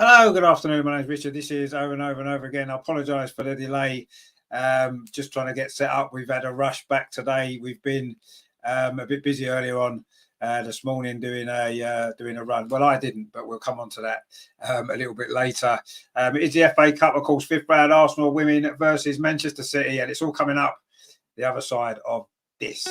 Hello, good afternoon. My name is Richard. This is over and over and over again. I apologise for the delay. Just trying to get set up. We've had a rush back today. We've been a bit busy earlier on this morning doing a run. Well, I didn't, but we'll come on to that a little bit later. It's the FA Cup, of course, fifth round Arsenal women versus Manchester City, and it's all coming up the other side of this.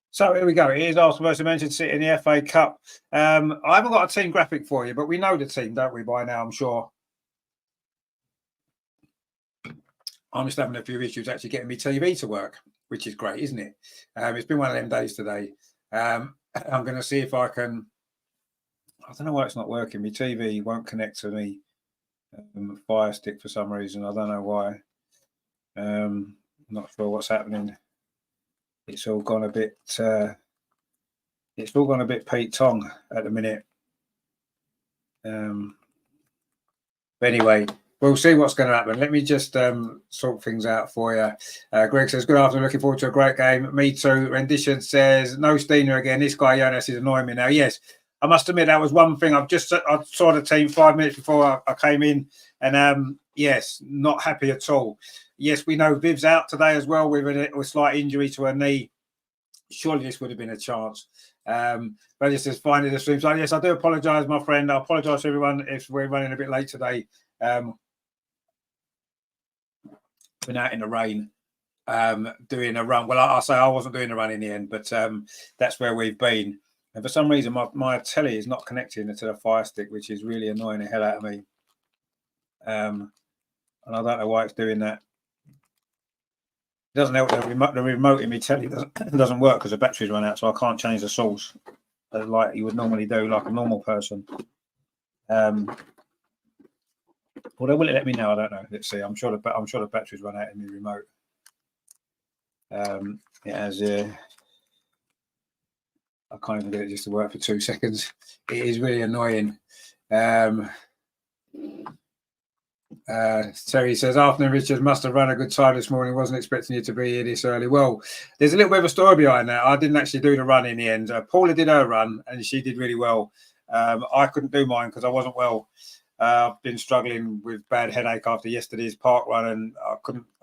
So here we go. It is Arsenal versus Manchester City in the FA Cup. I haven't got a team graphic for you, but we know the team, don't we, by now, I'm sure. I'm just having a few issues actually getting my TV to work, which is great, isn't it? It's been one of them days today. I'm going to see if I can... I don't know why it's not working. My TV won't connect to me Fire Stick for some reason. I don't know why. Not sure what's happening. It's all gone a bit. It's all gone a bit Pete Tong at the minute. But anyway, we'll see what's going to happen. Let me just sort things out for you. Greg says, "Good afternoon. Looking forward to a great game." Me too. Rendition says, "No Steiner again. This guy Jonas is annoying me now." Yes, I must admit that was one thing. I saw the team 5 minutes before I came in, and yes, not happy at all. Yes, we know Viv's out today as well with a slight injury to her knee. Surely this would have been a chance. But it says, "Finally the stream." So yes, I do apologise, my friend. I apologise to everyone if we're running a bit late today. Been out in the rain doing a run. Well, I say I wasn't doing a run in the end, but that's where we've been. And for some reason, my telly is not connecting to the Fire Stick, which is really annoying the hell out of me. And I don't know why it's doing that. It doesn't help the remote in my telly doesn't work because the batteries run out, so I can't change the source like you would normally do, like a normal person. Although will it let me know? I don't know. Let's see. I'm sure the battery's run out in the remote. It has. I can't even get it just to work for 2 seconds. It is really annoying. Terry says, afternoon, Richard. Must have run a good time this morning. Wasn't expecting you to be here this early. Well, there's a little bit of a story behind that. I didn't actually do the run in the end. Paula did her run and she did really well. I couldn't do mine because I wasn't well. I've been struggling with bad headache after yesterday's park run, and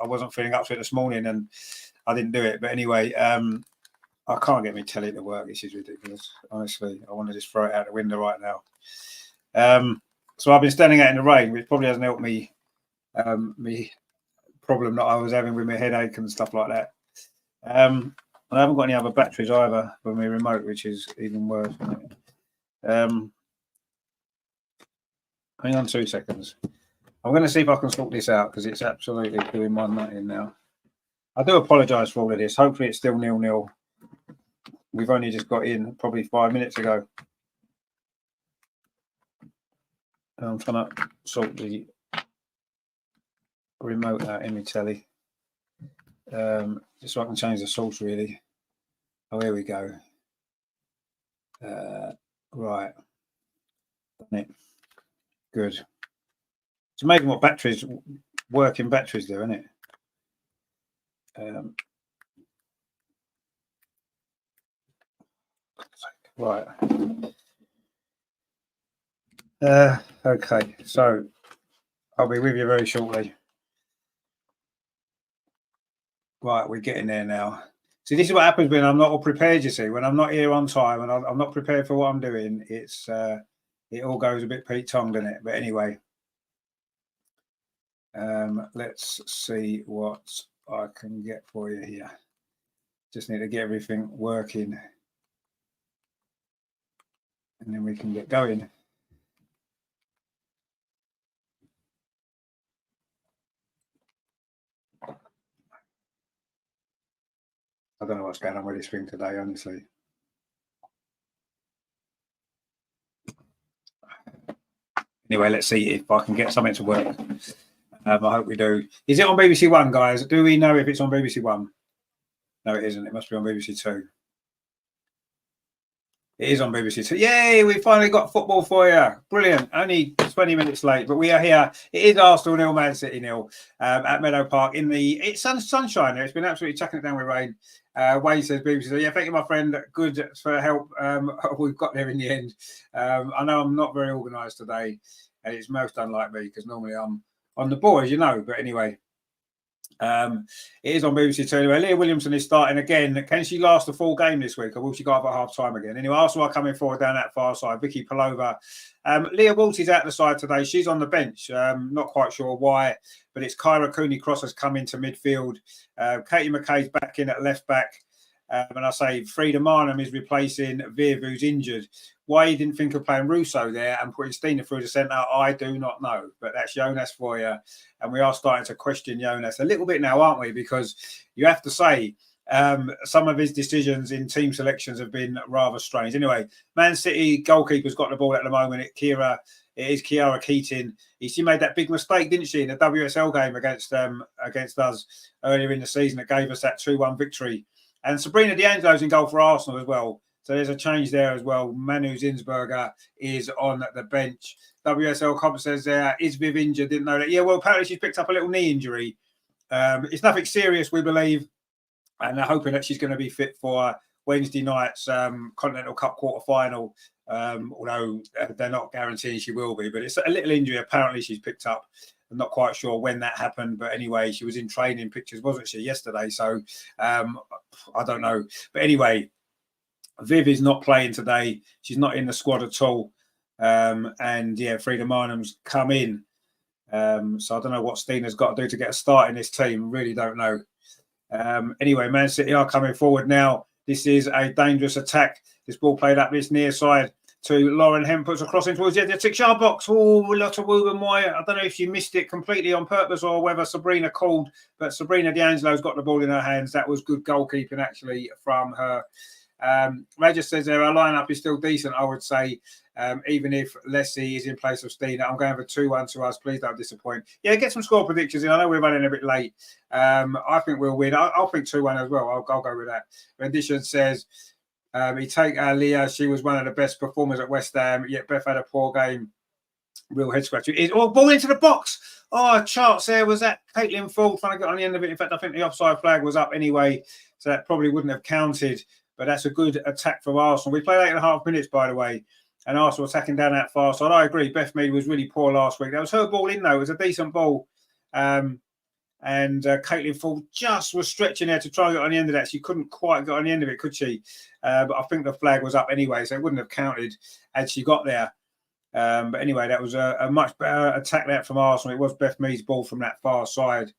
I wasn't feeling up to it this morning, and I didn't do it. But anyway, I can't get my telly to work. This is ridiculous. Honestly, I want to just throw it out the window right now. So I've been standing out in the rain, which probably hasn't helped me. Me problem that I was having with my headache and stuff like that. I haven't got any other batteries either for my remote, which is even worse. Hang on 2 seconds. I'm going to see if I can sort this out because it's absolutely doing my nut in now. I do apologise for all of this. Hopefully it's still 0-0. We've only just got in probably 5 minutes ago. I'm trying to sort the remote out in my telly. Just so I can change the source really. Oh, here we go. Right. Done it. Good. It's amazing what batteries, working batteries do, isn't it? Right. Okay, so I'll be with you very shortly. Right, we're getting there now. See, this is what happens when I'm not all prepared, you see. When I'm not here on time and I'm not prepared for what I'm doing, it's it all goes a bit Pete-tongued, doesn't it? But anyway, let's see what I can get for you here. Just need to get everything working. And then we can get going. I don't know what's going on with this thing today, honestly. Anyway, let's see if I can get something to work. I hope we do. Is it on BBC One, guys? Do we know if it's on BBC One? No, it isn't. It must be on BBC Two. It is on BBC Two. Yay, we finally got football for you. Brilliant. Only 20 minutes late, but we are here. It is Arsenal 0, Man City 0 at Meadow Park. It's sunshine there. It's been absolutely chucking it down with rain. Wayne says, BBC, so yeah, thank you, my friend. Good for help. We've got there in the end. I know I'm not very organised today, and it's most unlike me because normally I'm on the ball, as you know. But anyway, it is on BBC Two. Anyway, Leah Williamson is starting again. Can she last the full game this week, or will she go up at half time again? Anyway, Arsenal are coming forward down that far side. Vicky Palova. Leah Walsh is out the side today. She's on the bench. Not quite sure why, but it's Kyra Cooney-Cross has come into midfield. Katie McKay's back in at left back. And I say Frida Marnham is replacing Viv, who's injured. Why he didn't think of playing Russo there and putting Stina through the centre, I do not know. But that's Jonas for you. And we are starting to question Jonas a little bit now, aren't we? Because you have to say some of his decisions in team selections have been rather strange. Anyway, Man City goalkeeper's got the ball at the moment. It is Kiara Keating. She made that big mistake, didn't she, in the WSL game against us earlier in the season that gave us that 2-1 victory. And Sabrina D'Angelo's in goal for Arsenal as well. So there's a change there as well. Manu Zinsberger is on the bench. WSL Cobb says there, is Viv injured? Didn't know that. Yeah, well, apparently she's picked up a little knee injury. It's nothing serious, we believe. And they're hoping that she's going to be fit for Wednesday night's Continental Cup quarter-final. Although they're not guaranteeing she will be. But it's a little injury apparently she's picked up. I'm not quite sure when that happened, but anyway, she was in training pictures, wasn't she, yesterday? So I don't know. But anyway, Viv is not playing today. She's not in the squad at all. And yeah, Frida Marnham's come in. So I don't know what Stina's got to do to get a start in this team. Really don't know. Anyway, Man City are coming forward now. This is a dangerous attack. This ball played up this near side to Lauren Hem, puts a cross in towards the 6-yard box. Oh, Lotta Woobenmoy. I don't know if she missed it completely on purpose or whether Sabrina called, but Sabrina D'Angelo's got the ball in her hands. That was good goalkeeping, actually, from her. Roger says there, our lineup is still decent, I would say, even if Leslie is in place of Steiner. I'm going for 2-1 to us. Please don't disappoint. Yeah, get some score predictions in. I know we're running a bit late. I think we'll win. I'll think 2-1 as well. I'll go with that. Rendition says, he take Leah. She was one of the best performers at West Ham, yet Beth had a poor game. Real head scratcher. Ball into the box. Oh, charts there. Was that Caitlin Ford trying to get on the end of it? In fact, I think the offside flag was up anyway, so that probably wouldn't have counted. But that's a good attack from Arsenal. We played 8.5 minutes, by the way, and Arsenal attacking down that far side. I agree. Beth Mead was really poor last week. That was her ball in, though. It was a decent ball. And Caitlin Ford just was stretching there to try and get on the end of that. She couldn't quite get on the end of it, could she? But I think the flag was up anyway, so it wouldn't have counted had she got there. But anyway, that was a much better attack that from Arsenal. It was Beth Mead's ball from that far side.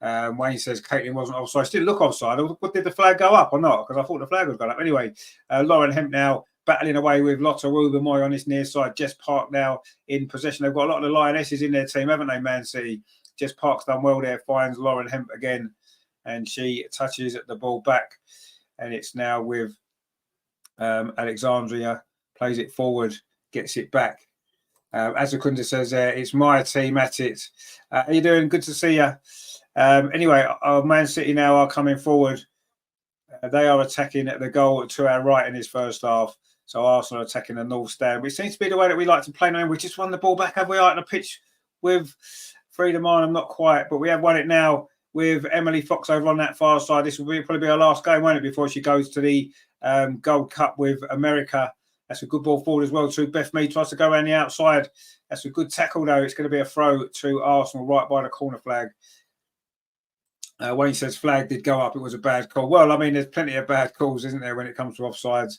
Wayne says Caitlin wasn't offside. She didn't look offside. Did the flag go up or not? Because I thought the flag was gone up. Anyway, Lauren Hemp now battling away with Lotta Rubenmoy on this near side. Jess Park now in possession. They've got a lot of the Lionesses in their team, haven't they, Man City? Jess Park's done well there, finds Lauren Hemp again, and she touches the ball back. And it's now with Alexandria, plays it forward, gets it back. As Akunda says there, it's my team at it. How you doing? Good to see you. Anyway, Man City now are coming forward. They are attacking at the goal to our right in this first half. So Arsenal are attacking the north stand, which seems to be the way that we like to play now. We just won the ball back, have we, out on the pitch with Freedom Arnhem? Not quite, but we have won it now with Emily Fox over on that far side. This will probably be our last game, won't it, before she goes to the Gold Cup with America. That's a good ball forward as well too. Beth Mead tries to go around the outside. That's a good tackle, though. It's going to be a throw to Arsenal right by the corner flag. Wayne says flag did go up. It was a bad call. Well, I mean, there's plenty of bad calls, isn't there, when it comes to offsides?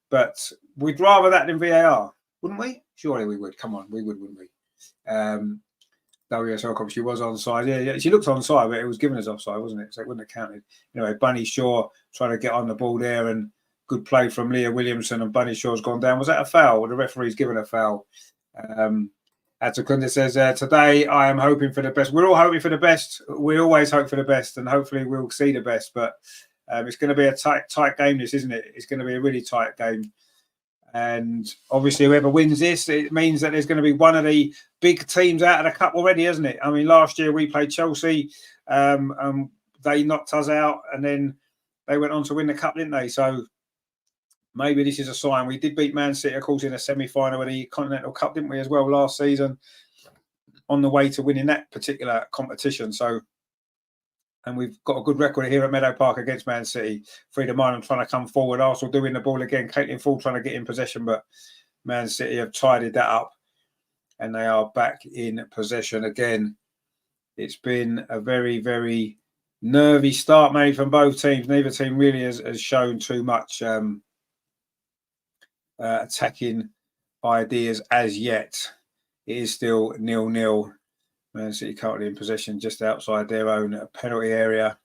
But we'd rather that than VAR, wouldn't we? Surely we would. Come on, we would, wouldn't we? WSL Cup, she was onside. Yeah, she looked onside, but it was given as offside, wasn't it? So it wouldn't have counted. Anyway, Bunny Shaw trying to get on the ball there, and good play from Leah Williamson, and Bunny Shaw's gone down. Was that a foul? Or the referee's given a foul? Atakunda says, today I am hoping for the best. We're all hoping for the best. We always hope for the best, and hopefully we'll see the best. But it's going to be a tight game, this, isn't it? It's going to be a really tight game. And obviously, whoever wins this, it means that there's going to be one of the big teams out of the cup already, isn't it? I mean, last year we played Chelsea. They knocked us out, and then they went on to win the cup, didn't they? So maybe this is a sign. We did beat Man City, of course, in a semi-final of the Continental Cup, didn't we, as well, last season, on the way to winning that particular competition. So, and we've got a good record here at Meadow Park against Man City. Freedom Arnhem trying to come forward. Arsenal doing the ball again. Caitlin Ford trying to get in possession, but Man City have tidied that up, and they are back in possession again. It's been a very, very nervy start, maybe, from both teams. Neither team really has shown too much attacking ideas as yet. It is still 0-0. Man City currently in possession just outside their own penalty area.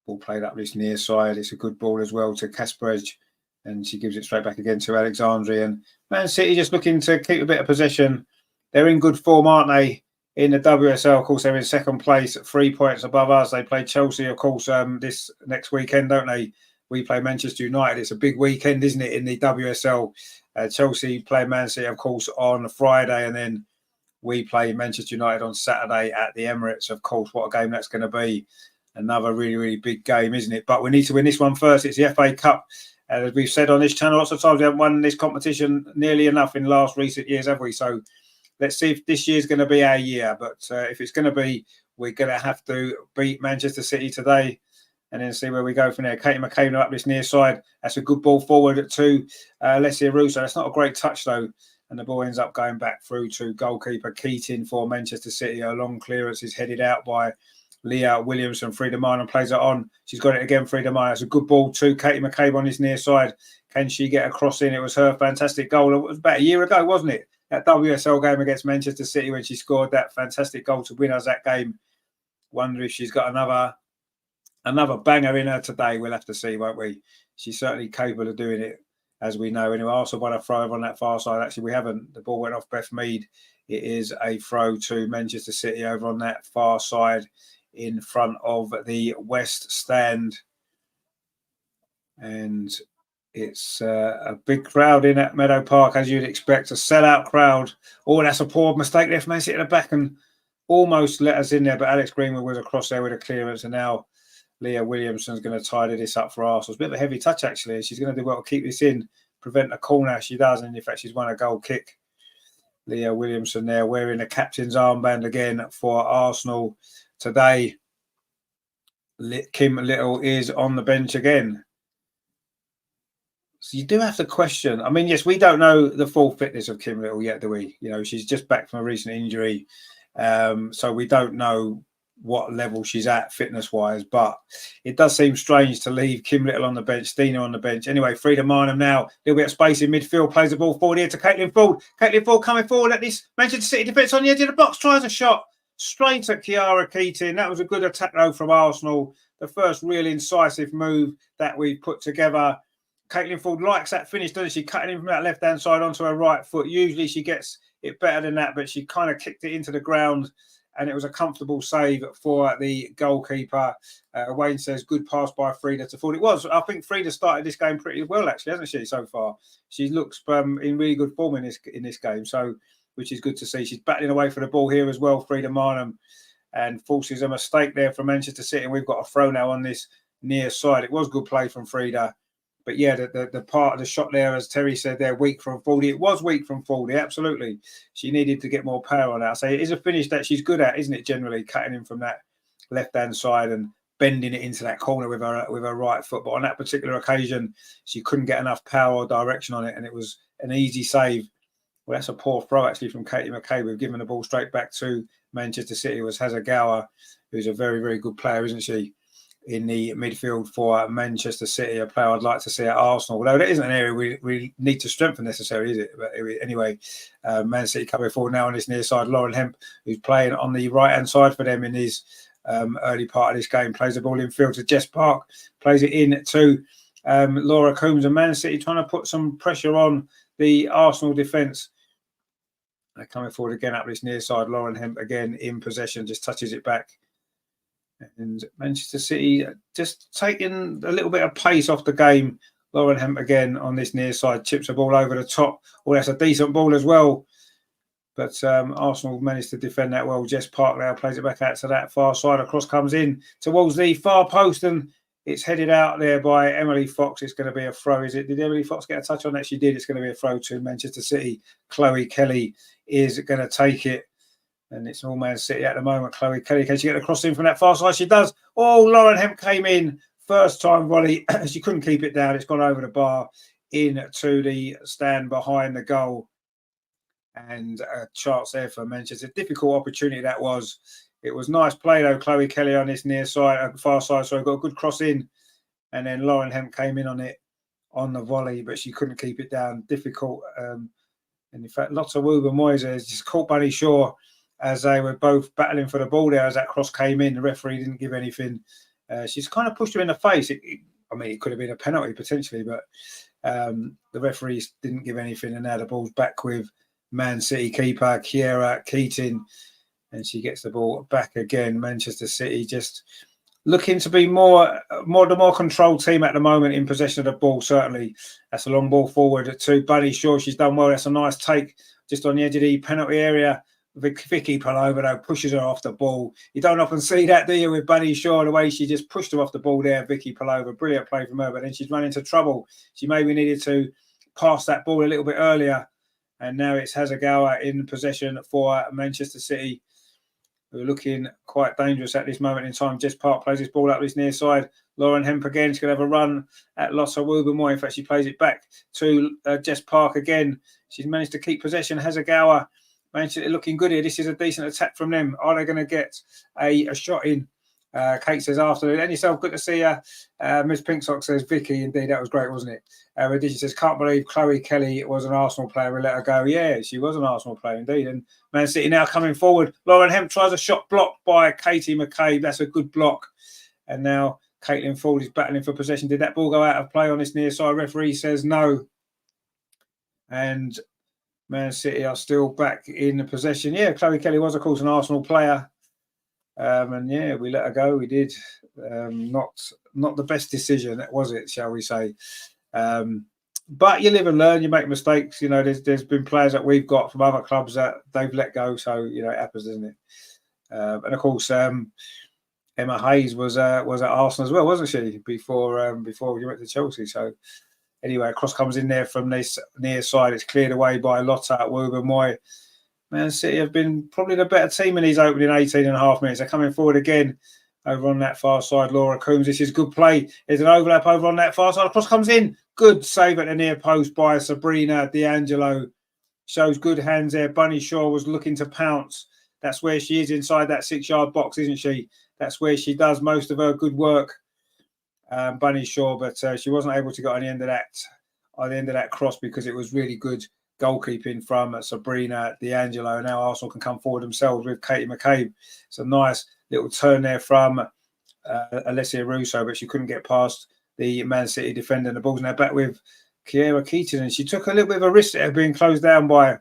Ball played up this near side. It's a good ball as well to Kasperej, and she gives it straight back again to Alexandria. And Man City just looking to keep a bit of possession. They're in good form, aren't they? In the WSL, of course, they're in second place, 3 points above us. They play Chelsea, of course, this next weekend, don't they? We play Manchester United. It's a big weekend, isn't it, in the WSL? Chelsea play Man City, of course, on Friday, and then we play Manchester United on Saturday at the Emirates. Of course, what a game that's going to be. Another really, really big game, isn't it? But we need to win this one first. It's the FA Cup. As we've said on this channel lots of times, we haven't won this competition nearly enough in last recent years, have we? So let's see if this year's going to be our year. But if it's going to be, we're going to have to beat Manchester City today, and then see where we go from there. Katie McCabe up this near side. That's a good ball forward to Leslie Russo. That's not a great touch, though. And the ball ends up going back through to goalkeeper Keating for Manchester City. A long clearance is headed out by Leah Williamson. Freedom Arnhem plays it on. She's got it again, Freedom Arnhem. It's a good ball to Katie McCabe on his near side. Can she get a cross in? It was her fantastic goal. It was about a year ago, wasn't it? That WSL game against Manchester City when she scored that fantastic goal to win us that game. Wonder if she's got another banger in her today. We'll have to see, won't we? She's certainly capable of doing it, as we know. Anyway, also won a throw over on that far side. Actually, we haven't. The ball went off Beth Mead. It is a throw to Manchester City over on that far side in front of the West Stand. And it's a big crowd in at Meadow Park, as you'd expect, a sellout crowd. Oh, that's a poor mistake there from Man City at the back and almost let us in there, but Alex Greenwood was across there with a clearance, and now Leah Williamson's going to tidy this up for Arsenal. It's a bit of a heavy touch, actually. She's going to do well to keep this in, prevent a corner. She does, and in fact, she's won a goal kick. Leah Williamson there wearing the captain's armband again for Arsenal today. Kim Little is on the bench again. So you do have to question. I mean, yes, we don't know the full fitness of Kim Little yet, do we? You know, she's just back from a recent injury. So we don't know what level she's at fitness-wise, but it does seem strange to leave Kim Little on the bench, Stina on the bench. Anyway, Frida Marnham now, a little bit of space in midfield, plays the ball forward here to Caitlin Ford. Caitlin Ford coming forward at this Manchester City defence on the edge of the box, tries a shot straight at Kiara Keating. That was a good attack, though, from Arsenal. The first real incisive move that we put together. Caitlin Ford likes that finish, doesn't she? Cutting in from that left-hand side onto her right foot. Usually she gets it better than that, but she kind of kicked it into the ground, and it was a comfortable save for the goalkeeper. Wayne says, good pass by Frida to Ford. It was. I think Frida started this game pretty well, actually, hasn't she, so far? She looks in really good form in this game, so which is good to see. She's battling away for the ball here as well, Frida Marnham, and forces a mistake there from Manchester City, and we've got a throw now on this near side. It was good play from Frida. But yeah, the part of the shot there, as Terry said, they're weak from Fordy. It was weak from Fordy, absolutely. She needed to get more power on that. So it is a finish that she's good at, isn't it? Generally, cutting in from that left-hand side and bending it into that corner with her right foot. But on that particular occasion, she couldn't get enough power or direction on it, and it was an easy save. Well, that's a poor throw actually from Katie McKay. We've given the ball straight back to Manchester City. It was Hazagawa, who's a very, very good player, isn't she? In the midfield for Manchester City, a player I'd like to see at Arsenal. Although that isn't an area we need to strengthen necessarily, is it? But anyway, Man City coming forward now on this near side. Lauren Hemp, who's playing on the right-hand side for them in his early part of this game, plays the ball in field to Jess Park, plays it in to Laura Coombs, and Man City trying to put some pressure on the Arsenal defence. They're coming forward again up this near side. Lauren Hemp again in possession, just touches it back. And Manchester City just taking a little bit of pace off the game. Lauren Hemp again on this near side, chips the ball over the top. Oh, that's a decent ball as well. But Arsenal managed to defend that well. Jess Park now plays it back out to that far side. A cross comes in towards the far post, and it's headed out there by Emily Fox. It's going to be a throw, is it? Did Emily Fox get a touch on that? She did. It's going to be a throw to Manchester City. Chloe Kelly is going to take it. And it's all Man City at the moment. Chloe Kelly, can she get the cross in from that far side? She does. Oh, Lauren Hemp came in. First time volley. She couldn't keep it down. It's gone over the bar into the stand behind the goal. And a chance there for Manchester. Difficult opportunity that was. It was nice play, though, Chloe Kelly on this near side, far side. So got a good cross in. And then Lauren Hemp came in on it on the volley, but she couldn't keep it down. Difficult. And in fact, lots of Woober Moyes just caught Bunny Shaw as they were both battling for the ball there as that cross came in. The referee didn't give anything. She's kind of pushed her in the face. It could have been a penalty potentially, but the referees didn't give anything, and now the ball's back with Man City keeper Kiara Keating, and she gets the ball back again. Manchester City just looking to be the more controlled team at the moment in possession of the ball, certainly. That's a long ball forward to Bunny Shaw. She's done well. That's a nice take just on the edge of the penalty area. Vicky Pullover, though, pushes her off the ball. You don't often see that, do you, with Bunny Shaw, the way she just pushed her off the ball there, Vicky Pullover. Brilliant play from her, but then she's run into trouble. She maybe needed to pass that ball a little bit earlier, and now it's Hazagawa in possession for Manchester City, who are looking quite dangerous at this moment in time. Jess Park plays this ball up this near side. Lauren Hemp again. She's going to have a run at Lossa Woobermoy. In fact, she plays it back to Jess Park again. She's managed to keep possession. Hazagawa. Manchester looking good here. This is a decent attack from them. Are they going to get a shot in? Kate says afternoon. And yourself, good to see you. Miss Pinksock says, Vicky, indeed, that was great, wasn't it? Redition says, can't believe Chloe Kelly was an Arsenal player. We'll let her go. Yeah, she was an Arsenal player, indeed. And Man City now coming forward. Lauren Hemp tries a shot blocked by Katie McCabe. That's a good block. And now Caitlin Ford is battling for possession. Did that ball go out of play on this near side? Referee says no. And Man City are still back in possession. Yeah, Chloe Kelly was, of course, an Arsenal player. And yeah, we let her go. We did. Not the best decision, was it? Shall we say? But you live and learn. You make mistakes. You know, there's been players that we've got from other clubs that they've let go. So you know, it happens, doesn't it? And of course, Emma Hayes was at Arsenal as well, wasn't she? Before you went to Chelsea. So anyway, a cross comes in there from this near side. It's cleared away by Lotta Woobermoy. Man City have been probably the better team in these opening 18.5 minutes. They're coming forward again over on that far side. Laura Coombs, this is good play. There's an overlap over on that far side. Cross comes in. Good save at the near post by Sabrina D'Angelo. Shows good hands there. Bunny Shaw was looking to pounce. That's where she is inside that 6-yard box, isn't she? That's where she does most of her good work, Bunny Shaw. But she wasn't able to get on the end of that cross because it was really good goalkeeping from Sabrina D'Angelo. Now Arsenal can come forward themselves with Katie McCabe. It's a nice little turn there from Alessia Russo, but she couldn't get past the Man City defender. And the ball's now back with Kiera Keaton, and she took a little bit of a risk there being closed down by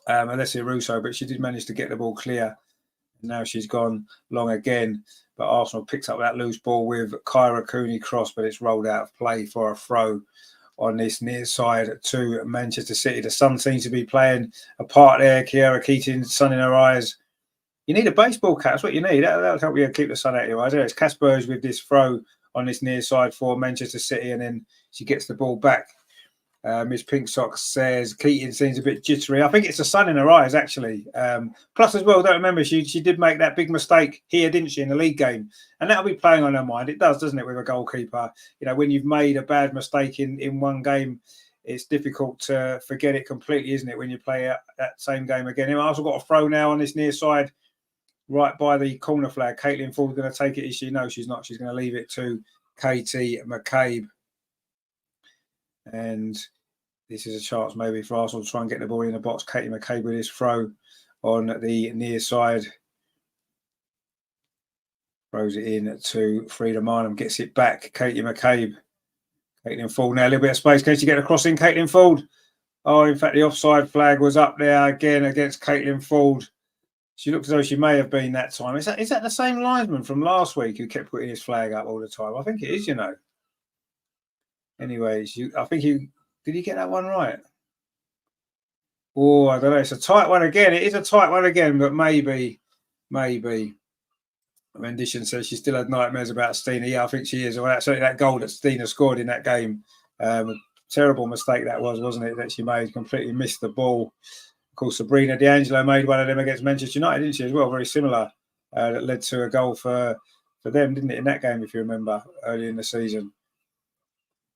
Alessia Russo, but she did manage to get the ball clear. And now she's gone long again, but Arsenal picked up that loose ball with Kyra Cooney cross, but it's rolled out of play for a throw on this near side to Manchester City. The sun seems to be playing a part there. Kiera Keating, sun in her eyes. You need a baseball cap. That's what you need. That'll help you keep the sun out of your eyes. It's Casper's with this throw on this near side for Manchester City, and then she gets the ball back. Miss Pink Socks says Keating seems a bit jittery. I think it's the sun in her eyes, actually. Plus, as well, don't remember, she did make that big mistake here, didn't she, in the league game? And that'll be playing on her mind. It does, doesn't it, with a goalkeeper? You know, when you've made a bad mistake in one game, it's difficult to forget it completely, isn't it, when you play that same game again? I've also got a throw now on this near side, right by the corner flag. Caitlin Ford's going to take it. Is she? No, she's not. She's going to leave it to Katie McCabe. And this is a chance maybe for Arsenal to try and get the ball in the box. Katie McCabe with his throw on the near side. Throws it in to Frida Marnham. Gets it back. Katie McCabe. Caitlin Ford now. A little bit of space. Can she get across in? Caitlin Ford. Oh, in fact, the offside flag was up there again against Caitlin Ford. She looks as though she may have been that time. Is that the same linesman from last week who kept putting his flag up all the time? I think it is, you know. Anyways, I think did he get that one right? Oh, I don't know. It's a tight one again. It is a tight one again, but maybe. Rendition says she still had nightmares about Stina. Yeah, I think she is. Well, certainly that goal that Stina scored in that game. Terrible mistake that was, wasn't it, that she made? Completely missed the ball. Of course, Sabrina D'Angelo made one of them against Manchester United, didn't she, as well? Very similar. That led to a goal for them, didn't it, in that game, if you remember, early in the season.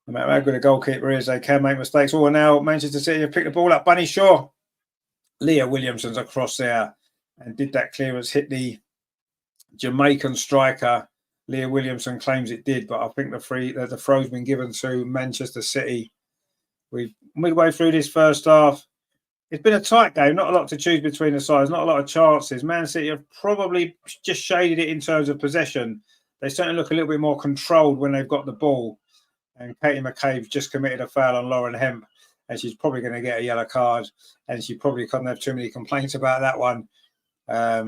No matter how good a goalkeeper is, they can make mistakes. Oh, now Manchester City have picked the ball up. Bunny Shaw. Leah Williamson's across there and did that clearance hit the Jamaican striker. Leah Williamson claims it did, but I think the throw's been given to Manchester City. We've midway through this first half. It's been a tight game, not a lot to choose between the sides, not a lot of chances. Man City have probably just shaded it in terms of possession. They certainly look a little bit more controlled when they've got the ball. And Katie McCabe's just committed a foul on Lauren Hemp, and she's probably going to get a yellow card, and she probably couldn't have too many complaints about that one. I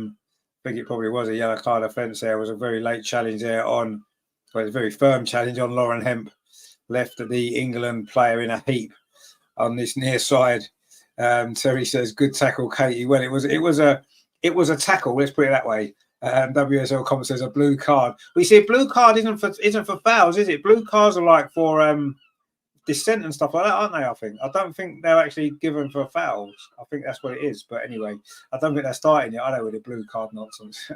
think it probably was a yellow card offence there. It was a very late challenge there a very firm challenge on Lauren Hemp. Left the England player in a heap on this near side. Terry says, good tackle, Katie. Well, it was a tackle, let's put it that way. WSL comment says a blue card. We see a blue card isn't for fouls, is it? Blue cards are like for dissent and stuff like that, aren't they? I don't think they're actually given for fouls. I think that's what it is. But anyway, I don't think they're starting it. I know with the blue card nonsense,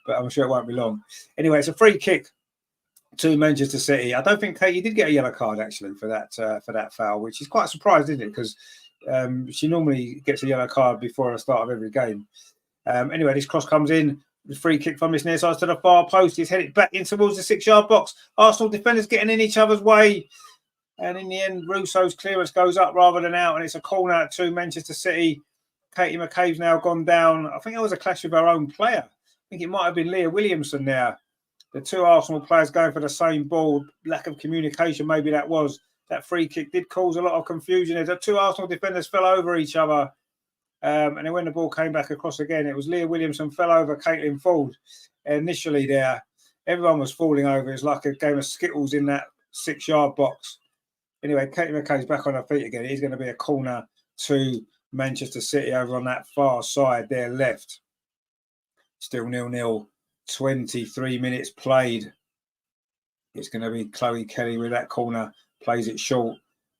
but I'm sure it won't be long. Anyway, it's a free kick to Manchester City. I don't think Katie did get a yellow card actually for that foul, which is quite surprised, isn't it? Because she normally gets a yellow card before the start of every game. Anyway, this cross comes in. The free kick from this near side to the far post. He's headed back in towards the 6-yard box. Arsenal defenders getting in each other's way. And in the end, Russo's clearance goes up rather than out. And it's a corner to Manchester City. Katie McCabe's now gone down. I think it was a clash with her own player. I think it might have been Leah Williamson there. The two Arsenal players going for the same ball. Lack of communication, maybe that was. That free kick did cause a lot of confusion. The two Arsenal defenders fell over each other. And then when the ball came back across again, it was Leah Williamson fell over Caitlin Ford. Initially there, everyone was falling over. It was like a game of Skittles in that 6-yard box. Anyway, Katie McKay's back on her feet again. It is going to be a corner to Manchester City over on that far side there left. Still 0-0, 23 minutes played. It's going to be Chloe Kelly with that corner, plays it short.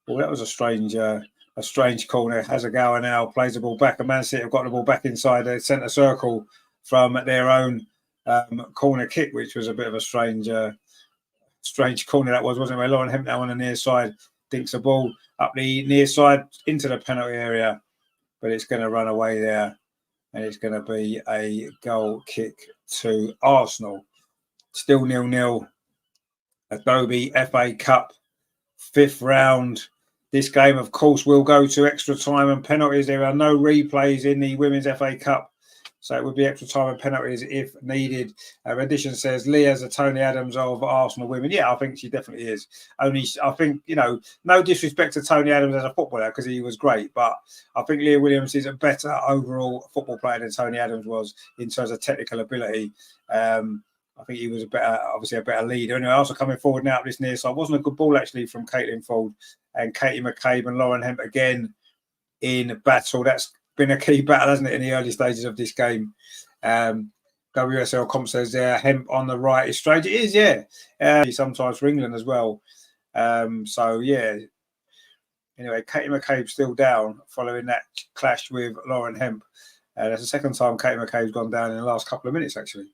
Well, that was a strange corner. Has a go now, plays the ball back. And Man City have got the ball back inside the centre circle from their own corner kick, which was a bit of a strange corner that was, wasn't it? Where Lauren Hemp now on the near side dinks the ball up the near side into the penalty area, but it's going to run away there, and it's going to be a goal kick to Arsenal. Still 0-0. Adobe FA Cup 5th round. This game, of course, will go to extra time and penalties. There are no replays in the Women's FA Cup, so it would be extra time and penalties if needed. Rendition says Leah's a Tony Adams of Arsenal women. Yeah, I think she definitely is. Only, I think, no disrespect to Tony Adams as a footballer because he was great, but I think Leah Williams is a better overall football player than Tony Adams was in terms of technical ability. I think he was obviously a better leader. Anyway, also coming forward now up this near side. Wasn't a good ball actually from Caitlin Ford and Katie McCabe and Lauren Hemp again in battle. That's been a key battle, hasn't it, in the early stages of this game. WSL Comp says there, Hemp on the right is strange. It is, yeah. Sometimes for England as well. So, yeah. Anyway, Katie McCabe still down following that clash with Lauren Hemp. That's the second time Katie McCabe's gone down in the last couple of minutes, actually.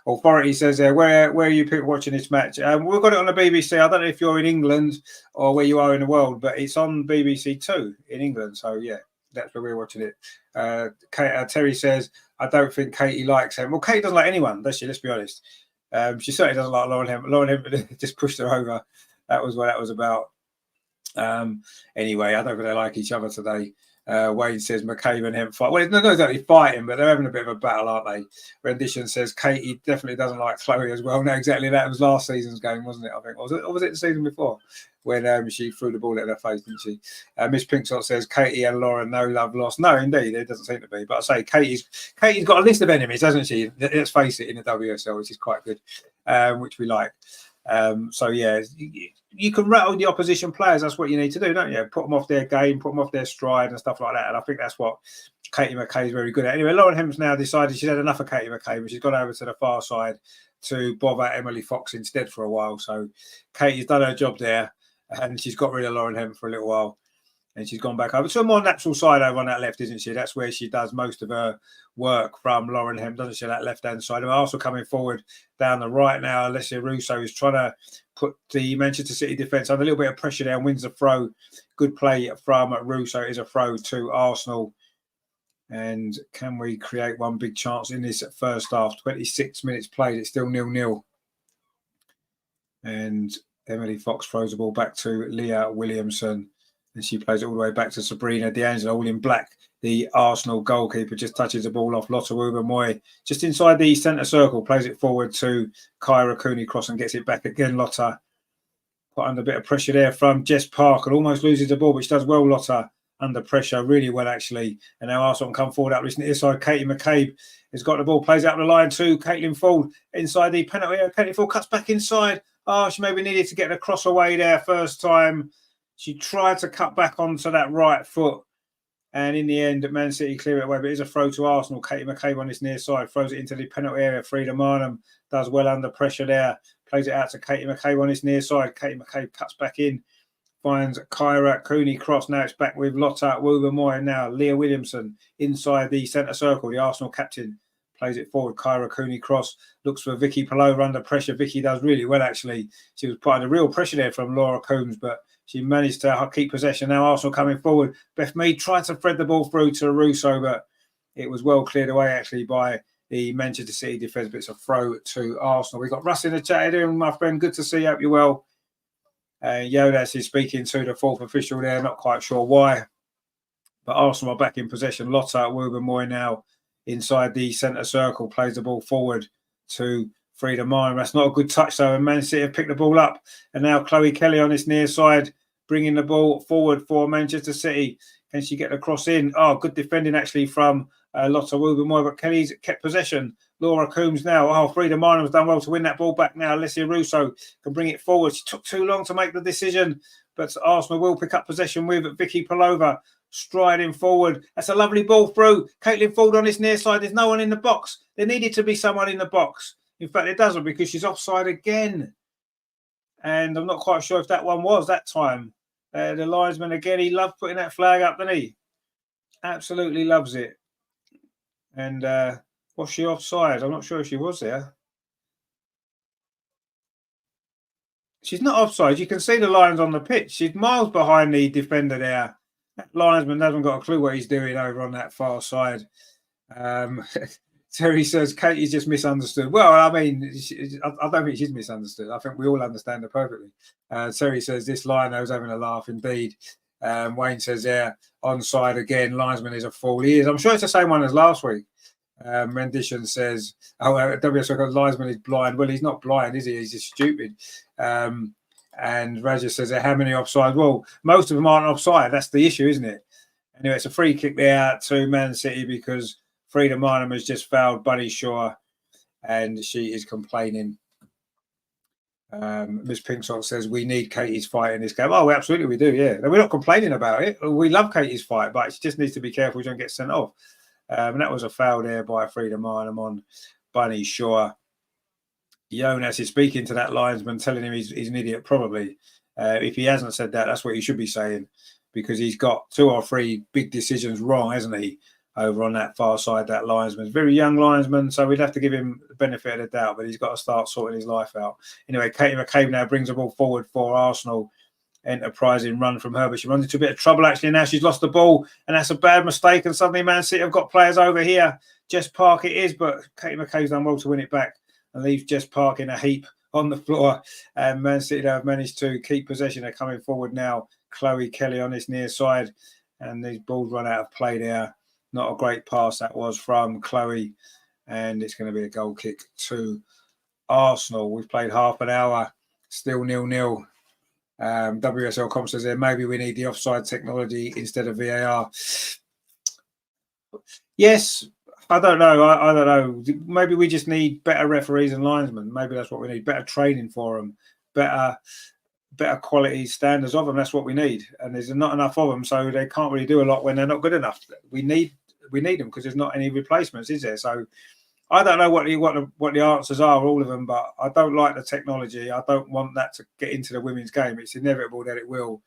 Authority says there, where are you people watching this match? We've got it on the BBC. I don't know if you're in England or where you are in the world, but it's on BBC 2 in England. So, yeah, that's where we're watching it. Terry says, I don't think Katie likes him. Well, Katie doesn't like anyone, does she? Let's be honest. She certainly doesn't like Lauren Hemp. Lauren Hemp just pushed her over. That was what that was about. Anyway, I don't think they like each other today. Wayne says McCabe and Hemp fight. Well, not exactly fighting, but they're having a bit of a battle, aren't they? Rendition says Katie definitely doesn't like Chloe as well. No, exactly. That was last season's game, wasn't it? I think. Or was it the season before when she threw the ball at her face, didn't she? Miss Pinkshot says Katie and Lauren, no love lost. No, indeed, it doesn't seem to be. But I say Katie's got a list of enemies, hasn't she? Let's face it, in the WSL, which is quite good, which we like. So yeah, you can rattle the opposition players. That's what you need to do, don't you? Put them off their game, put them off their stride and stuff like that. And I think that's what Katie McCabe is very good at. Anyway, Lauren Hemp's now decided she's had enough of Katie McCabe and she's gone over to the far side to bother Emily Fox instead for a while. So Katie's done her job there and she's got rid of Lauren Hemp for a little while. And she's gone back over to a more natural side over on that left, isn't she? That's where she does most of her work from, Lauren Hemp, doesn't she? That left-hand side. And also coming forward down the right now, Alessia Russo is trying to put the Manchester City defence under a little bit of pressure there and wins the throw. Good play from Russo. It is a throw to Arsenal. And can we create one big chance in this first half? 26 minutes played. It's still 0-0. And Emily Fox throws the ball back to Leah Williamson. And she plays it all the way back to Sabrina D'Angelo, all in black. The Arsenal goalkeeper just touches the ball off Lotta Woober-Moy. Just inside the centre circle, plays it forward to Kyra Cooney-Cross and gets it back again. Lotta put under a bit of pressure there from Jess Parker. Almost loses the ball, but she does well, Lotta, under pressure. Really well, actually. And now Arsenal come forward up this near side. Katie McCabe has got the ball, plays out the line to Caitlin Ford inside the penalty area. Caitlin Ford cuts back inside. Oh, she maybe needed to get the cross away there first time. She tried to cut back onto that right foot. And in the end, Man City clear it away. But it is a throw to Arsenal. Katie McCabe on this near side. Throws it into the penalty area. Frida Marnham does well under pressure there. Plays it out to Katie McCabe on this near side. Katie McCabe cuts back in. Finds Kyra Cooney-Cross. Now it's back with Lotta Woober-Moy. Now Leah Williamson inside the centre circle. The Arsenal captain plays it forward. Kyra Cooney-Cross looks for Vicky Palova under pressure. Vicky does really well, actually. She was putting a real pressure there from Laura Coombs, but she managed to keep possession. Now Arsenal coming forward. Beth Mead tried to thread the ball through to Russo, but it was well cleared away, actually, by the Manchester City defence. But it's a throw to Arsenal. We've got Russ in the chat here, my friend. Good to see you. Hope you're well. Yodas is speaking to the fourth official there. Not quite sure why. But Arsenal are back in possession. Lotta Woober-Moy now inside the centre circle. Plays the ball forward to Frida Marnham. That's not a good touch, though. And Man City have picked the ball up. And now Chloe Kelly on this near side, bringing the ball forward for Manchester City. Can she get the cross in? Oh, good defending actually from Lotte Wubben-Moy, but Kelly's kept possession. Laura Coombs now. Oh, Frida Minor has done well to win that ball back now. Alessia Russo can bring it forward. She took too long to make the decision, but Arsenal will pick up possession with Vicky Pelova striding forward. That's a lovely ball through. Caitlin Ford on this near side. There's no one in the box. There needed to be someone in the box. In fact, it doesn't, because she's offside again. And I'm not quite sure if that one was that time. The linesman again, he loved putting that flag up, doesn't he? Absolutely loves it. And was she offside? I'm not sure if she was there. She's not offside. You can see the lines on the pitch. She's miles behind the defender there. That linesman hasn't got a clue what he's doing over on that far side. Terry says Katie's just misunderstood. Well, I mean, I don't think she's misunderstood. I think we all understand her perfectly. Terry says this liner was having a laugh indeed. Wayne says, yeah, onside again. Linesman is a fool. He is. I'm sure it's the same one as last week. Rendition says, oh, WSO linesman is blind. Well, he's not blind, is he? He's just stupid. And Raja says, how many offside? Well, most of them aren't offside. That's the issue, isn't it? Anyway, it's a free kick there to Man City because Frida Minor has just fouled Bunny Shaw and she is complaining. Miss Pinksock says, we need Katie's fight in this game. Oh, absolutely we do, yeah. We're not complaining about it. We love Katie's fight, but she just needs to be careful she don't get sent off. And that was a foul there by Frida Minor on Bunny Shaw. Jonas is speaking to that linesman, telling him he's an idiot, probably. If he hasn't said that, that's what he should be saying, because he's got 2 or 3 big decisions wrong, hasn't he, over on that far side, that linesman. Very young linesman, so we'd have to give him the benefit of the doubt, but he's got to start sorting his life out. Anyway, Katie McCabe now brings the ball forward for Arsenal. Enterprising run from her, but she runs into a bit of trouble actually. Now she's lost the ball, and that's a bad mistake. And suddenly Man City have got players over here. Jess Park it is, but Katie McCabe's done well to win it back and leaves Jess Park in a heap on the floor. And Man City have managed to keep possession. They're coming forward now. Chloe Kelly on this near side, and these balls run out of play there. Not a great pass that was from Chloe, and it's going to be a goal kick to Arsenal. We've played half an hour, still 0-0. WSL Com says there, maybe we need the offside technology instead of VAR. Yes, I don't know. I don't know. Maybe we just need better referees and linesmen. Maybe that's what we need. Better training for them. Better quality standards of them. That's what we need. And there's not enough of them, so they can't really do a lot when they're not good enough. We need them because there's not any replacements, is there? So I don't know what the answers are, all of them, but I don't like the technology. I don't want that to get into the women's game. It's inevitable that it will.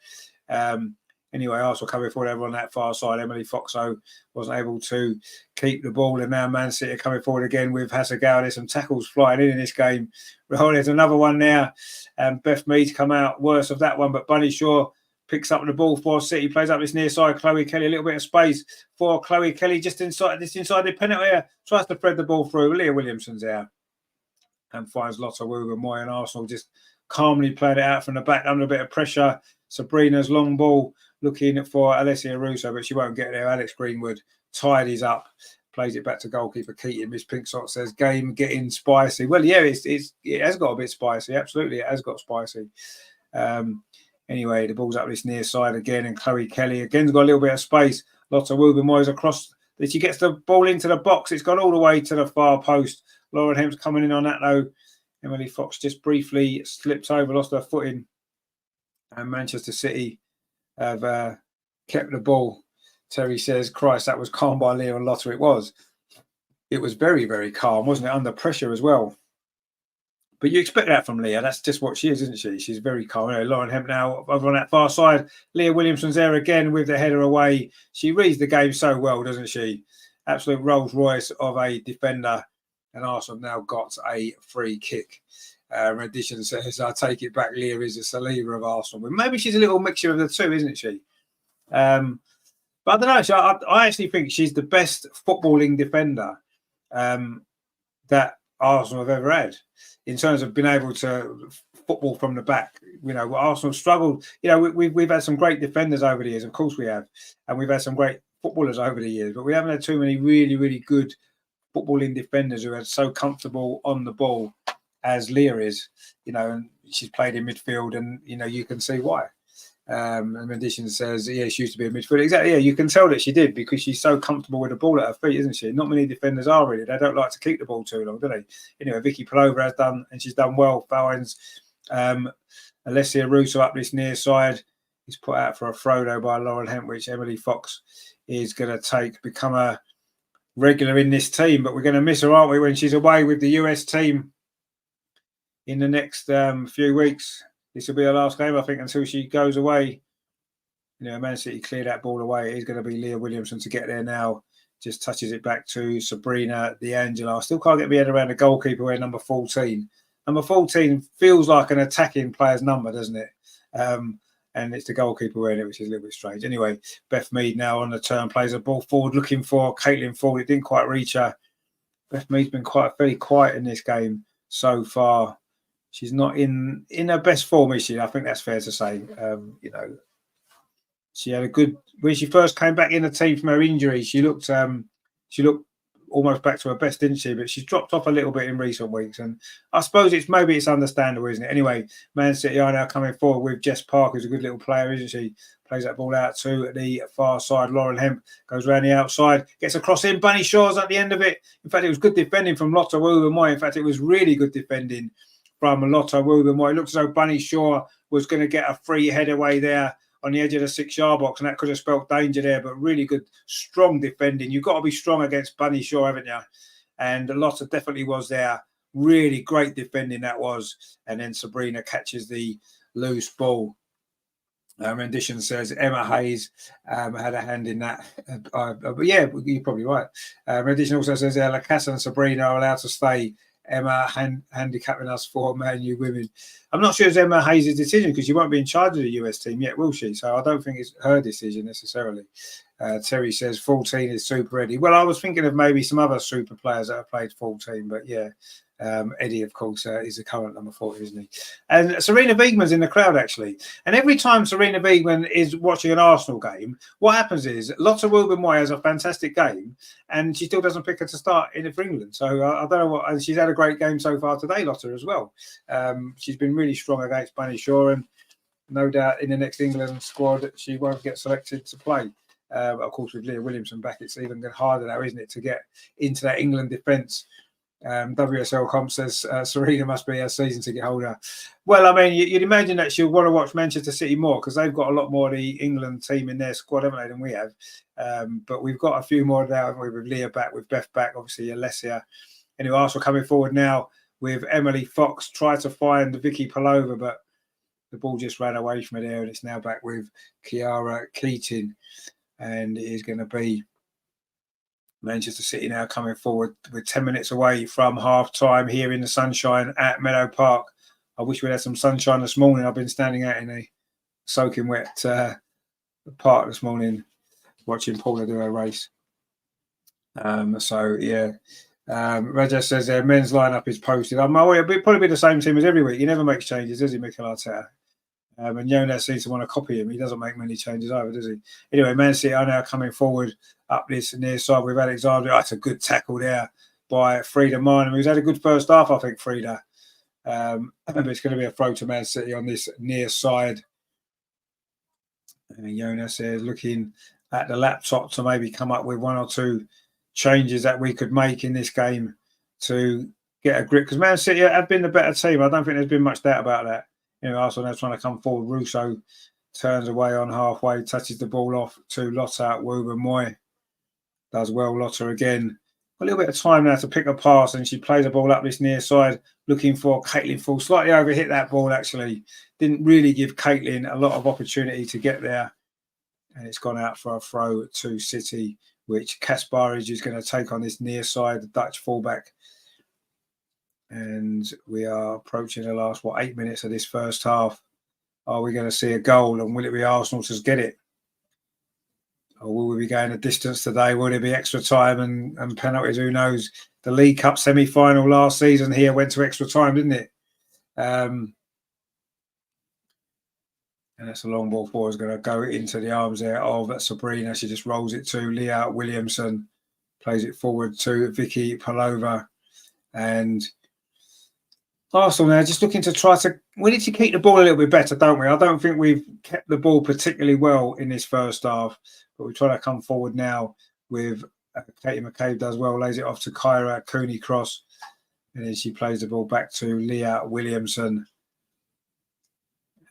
Anyway, Arsenal coming forward over on that far side. Emily Foxo wasn't able to keep the ball, and now Man City are coming forward again with Hasegawa. There's some tackles flying in this game. Oh, there's another one there. Beth Mead's come out worse of that one, but Bunny Shaw picks up the ball for City, plays up this near side. Chloe Kelly, a little bit of space for Chloe Kelly, just inside the penalty area, tries to thread the ball through. Leah Williamson's there and finds Lotte Wubben-Moy, and Arsenal just calmly played it out from the back under a bit of pressure. Sabrina's long ball looking for Alessia Russo, but she won't get there. Alex Greenwood tidies up, plays it back to goalkeeper Keating. Miss Pinksock says, game getting spicy. Well, yeah, it has got a bit spicy. Absolutely, it has got spicy. Anyway, the ball's up this near side again, and Chloe Kelly again's got a little bit of space. Lotte Wubben-Moy's across. She gets the ball into the box. It's gone all the way to the far post. Lauren Hemp's coming in on that though. Emily Fox just briefly slips over, lost her footing, and Manchester City have kept the ball. Terry says, Christ, that was calm by Leah and Lotte. It was. It was very, very calm, wasn't it? Under pressure as well. But you expect that from Leah. That's just what she is, isn't she? She's very calm. Anyway, Lauren Hemp now over on that far side. Leah Williamson's there again with the header away. She reads the game so well, doesn't she? Absolute Rolls Royce of a defender. And Arsenal now got a free kick. Rendition says, I take it back. Leah is a Saliba of Arsenal. Maybe she's a little mixture of the two, isn't she? But I don't know. I actually think she's the best footballing defender that Arsenal have ever had in terms of being able to football from the back. You know, Arsenal struggled. You know, we've had some great defenders over the years. Of course we have. And we've had some great footballers over the years. But we haven't had too many really, really good footballing defenders who are so comfortable on the ball as Leah is. You know, and she's played in midfield and, you know, you can see why. And Edition says, yeah, she used to be a midfielder. Exactly, yeah, you can tell that she did because she's so comfortable with the ball at her feet, isn't she? Not many defenders are really. They don't like to keep the ball too long, do they? Anyway, Vicky Palova has done, and she's done well. Bowens, Alessia Russo up this near side. He's put out for a throw, though, by Lauren Hemp, which Emily Fox is going to become a regular in this team. But we're going to miss her, aren't we, when she's away with the US team in the next few weeks. This will be her last game, I think, until she goes away. Man City cleared that ball away. It is going to be Leah Williamson to get there now. Just touches it back to Sabrina D'Angelo. I still can't get my head around the goalkeeper wearing number 14. Number 14 feels like an attacking player's number, doesn't it? And it's the goalkeeper wearing it, which is a little bit strange. Anyway, Beth Mead now on the turn, plays a ball forward, looking for Caitlin Ford. It didn't quite reach her. Beth Mead's been very quiet in this game so far. She's not in her best form, is she? I think that's fair to say. She had a good when she first came back in the team from her injury. She looked almost back to her best, didn't she? But she's dropped off a little bit in recent weeks, and I suppose it's understandable, isn't it? Anyway, Man City are now coming forward with Jess Park, who's a good little player, isn't she? Plays that ball out to the far side. Lauren Hemp goes around the outside, gets a cross in. Bunny Shaw's at the end of it. In fact, it was good defending from Lotta Woobenmoy. In fact, it was really good defending from Lotta Woobenmoy. It looked as though Bunny Shaw was going to get a free head away there on the edge of the 6-yard box, and that could have spelt danger there, but really good, strong defending. You've got to be strong against Bunny Shaw, haven't you? And Lotta definitely was there. Really great defending that was. And then Sabrina catches the loose ball. Rendition says Emma Hayes had a hand in that. But yeah, you're probably right. Rendition also says Lacassa and Sabrina are allowed to stay. Emma handicapping us for Man U women. I'm not sure it's Emma Hayes' decision because she won't be in charge of the US team yet, will she? So I don't think it's her decision necessarily. Terry says 14 is super ready. Well, I was thinking of maybe some other super players that have played 14, but yeah. Eddie, of course, is the current number 40, isn't he? And Serena Wiegman's in the crowd, actually. And every time Serena Wiegman is watching an Arsenal game, what happens is Lotta Woobenmoy has a fantastic game, and she still doesn't pick her to start in it for England. So I don't know what. And she's had a great game so far today, Lotta, as well. She's been really strong against Bunny Shaw, and no doubt in the next England squad she won't get selected to play. Of course, with Leah Williamson back, it's even harder now, isn't it, to get into that England defence. WSL Comp says Serena must be a season ticket holder. Well, I mean, you'd imagine that she'll want to watch Manchester City more because they've got a lot more of the England team in their squad, haven't they, than we have. But we've got a few more now, haven't we, with Leah back, with Beth back, obviously Alessia. Anyway, Arsenal coming forward now with Emily Fox, try to find Vicky Palova, but the ball just ran away from her there, and it's now back with Kiara Keating, and it is going to be Manchester City now coming forward. We're 10 minutes away from half time here in the sunshine at Meadow Park. I wish we had some sunshine this morning. I've been standing out in a soaking wet park this morning watching Paula do her race. So, yeah. Raja says their men's lineup is posted. It'll probably be the same team as every week. He never makes changes, does he, Mikel Arteta? And Jonas seems to want to copy him. He doesn't make many changes either, does he? Anyway, Man City are now coming forward up this near side with Alexandria. That's a good tackle there by Frida Marnham, who's had a good first half, I think, Frida. But it's going to be a throw to Man City on this near side. And Jonas is looking at the laptop to maybe come up with one or two changes that we could make in this game to get a grip. Because Man City have been the better team. I don't think there's been much doubt about that. Arsenal now trying to come forward. Russo turns away on halfway, touches the ball off to Lotta Woobenmoy. Does well, Lotta again. A little bit of time now to pick a pass, and she plays the ball up this near side, looking for Caitlin Full. Slightly overhit that ball, actually. Didn't really give Caitlin a lot of opportunity to get there. And it's gone out for a throw to City, which Kasparij is going to take on this near side, the Dutch fullback. And we are approaching the last, 8 minutes of this first half. Are we going to see a goal, and will it be Arsenal to get it? Or will we be going a distance today? Will there be extra time and penalties? Who knows? The League Cup semi-final last season here went to extra time, didn't it? And that's a long ball forward. Is going to go into the arms there of Sabrina. She just rolls it to Leah Williamson. Plays it forward to Vicky Palova. And Arsenal now just looking to try to, we need to keep the ball a little bit better, don't we? I don't think we've kept the ball particularly well in this first half, but we're trying to come forward now with Katie McCabe does well, lays it off to Kyra Cooney cross, and then she plays the ball back to Leah Williamson,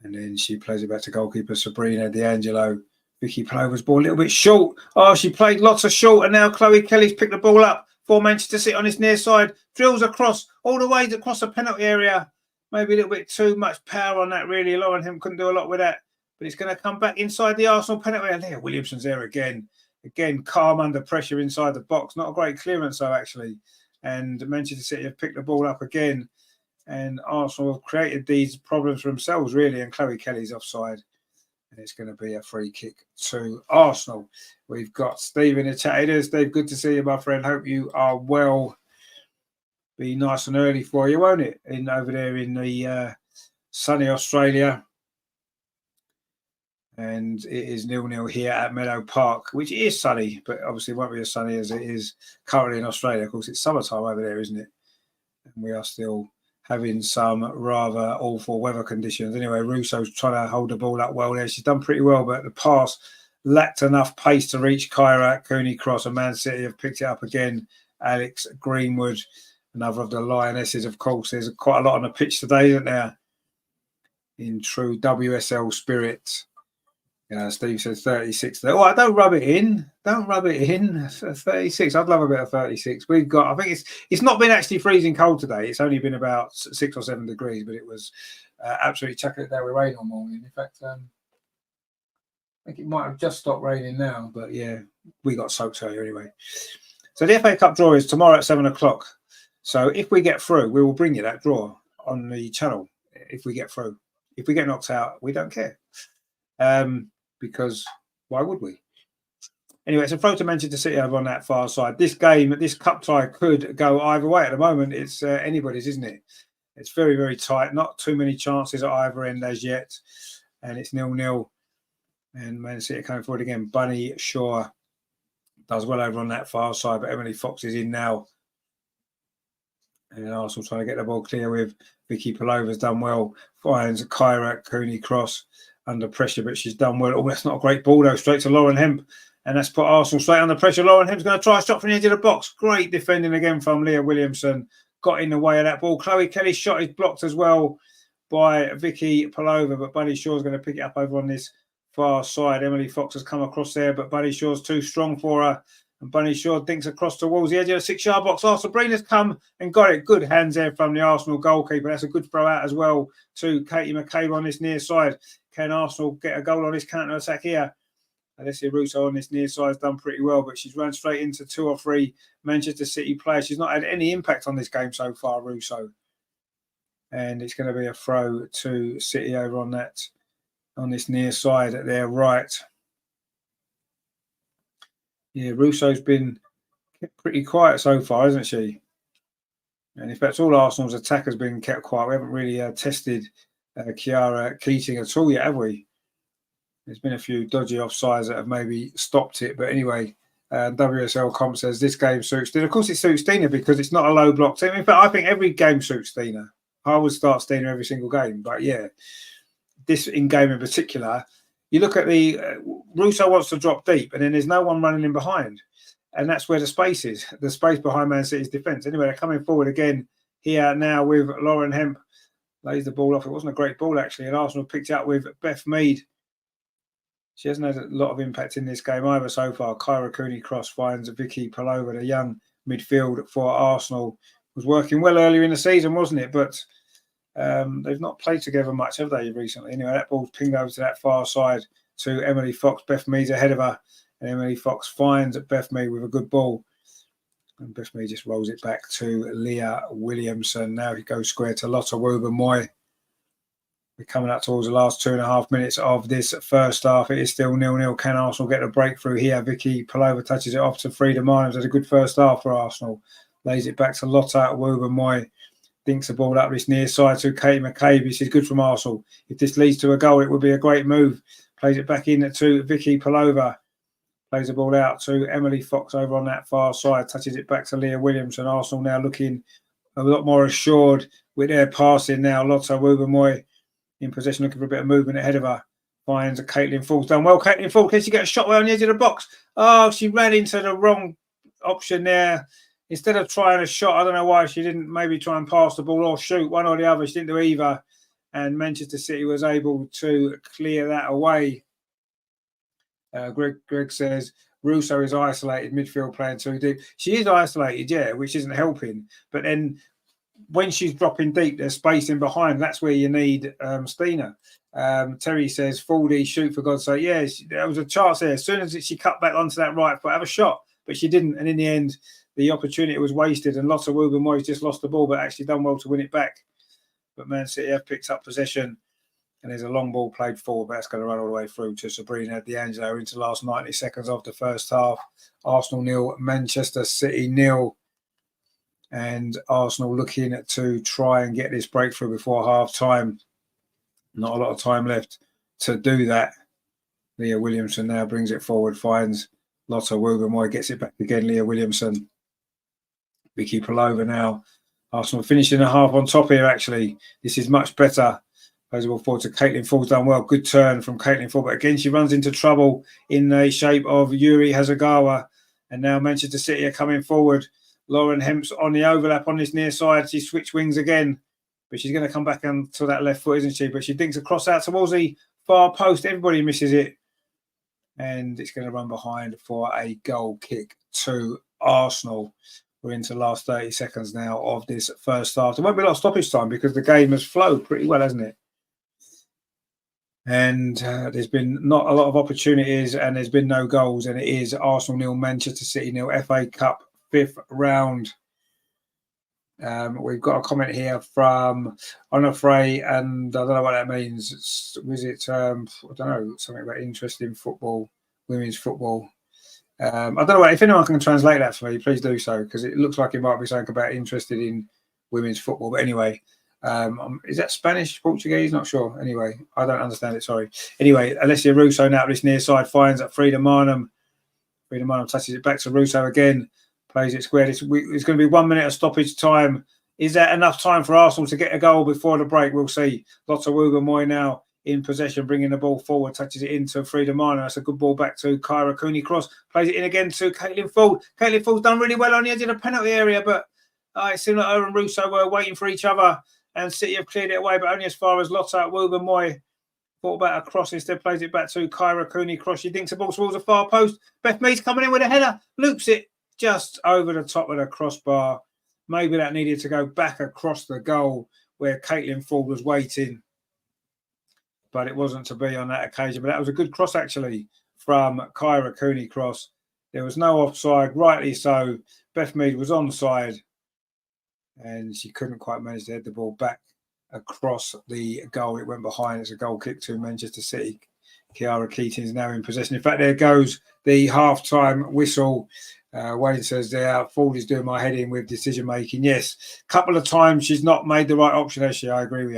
and then she plays it back to goalkeeper Sabrina D'Angelo. Vicky Plover's ball a little bit short. Oh, she played lots of short, and now Chloe Kelly's picked the ball up for Manchester City on this near side. Drills across all the way across the penalty area. Maybe a little bit too much power on that, really. Lauren Hemp couldn't do a lot with that, but it's going to come back inside the Arsenal penalty area. Leah Williamson's there again. Again, calm under pressure inside the box. Not a great clearance, though, actually. And Manchester City have picked the ball up again. And Arsenal have created these problems for themselves, really. And Chloe Kelly's offside. And it's going to be a free kick to Arsenal. We've got Steve in the chat. It is, Steve. Good to see you, my friend. Hope you are well. Be nice and early for you, won't it? Over there in the sunny Australia. And it is 0-0 here at Meadow Park, which is sunny, but obviously won't be as sunny as it is currently in Australia. Of course, it's summertime over there, isn't it? And we are still having some rather awful weather conditions. Anyway, Russo's trying to hold the ball up well there. She's done pretty well, but the pass lacked enough pace to reach Kyra Cooney cross, and Man City have picked it up again. Alex Greenwood, another of the Lionesses, of course. There's quite a lot on the pitch today, isn't there? In true WSL spirit. Steve says 36 there. Oh, don't rub it in. Don't rub it in. 36. I'd love a bit of 36. We've got, I think it's not been actually freezing cold today. It's only been about 6 or 7 degrees, but it was absolutely chucking it down with rain all morning. In fact, I think it might have just stopped raining now, but yeah, we got soaked earlier anyway. So the FA Cup draw is tomorrow at 7 o'clock. So if we get through, we will bring you that draw on the channel. If we get through, if we get knocked out, we don't care. Because why would we? Anyway, it's a throw to Manchester City over on that far side. This game, this cup tie could go either way at the moment. It's anybody's, isn't it? It's very, very tight. Not too many chances at either end as yet. And it's 0-0. And Man City coming forward again. Bunny Shaw does well over on that far side, but Emily Fox is in now. And Arsenal trying to get the ball clear with Vicky Palova's done well. Finds Kyra Cooney cross under pressure, but she's done well. Oh, that's not a great ball, though. Straight to Lauren Hemp. And that's put Arsenal straight under pressure. Lauren Hemp's going to try a shot from the edge of the box. Great defending again from Leah Williamson. Got in the way of that ball. Chloe Kelly's shot is blocked as well by Vicky Palova, but Bunny Shaw's going to pick it up over on this far side. Emily Fox has come across there, but Bunny Shaw's too strong for her. And Bunny Shaw dinks across towards the edge of the 6-yard box. Sabrina's come and got it. Good hands there from the Arsenal goalkeeper. That's a good throw out as well to Katie McCabe on this near side. Can Arsenal get a goal on this counter-attack here? Alessia Russo on this near side has done pretty well, but she's run straight into 2 or 3 Manchester City players. She's not had any impact on this game so far, Russo. And it's going to be a throw to City over on that, on this near side at their right. Yeah, Russo's been pretty quiet so far, hasn't she? And in fact, all Arsenal's attack has been kept quiet. We haven't really tested Kiara Keating at all yet, have we? There's been a few dodgy offsides that have maybe stopped it. But anyway, WSL Comp says this game suits Stina. Of course, it suits Stina because it's not a low block team. In fact, I think every game suits Stina. I would start Stina every single game. But yeah, this in-game in particular, you look at the Russo wants to drop deep, and then there's no one running in behind. And that's where the space is, the space behind Man City's defence. Anyway, they're coming forward again here now with Lauren Hemp. Lays the ball off. It wasn't a great ball, actually. And Arsenal picked it up with Beth Mead. She hasn't had a lot of impact in this game either so far. Kyra Cooney cross finds Vicky Palova, the young midfield for Arsenal. Was working well earlier in the season, wasn't it? But they've not played together much, have they, recently? Anyway, that ball's pinged over to that far side to Emily Fox. Beth Mead's ahead of her. And Emily Fox finds Beth Mead with a good ball. And Beth Mead just rolls it back to Leah Williamson. Now he goes square to Lotta Woober-Moy. We're coming up towards the last 2.5 minutes of this first half. It is still 0-0. Can Arsenal get a breakthrough here? Vicky Palova touches it off to Frida Marnham. Had a good first half for Arsenal. Lays it back to Lotta Woober-Moy. Dinks the ball up this near side to Katie McCabe. This is good from Arsenal. If this leads to a goal, it would be a great move. Plays it back in to Vicky Palova. Plays the ball out to Emily Fox over on that far side. Touches it back to Leah Williamson. Arsenal now looking a lot more assured with their passing now. Lotta Woober-Moy in possession, looking for a bit of movement ahead of her. Finds Caitlin Ford's done well. Caitlin Ford, can she get a shot well on the edge of the box? Oh, she ran into the wrong option there. Instead of trying a shot, I don't know why she didn't maybe try and pass the ball or shoot, one or the other. She didn't do either. And Manchester City was able to clear that away. Greg says, Russo is isolated, midfield playing too deep. She is isolated, yeah, which isn't helping. But then when she's dropping deep, there's space in behind. That's where you need Stina. Terry says, Fordy, shoot for God's sake. Yeah, there was a chance there. As soon as she cut back onto that right foot, have a shot. But she didn't. And in the end, the opportunity was wasted. And Lotta Wooben-Moyes just lost the ball, but actually done well to win it back. But Man City have picked up possession. And there's a long ball played forward, but that's going to run all the way through to Sabrina D'Angelo into the last 90 seconds of the first half. Arsenal 0, Manchester City 0. And Arsenal looking to try and get this breakthrough before half-time. Not a lot of time left to do that. Leah Williamson now brings it forward, finds Lotta Wooben-Moyes, gets it back again, Leah Williamson. Vicky Pelova now. Arsenal finishing a half on top here, actually. This is much better. Plays the ball forward to Caitlin Ford's done well. Good turn from Caitlin Ford. But again, she runs into trouble in the shape of Yuri Hasegawa. And now Manchester City are coming forward. Lauren Hemp's on the overlap on this near side. She switched wings again. But she's going to come back onto that left foot, isn't she? But she dinks a cross out towards the far post. Everybody misses it. And it's going to run behind for a goal kick to Arsenal. We're into the last 30 seconds now of this first half. There won't be a lot of stoppage time because the game has flowed pretty well, hasn't it? And there's been not a lot of opportunities and there's been no goals. And it is Arsenal 0, Manchester City 0, FA Cup 5th round. We've got a comment here from Onofre, and I don't know what that means. Was it, I don't know, something about interest in football, women's football. I don't know if anyone can translate that for me, please do so, because it looks like it might be something about interested in women's football. But anyway, is that Spanish, Portuguese? Not sure. Anyway, I don't understand it, sorry. Anyway, Alessia Russo now at this near side finds that Frida Marnham. Frida Marnham touches it back to Russo again. Plays it square. It's going to be 1 minute of stoppage time. Is that enough time for Arsenal to get a goal before the break? We'll see. Lotta Wooben-Moyes now in possession, bringing the ball forward, touches it into Frida Marnham. That's a good ball back to Kyra Cooney Cross. Plays it in again to Caitlin Ford. Caitlin Ford's done really well on the edge of the penalty area, but it seemed like her and Russo were waiting for each other, and City have cleared it away, but only as far as Lotta Wooben-Moyes. Thought about a cross, instead plays it back to Kyra Cooney Cross. She dinks the ball towards the far post. Beth Mead's coming in with a header, loops it just over the top of the crossbar. Maybe that needed to go back across the goal where Caitlin Ford was waiting. But it wasn't to be on that occasion. But that was a good cross, actually, from Kyra Cooney Cross. There was no offside, rightly so. Beth Mead was onside. And she couldn't quite manage to head the ball back across the goal. It went behind. It's a goal kick to Manchester City. Kiara Keating is now in possession. In fact, there goes the half-time whistle. Wayne says there, Ford is doing my head in with decision making. Yes, a couple of times she's not made the right option, has she? I agree with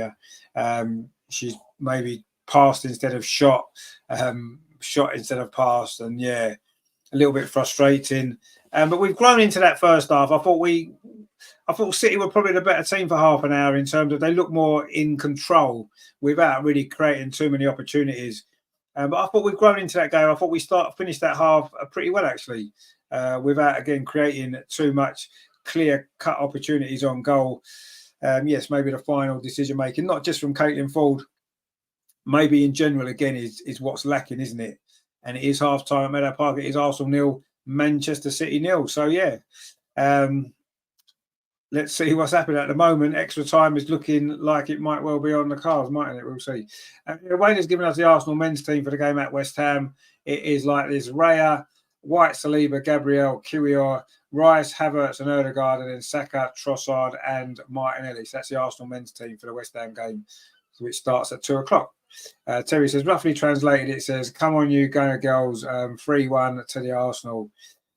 you. She's maybe passed instead of shot, shot instead of passed, and yeah, a little bit frustrating. But we've grown into that first half. I thought City were probably the better team for half an hour in terms of they look more in control without really creating too many opportunities. But I thought we've grown into that game. I thought we finished that half pretty well, actually. Without, again, creating too much clear-cut opportunities on goal. Yes, maybe the final decision-making, not just from Caitlin Ford, maybe in general, again, is what's lacking, isn't it? And it is half-time at Meadow Park. It is Arsenal 0, Manchester City 0. So, yeah, let's see what's happening at the moment. Extra time is looking like it might well be on the cards, mightn't it? We'll see. Wayne has given us the Arsenal men's team for the game at West Ham. It is like this: Raya, White, Saliba, Gabriel, Kiwior, Rice, Havertz and Odegaard, and then Saka, Trossard and Martinelli. So that's the Arsenal men's team for the West Ham game, which starts at 2 o'clock. Terry says, roughly translated, it says, come on you, go girls, 3-1 to the Arsenal,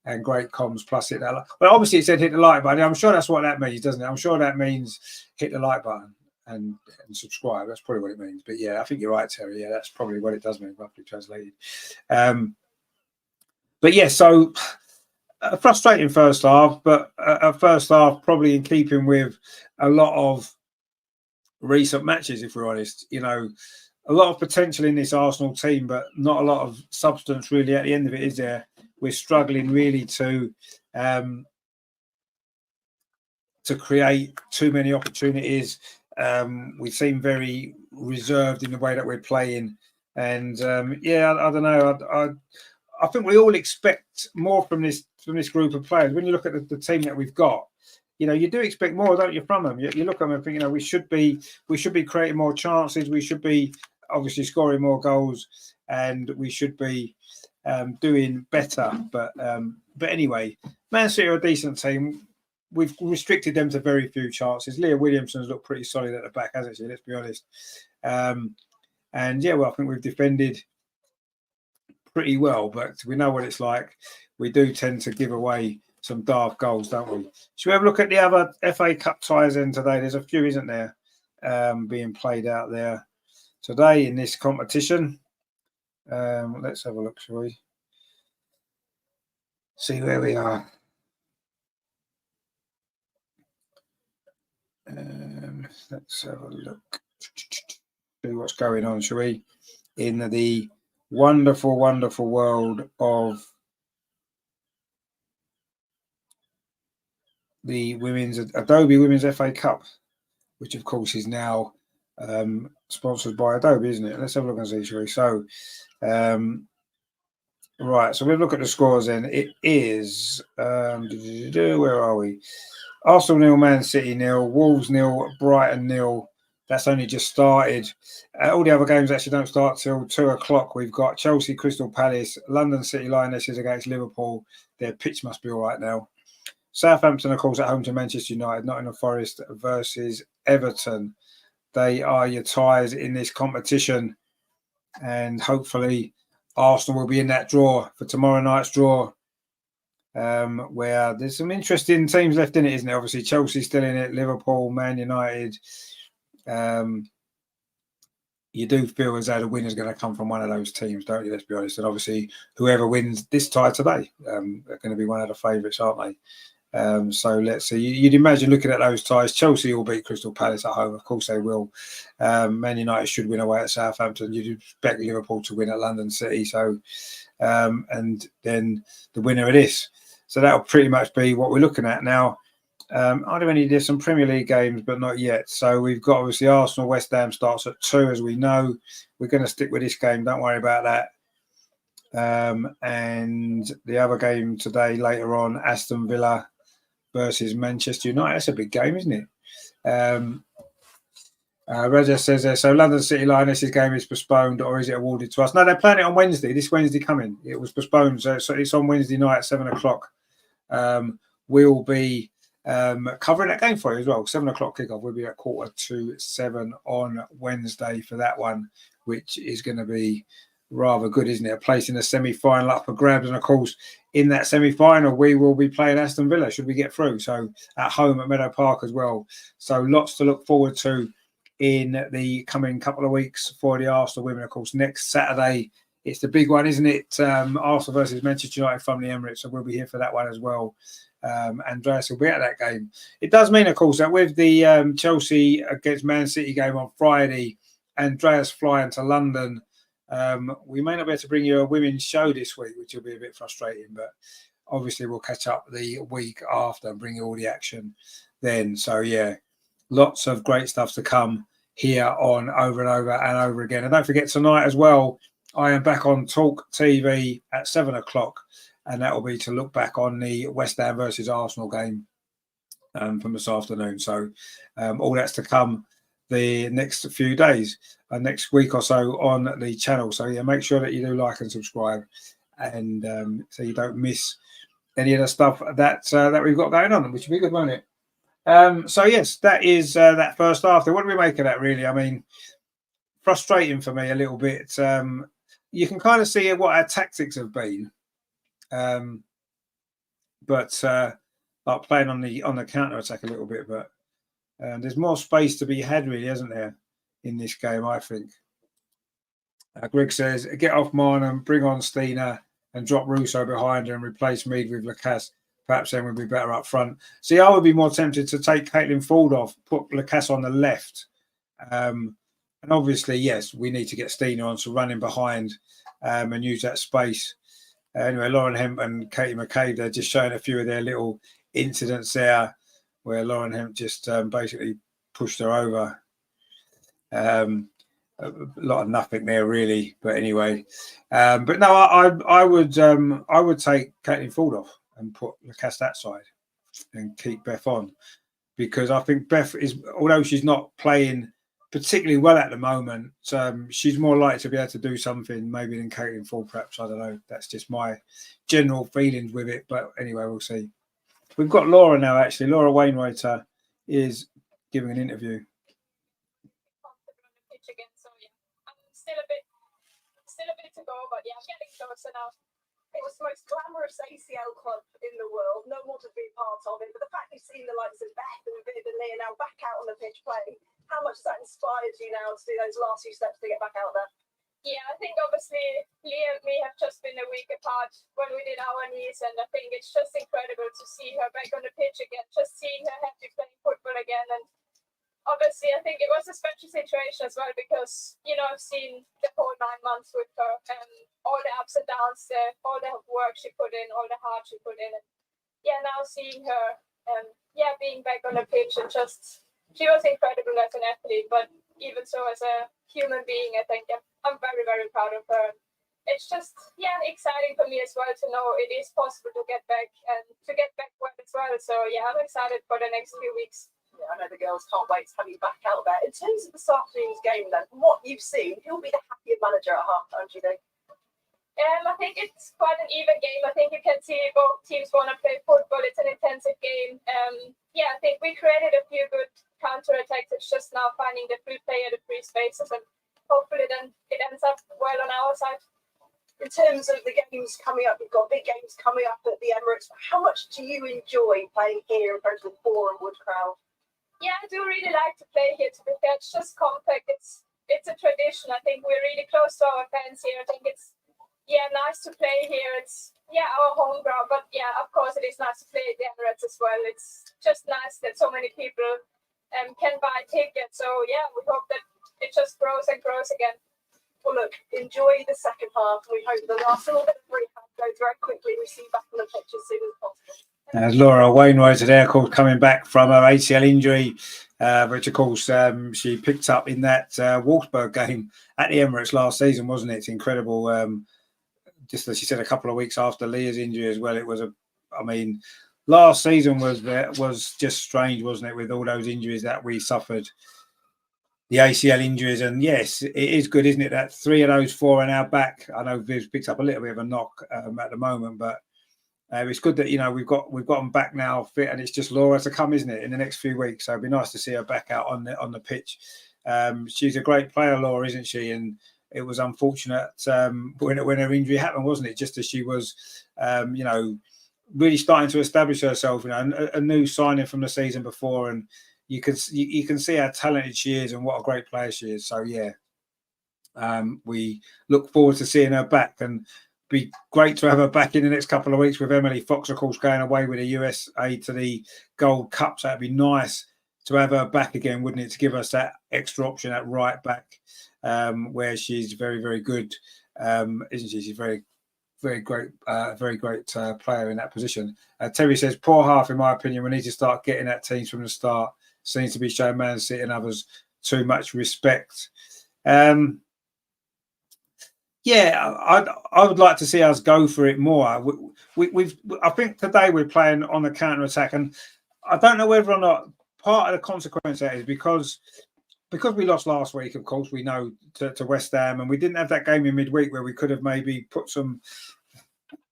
and great comms, plus hit that. Well, obviously it said hit the like button. I'm sure that's what that means, doesn't it? I'm sure that means hit the like button and subscribe. That's probably what it means. But yeah, I think you're right, Terry. Yeah, that's probably what it does mean, roughly translated. But yeah, so a frustrating first half, but a first half probably in keeping with a lot of recent matches, if we're honest. You know, a lot of potential in this Arsenal team, but not a lot of substance really at the end of it, is there? We're struggling really to create too many opportunities. We seem very reserved in the way that we're playing. And yeah, I don't know. I think we all expect more from this group of players. When you look at the team that we've got, you know, you do expect more, don't you, from them? You look at them and think, you know, we should be creating more chances. We should be obviously scoring more goals, and we should be doing better. But anyway, Man City are a decent team. We've restricted them to very few chances. Leah Williamson's looked pretty solid at the back, hasn't she? Let's be honest. And yeah, well, I think we've defended pretty well, but we know what it's like. We do tend to give away some daft goals, don't we? Should we have a look at the other FA Cup ties in today? There's a few, isn't there, being played out there today in this competition. Let's have a look, shall we? See where we are. Let's have a look. See what's going on, shall we? In the wonderful, wonderful world of the Adobe Women's FA Cup, which of course is now sponsored by Adobe, isn't it? Let's have a look and see, shall we? So, right. So we'll look at the scores then. It is where are we? Arsenal 0, Man City 0, Wolves 0, Brighton 0. That's only just started. All the other games actually don't start till 2 o'clock. We've got Chelsea, Crystal Palace, London City Lionesses against Liverpool. Their pitch must be all right now. Southampton, of course, at home to Manchester United. Nottingham Forest versus Everton. They are your ties in this competition. And hopefully Arsenal will be in that draw for tomorrow night's draw. Where there's some interesting teams left in it, isn't there? Obviously, Chelsea's still in it, Liverpool, Man United. You do feel as though the winner's going to come from one of those teams, don't you? Let's be honest. And obviously, whoever wins this tie today are going to be one of the favourites, aren't they? So let's see. You'd imagine looking at those ties, Chelsea will beat Crystal Palace at home. Of course they will. Man United should win away at Southampton. You'd expect Liverpool to win at London City. So, and then the winner of this. So that'll pretty much be what we're looking at now. There's some Premier League games, but not yet. So we've got obviously Arsenal, West Ham starts at 2, as we know. We're going to stick with this game. Don't worry about that. And the other game today, later on, Aston Villa versus Manchester United. That's a big game, isn't it? Raja says there, so London City Lionesses game is postponed, or is it awarded to us? No, they're playing it on Wednesday. This Wednesday coming. It was postponed, so it's on Wednesday night at 7 o'clock. We'll be covering that game for you as well. 7 o'clock kickoff. We'll be at 6:45 on Wednesday for that one, which is going to be rather good, isn't it? A place in the semi-final up for grabs, and of course, in that semi-final, we will be playing Aston Villa. Should we get through? So at home at Meadow Park as well. So lots to look forward to in the coming couple of weeks for the Arsenal women. Of course, next Saturday, it's the big one, isn't it? Arsenal versus Manchester United from the Emirates. So we'll be here for that one as well. Andreas will be at that game. It does mean, of course, that with the Chelsea against Man City game on Friday, Andreas flying to London, we may not be able to bring you a women's show this week, which will be a bit frustrating, but obviously we'll catch up the week after and bring you all the action then. So, yeah, lots of great stuff to come here on Over and Over and Over Again. And don't forget, tonight as well, I am back on Talk TV at 7 o'clock, and that will be to look back on the West Ham versus Arsenal game from this afternoon. So all that's to come the next few days, next week or so on the channel. So, yeah, make sure that you do like and subscribe, and so you don't miss any of the stuff that we've got going on, which will be good, won't it? So, yes, that is that first half. What do we make of that, really? I mean, frustrating for me a little bit. You can kind of see what our tactics have been. But like playing on the counter attack a little bit, but there's more space to be had, really, isn't there, in this game, I think. Greg says, get off Marnham, bring on Stina and drop Russo behind her and replace Mead with Lacasse. Perhaps then we'd be better up front. See, I would be more tempted to take Caitlin Ford off, put Lacasse on the left, And obviously, yes, we need to get Stina on to running behind and use that space. Anyway, Lauren Hemp and Katie McCabe, they're just showing a few of their little incidents there where Lauren Hemp just basically pushed her over. A lot of nothing there, really. But anyway, but no, I would take Caitlin Ford off and put Lacasse that side and keep Beth on, because I think Beth is, although she's not playing particularly well at the moment, she's more likely to be able to do something maybe than Caitlin Ford, perhaps. I don't know. That's just my general feelings with it. But anyway, we'll see. We've got Laura now, actually. Laura Wainwrighter is giving an interview. Again, so yeah, I'm still a bit to go, but yeah, I'm getting closer now. It was the most glamorous ACL club in the world. No one to be part of it, but the fact you've seen the likes of Beth and Viv and Leah now back out on the pitch playing, how much has that inspired you now to do those last few steps to get back out there? Yeah, I think obviously Leah and me have just been a week apart when we did our knees, and I think it's just incredible to see her back on the pitch again, just seeing her happy playing football again. And obviously, I think it was a special situation as well because, you know, I've seen the whole 9 months with her and all the ups and downs, all the work she put in, all the heart she put in. And yeah, now seeing her, being back on the pitch, and just, she was incredible as an athlete, but even so as a human being, I think I'm very, very proud of her. It's just, exciting for me as well to know it is possible to get back and to get back well as well. So yeah, I'm excited for the next few weeks. Yeah, I know the girls can't wait to have you back out there. In terms of this afternoon's game, then, from what you've seen, who'll be the happier manager at half-time, do you think? I think it's quite an even game. I think you can see both teams want to play football. It's an intensive game. I think we created a few good counter-attacks. It's just now finding the free player, the free spaces, and hopefully then it ends up well on our side. In terms of the games coming up, we've got big games coming up at the Emirates. How much do you enjoy playing here in front of the Boreham Wood crowd? Yeah, I do really like to play here, to be fair. It's just compact. It's a tradition. I think we're really close to our fans here. I think it's, nice to play here. It's, our home ground. But, of course, it is nice to play at the Emirates as well. It's just nice that so many people can buy tickets. So, we hope that it just grows and grows again. Well, look, enjoy the second half. We hope the last little bit of rehab goes very quickly. We see you back on the pitch as soon as possible. As Laura Wainwrighter there, of course, coming back from her ACL injury, which, of course, she picked up in that Wolfsburg game at the Emirates last season, wasn't it? It's incredible. Just as she said, a couple of weeks after Leah's injury as well. It was last season was just strange, wasn't it, with all those injuries that we suffered, the ACL injuries. And yes, it is good, isn't it, that 3 of those 4 are now back. I know Viv's picked up a little bit of a knock at the moment, but it's good that, we've got them back now fit, and it's just Laura to come, isn't it, in the next few weeks. So it'd be nice to see her back out on the pitch. She's a great player, Laura, isn't she? And it was unfortunate when her injury happened, wasn't it? Just as she was, really starting to establish herself. A new signing from the season before, and you can see how talented she is and what a great player she is. So we look forward to seeing her back, and be great to have her back in the next couple of weeks with Emily Fox, of course, going away with the USA to the Gold Cup. So it'd be nice to have her back again, wouldn't it, to give us that extra option at right back, where she's very, very good, isn't she? She's very, very great, very great player in that position. Terry says, poor half, in my opinion. We need to start getting at teams from the start. Seems to be showing Man City and others too much respect. I would like to see us go for it more. I think today we're playing on the counter attack, and I don't know whether or not part of the consequence of that is because we lost last week. Of course, we know to West Ham, and we didn't have that game in midweek where we could have maybe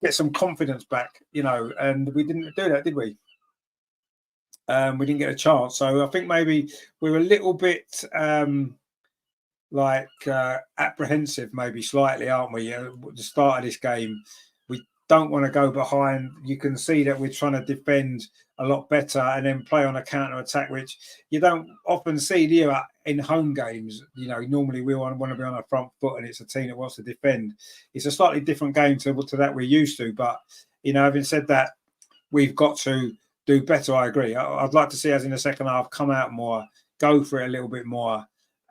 get some confidence back, and we didn't do that, did we? We didn't get a chance, so I think maybe we're a little bit apprehensive, maybe slightly, aren't we? At the start of this game, we don't want to go behind. You can see that we're trying to defend a lot better and then play on a counter attack, which you don't often see, do you, in home games? Normally we want to be on our front foot, and it's a team that wants to defend. It's a slightly different game to that we're used to. But having said that, we've got to do better. I agree. I'd like to see us in the second half come out more, go for it a little bit more.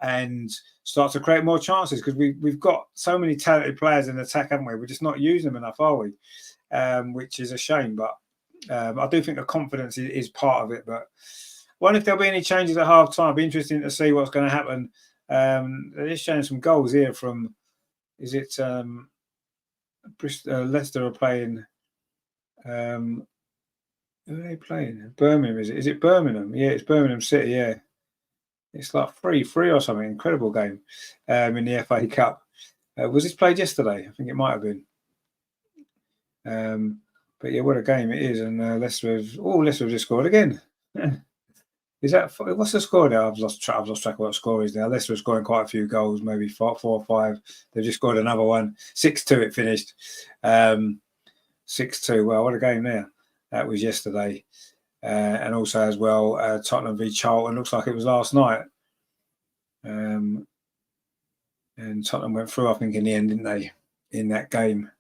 and start to create more chances, because we've got so many talented players in attack, haven't we? We're just not using them enough, are we? Which is a shame, but I do think the confidence is part of it. But I wonder if there'll be any changes at half time. It'll be interesting to see what's going to happen. They're just showing some goals here from, is it Leicester are playing, who are they playing? Birmingham, is it? Is it Birmingham? Yeah, it's Birmingham City, yeah. It's like 3-3 or something. Incredible game in the FA Cup. Was this played yesterday? I think it might have been. But yeah, what a game it is. And Leicester have just scored again. Is that, what's the score now? I've lost track of what the score is now. Leicester are scoring quite a few goals, maybe 4 or 5. They've just scored another one. 6-2 it finished. 6-2. Well, what a game there. That was yesterday. And also as well, Tottenham v Charlton. Looks like it was last night. And Tottenham went through, I think, in the end, didn't they? In that game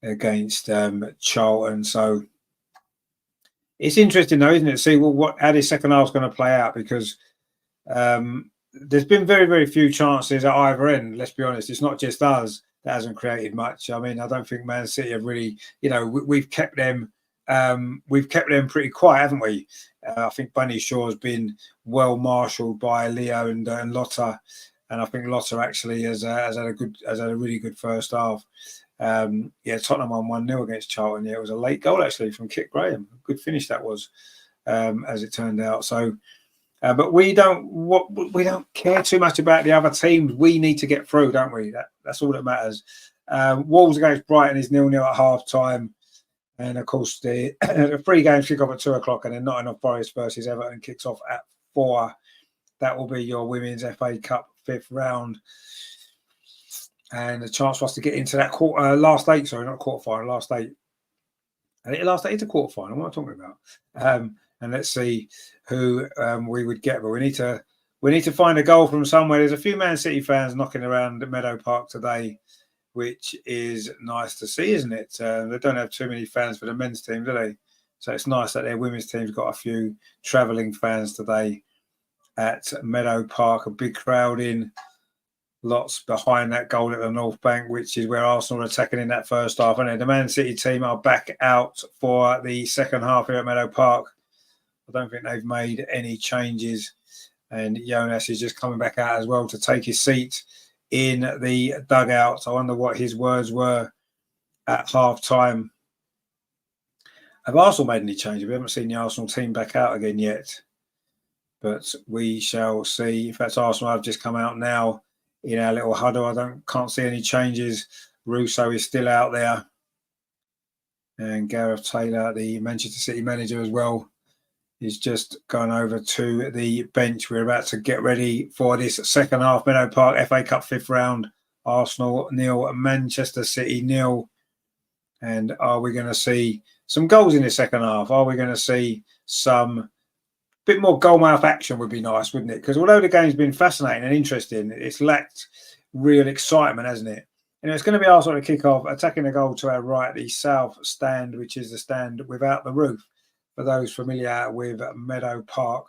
against Charlton. So it's interesting, though, isn't it? To see how this second half is going to play out, because there's been very, very few chances at either end. Let's be honest. It's not just us that hasn't created much. I mean, I don't think Man City have really, we've kept them. We've kept them pretty quiet, haven't we? I think Bunny Shaw has been well marshalled by Leo and Lotta, and I think Lotta actually has had a really good first half. Tottenham won 1-0 against Charlton. Yeah, it was a late goal actually from Kit Graham. Good finish that was, as it turned out. So, but we don't care too much about the other teams. We need to get through, don't we? That's all that matters. Wolves against Brighton is 0-0 at half time. And of course, the 3 games kick off at 2:00, and then Nottingham Forest versus Everton kicks off at 4. That will be your Women's FA Cup 5th round, and a chance for us to get into that last 8. Sorry, not quarterfinal, last 8. I think the last 8 is a quarterfinal. What am I talking about? And let's see who we would get. But we need to find a goal from somewhere. There's a few Man City fans knocking around at Meadow Park today, which is nice to see, isn't it? They don't have too many fans for the men's team, do they? So it's nice that their women's team's got a few travelling fans today at Meadow Park. A big crowd in, lots behind that goal at the North Bank, which is where Arsenal are attacking in that first half. And the Man City team are back out for the second half here at Meadow Park. I don't think they've made any changes. And Jonas is just coming back out as well to take his seat in the dugout. I wonder what his words were at half time. Have Arsenal made any changes? We haven't seen the Arsenal team back out again yet, but we shall see. In fact, Arsenal have just come out now in our little huddle. I can't see any changes. Russo is still out there, and Gareth Taylor, the Manchester City manager as well, is just gone over to the bench. We're about to get ready for this second half. Meadow Park FA Cup 5th round. Arsenal 0, Manchester City 0. And are we going to see some goals in the second half? Are we going to see some bit more goalmouth action? Would be nice, wouldn't it? Because although the game's been fascinating and interesting, it's lacked real excitement, hasn't it? And it's going to be Arsenal to kick off, attacking the goal to our right, the south stand, which is the stand without the roof. For those familiar with Meadow Park,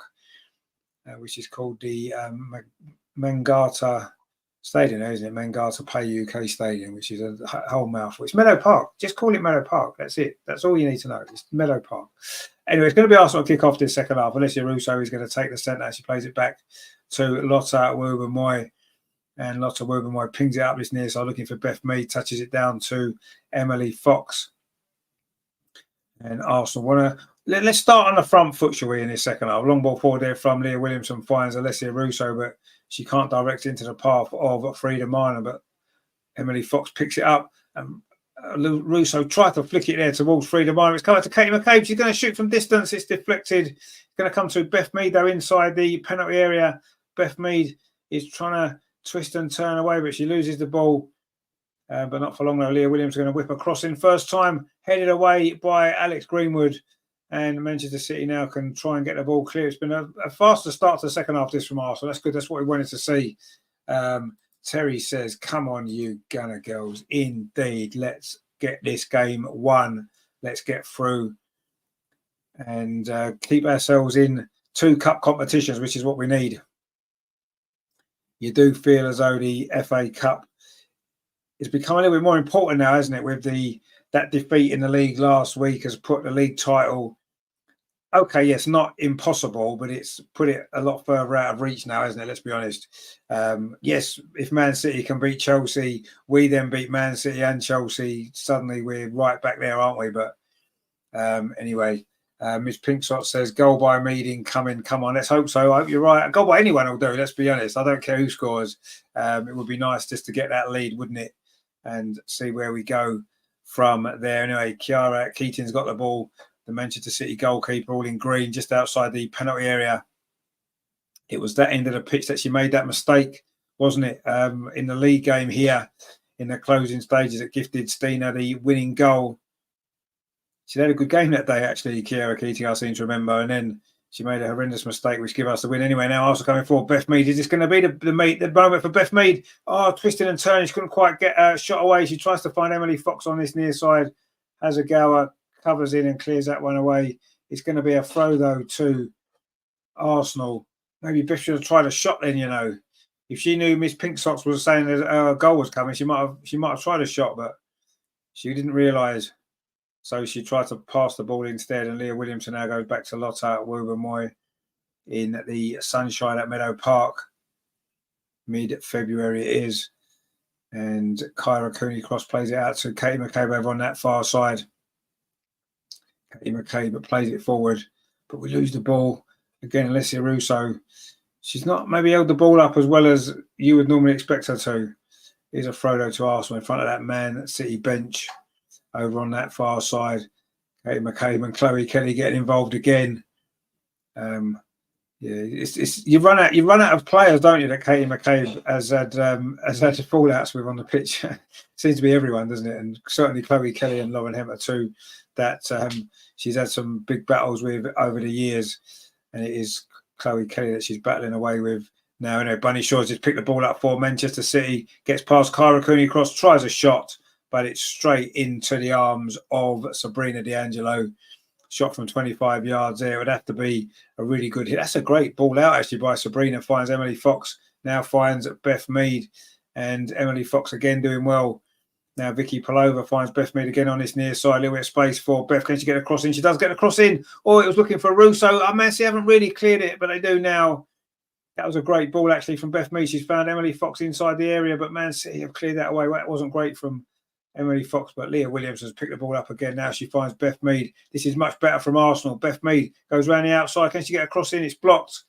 which is called the Mangata Stadium, isn't it? Mangata Pay UK Stadium, which is a whole mouthful. It's Meadow Park. Just call it Meadow Park. That's it. That's all you need to know. It's Meadow Park. Anyway, it's going to be Arsenal kick off this second half. Alessia Russo is going to take the centre. She plays it back to Lotta Wubben-Moy. And Lotta Wubben-Moy pings it up this near side, looking for Beth Mead, touches it down to Emily Fox. And Arsenal want to... Let's start on the front foot, shall we, in this second half. Long ball forward there from Leah Williamson, finds Alessia Russo, but she can't direct it into the path of Frida Minor. But Emily Fox picks it up, and Russo tried to flick it there towards Frida Minor. It's coming to Katie McCabe. She's going to shoot from distance. It's deflected. It's going to come to Beth Mead, though, inside the penalty area. Beth Mead is trying to twist and turn away, but she loses the ball. But not for long, though. Leah Williams is going to whip a cross in. First time headed away by Alex Greenwood. And Manchester City now can try and get the ball clear. It's been a faster start to the second half this from Arsenal. That's good. That's what we wanted to see. Terry says, come on, you Gunner girls. Indeed. Let's get this game won. Let's get through and keep ourselves in 2 cup competitions, which is what we need. you do feel as though the FA Cup is becoming a little bit more important now, isn't it? With that defeat in the league last week has put the league title, okay, yes, not impossible, but it's put it a lot further out of reach now, isn't it? Let's be honest. Yes, if Man City can beat Chelsea, we then beat Man City and Chelsea, suddenly we're right back there, aren't we? But anyway, Miss Pinksot says, goal by Mead incoming. Come on, let's hope so. I hope you're right. A goal by anyone will do, let's be honest. I don't care who scores. It would be nice just to get that lead, wouldn't it? And see where we go from there. Anyway, Kiara Keating's got the ball. The Manchester City goalkeeper, all in green, just outside the penalty area. It was that end of the pitch that she made that mistake, wasn't it? In the league game here, in the closing stages, it gifted Stina the winning goal. She had a good game that day, actually, Kiara Keating, I seem to remember. And then she made a horrendous mistake, which gave us the win anyway. Now Arsenal coming forward. Beth Mead, is this going to be the moment for Beth Mead? Oh, twisting and turning. She couldn't quite get a shot away. She tries to find Emily Fox on this near side. Hasegawa covers in and clears that one away. It's going to be a throw, though, to Arsenal. Maybe Beth should have tried a shot then, you know. If she knew Miss Pink Socks was saying that a goal was coming, she might have tried a shot, but she didn't realise. So she tried to pass the ball instead, and Leah Williamson now goes back to Lotta Woobermoy in the sunshine at Meadow Park. Mid-February it is. And Kyra Cooney-Cross plays it out to Katie McCabe over on that far side. Katie McCabe plays it forward, but we lose the ball. Again, Alessia Russo. She's not maybe held the ball up as well as you would normally expect her to. Here's a throw to Arsenal in front of that Man City bench. Over on that far side, Katie McCabe and Chloe Kelly getting involved again. You run out of players, don't you? That Katie McCabe has had fallouts with on the pitch. Seems to be everyone, doesn't it? And certainly Chloe Kelly and Lauren Hemmer too. That she's had some big battles with over the years, and it is Chloe Kelly that she's battling away with now. You know, Bunny Shaw's just picked the ball up for Manchester City, gets past Kyra Cooney-Cross, tries a shot, but it's straight into the arms of Sabrina D'Angelo. Shot from 25 yards there. It would have to be a really good hit. That's a great ball out, actually, by Sabrina. Finds Emily Fox. Now finds Beth Mead. And Emily Fox again doing well. Now Vicky Palova finds Beth Mead again on this near side. A little bit of space for Beth. Can she get a cross in? She does get a cross in. Oh, it was looking for Russo. Man City haven't really cleared it, but they do now. That was a great ball, actually, from Beth Mead. She's found Emily Fox inside the area, but Man City have cleared that away. That wasn't great from Emily Fox, but Leah Williams has picked the ball up again. Now she finds Beth Mead. This is much better from Arsenal. Beth Mead goes around the outside. Can she get a cross in? It's blocked.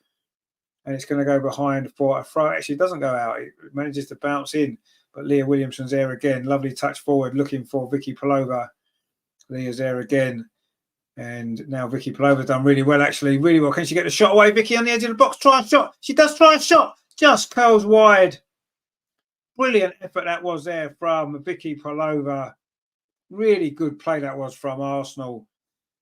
And it's going to go behind for a throw. Actually, it doesn't go out. It manages to bounce in. But Leah Williamson's there again. Lovely touch forward, looking for Vicky Palova. Leah's there again. And now Vicky Palova's done really well, actually. Really well. Can she get the shot away? Vicky on the edge of the box. Try a shot. She does try a shot. Just curls wide. Brilliant effort that was there from Vicky Palova. Really good play that was from Arsenal.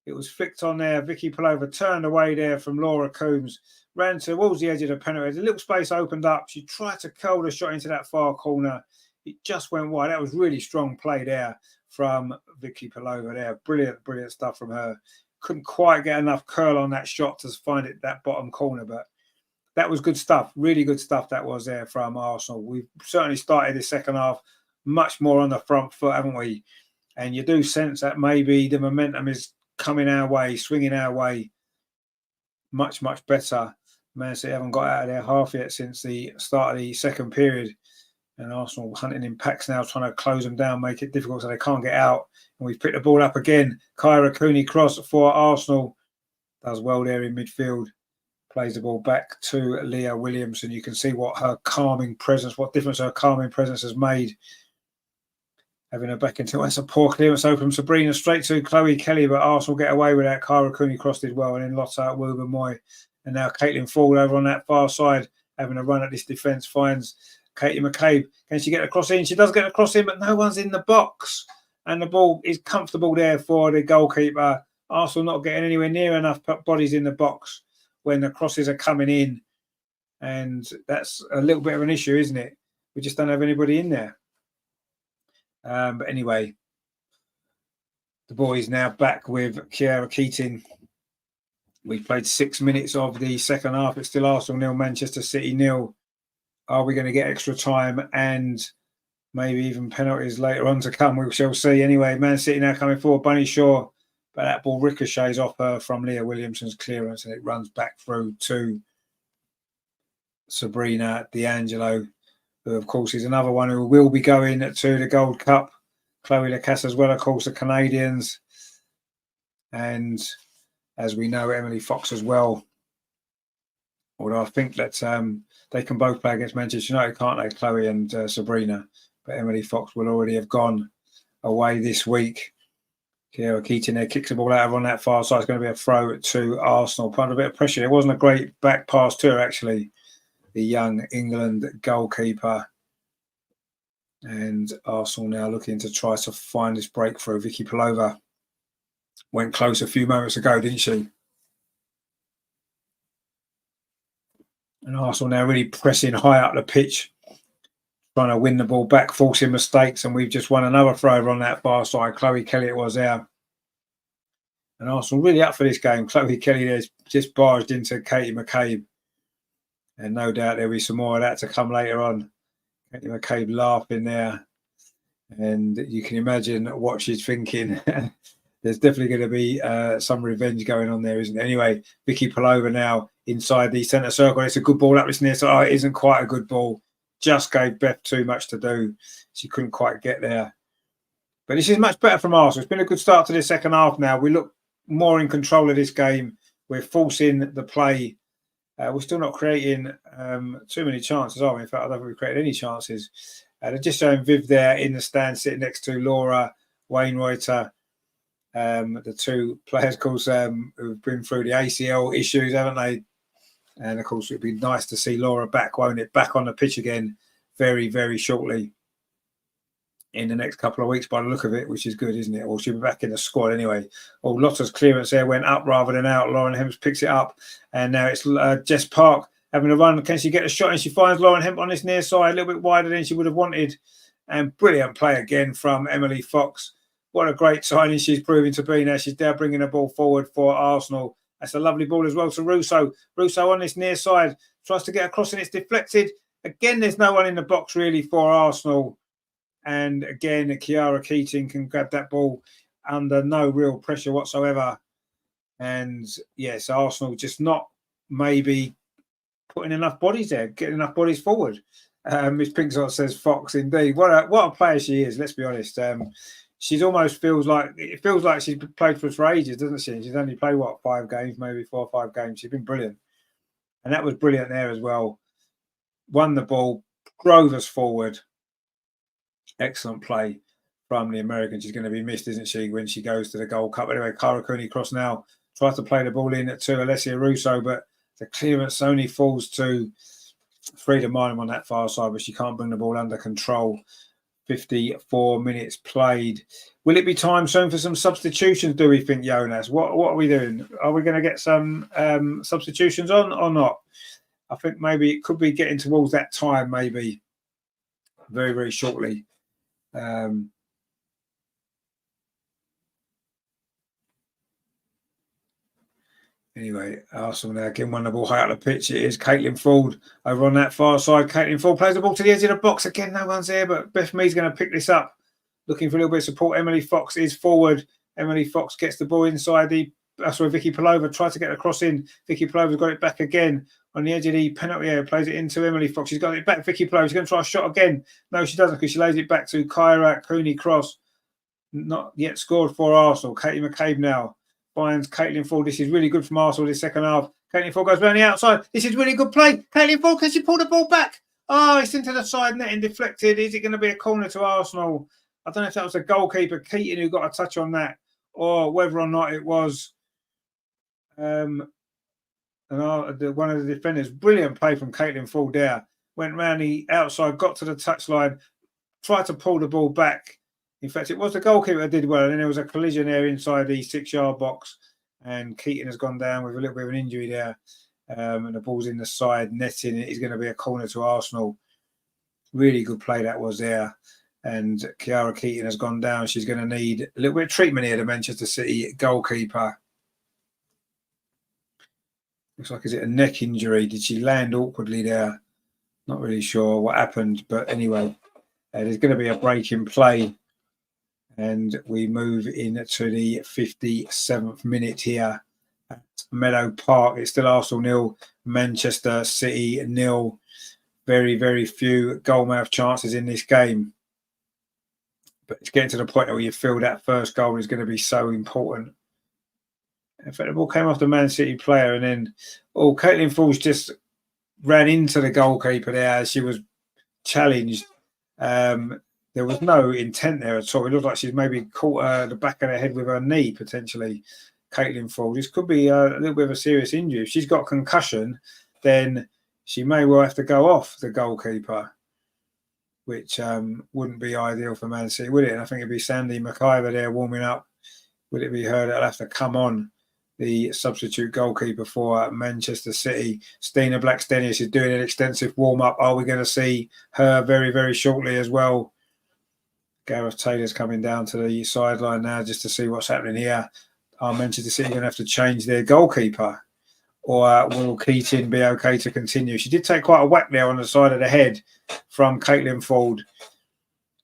It was flicked on there. Vicky Palova turned away there from Laura Coombs. Ran towards the edge of the penalty. A little space opened up. She tried to curl the shot into that far corner. It just went wide. That was really strong play there from Vicky Palova there. Brilliant, brilliant stuff from her. Couldn't quite get enough curl on that shot to find it that bottom corner, but that was good stuff. Really good stuff that was there from Arsenal. We've certainly started the second half much more on the front foot, haven't we? And you do sense that maybe the momentum is coming our way, swinging our way much, much better. Man City haven't got out of their half yet since the start of the second period. And Arsenal hunting in packs now, trying to close them down, make it difficult so they can't get out. And we've picked the ball up again. Kyra Cooney-Cross for Arsenal. Does well there in midfield. Plays the ball back to Leah Williamson. You can see what her calming presence, what difference her calming presence has made. Having her back into that's a poor clearance open from Sabrina straight to Chloe Kelly, but Arsenal get away with that. Kyra Cooney-Cross did well, and then Lotta Woobermoy. And now Caitlin Ford over on that far side, having a run at this defence, finds Katie McCabe. Can she get a cross in? She does get a cross in, but no one's in the box. And the ball is comfortable there for the goalkeeper. Arsenal not getting anywhere near enough bodies in the box when the crosses are coming in. And that's a little bit of an issue, isn't it? We just don't have anybody in there. But anyway, the boys now back with Kiara Keating. We played 6 minutes of the second half. It's still Arsenal 0, Manchester City 0. Are we going to get extra time and maybe even penalties later on to come? We shall see. Anyway, Man City now coming forward. Bunny Shaw, but that ball ricochets off her from Leah Williamson's clearance, and it runs back through to Sabrina D'Angelo, who of course is another one who will be going to the Gold Cup. Chloe Lacasse as well, of course, the Canadians. And as we know, Emily Fox as well. Although I think that they can both play against Manchester United, can't they, Chloe and Sabrina? But Emily Fox will already have gone away this week. Kiara Keating there kicks the ball out on that far side. It's going to be a throw to Arsenal. Put a bit of pressure. It wasn't a great back pass to her, actually, the young England goalkeeper. And Arsenal now looking to try to find this breakthrough. Vicky Pelova went close a few moments ago, didn't she? And Arsenal now really pressing high up the pitch, trying to win the ball back, forcing mistakes. And we've just won another throw on that far side. Chloe Kelly it was there. And Arsenal really up for this game. Chloe Kelly there's just barged into Katie McCabe. And no doubt there'll be some more of that to come later on. Katie McCabe laughing there. And you can imagine what she's thinking. There's definitely going to be some revenge going on there, isn't it? Anyway, Vicky Pelova now inside the centre circle. It's a good ball up this near side. Oh, it isn't quite a good ball. Just gave Beth too much to do. She couldn't quite get there. But this is much better from Arsenal. It's been a good start to the second half now. We look more in control of this game. We're forcing the play. We're still not creating too many chances, are we? In fact, I don't think we've created any chances. They're just showing Viv there in the stand, sitting next to Laura Wainwrighter. The two players, of course, who've been through the ACL issues, haven't they? And, of course, it'd be nice to see Laura back, won't it? Back on the pitch again very, very shortly in the next couple of weeks by the look of it, which is good, isn't it? Or she'll be back in the squad anyway. Oh, Lotta's clearance there went up rather than out. Lauren Hemp picks it up. And now it's Jess Park having a run. Can she get a shot? And she finds Lauren Hemp on this near side, a little bit wider than she would have wanted. And brilliant play again from Emily Fox. What a great signing she's proving to be now. She's there bringing the ball forward for Arsenal. That's a lovely ball as well to Russo. Russo on this near side tries to get across and it's deflected. Again, there's no one in the box really for Arsenal. And again, Kiara Keating can grab that ball under no real pressure whatsoever. And yes, Arsenal just not maybe putting enough bodies there, getting enough bodies forward. Miss Pinksot says Fox indeed. What a player she is, let's be honest. She's almost feels like she's played for us for ages, doesn't she? She's only played, 5 games, maybe 4 or 5 games. She's been brilliant. And that was brilliant there as well. Won the ball, drove us forward. Excellent play from the American. She's going to be missed, isn't she, when she goes to the Gold Cup. Anyway, Cara Cooney-Cross now tries to play the ball in to Alessia Russo, but the clearance only falls to Frida Marnham on that far side, but she can't bring the ball under control. 54 minutes played. Will it be time soon for some substitutions, do we think, Jonas? What are we doing? Are we going to get some substitutions on or not? I think maybe it could be getting towards that time, maybe very, very shortly. Anyway, Arsenal now again won the ball high up the pitch. It is Caitlin Ford over on that far side. Caitlin Ford plays the ball to the edge of the box. Again, no one's there, but Beth Mead's going to pick this up. Looking for a little bit of support. Emily Fox is forward. Emily Fox gets the ball inside the... That's where Vicky Pelova tried to get a cross in. Vicky Pelova's got it back again on the edge of the penalty area. Plays it into Emily Fox. She's got it back. Vicky Pelova's going to try a shot again. No, she doesn't, because she lays it back to Kyra Cooney-Cross. Not yet scored for Arsenal. Katie McCabe now finds Caitlin Ford. This is really good from Arsenal this second half. Caitlin Ford goes around the outside. This is really good play. Caitlin Ford, can she pull the ball back? Oh, it's into the side net and deflected. Is it going to be a corner to Arsenal? I don't know if that was the goalkeeper, Keaton, who got a touch on that, or whether or not it was one of the defenders. Brilliant play from Caitlin Ford there. Went round the outside, got to the touchline, tried to pull the ball back. In fact, it was the goalkeeper that did well, and then there was a collision there inside the 6-yard box, and Keaton has gone down with a little bit of an injury there, and the ball's in the side netting. It is going to be a corner to Arsenal. Really good play that was there, and Kiara Keaton has gone down. She's going to need a little bit of treatment here, the Manchester City goalkeeper. Looks like, is it a neck injury? Did she land awkwardly there? Not really sure what happened, but anyway, there's going to be a break in play. And we move into the 57th minute here at Meadow Park. It's still Arsenal 0, Manchester City 0. Very, very few goal-mouth chances in this game. But it's getting to the point where you feel that first goal is going to be so important. In fact, the ball came off the Man City player, and then, Caitlin Falls just ran into the goalkeeper there as she was challenged. There was no intent there at all. It looked like she's maybe caught the back of her head with her knee, potentially, Caitlin Falls. This could be a little bit of a serious injury. If she's got concussion, then she may well have to go off, the goalkeeper, which wouldn't be ideal for Man City, would it? And I think it'd be Sandy McIver there warming up. Would it be her that'll have to come on, the substitute goalkeeper for Manchester City? Stina Blackstenius is doing an extensive warm-up. Are we going to see her very, very shortly as well? Gareth Taylor's coming down to the sideline now just to see what's happening here. Are Manchester City going to have to change their goalkeeper? Or will Keating be okay to continue? She did take quite a whack there on the side of the head from Caitlin Ford.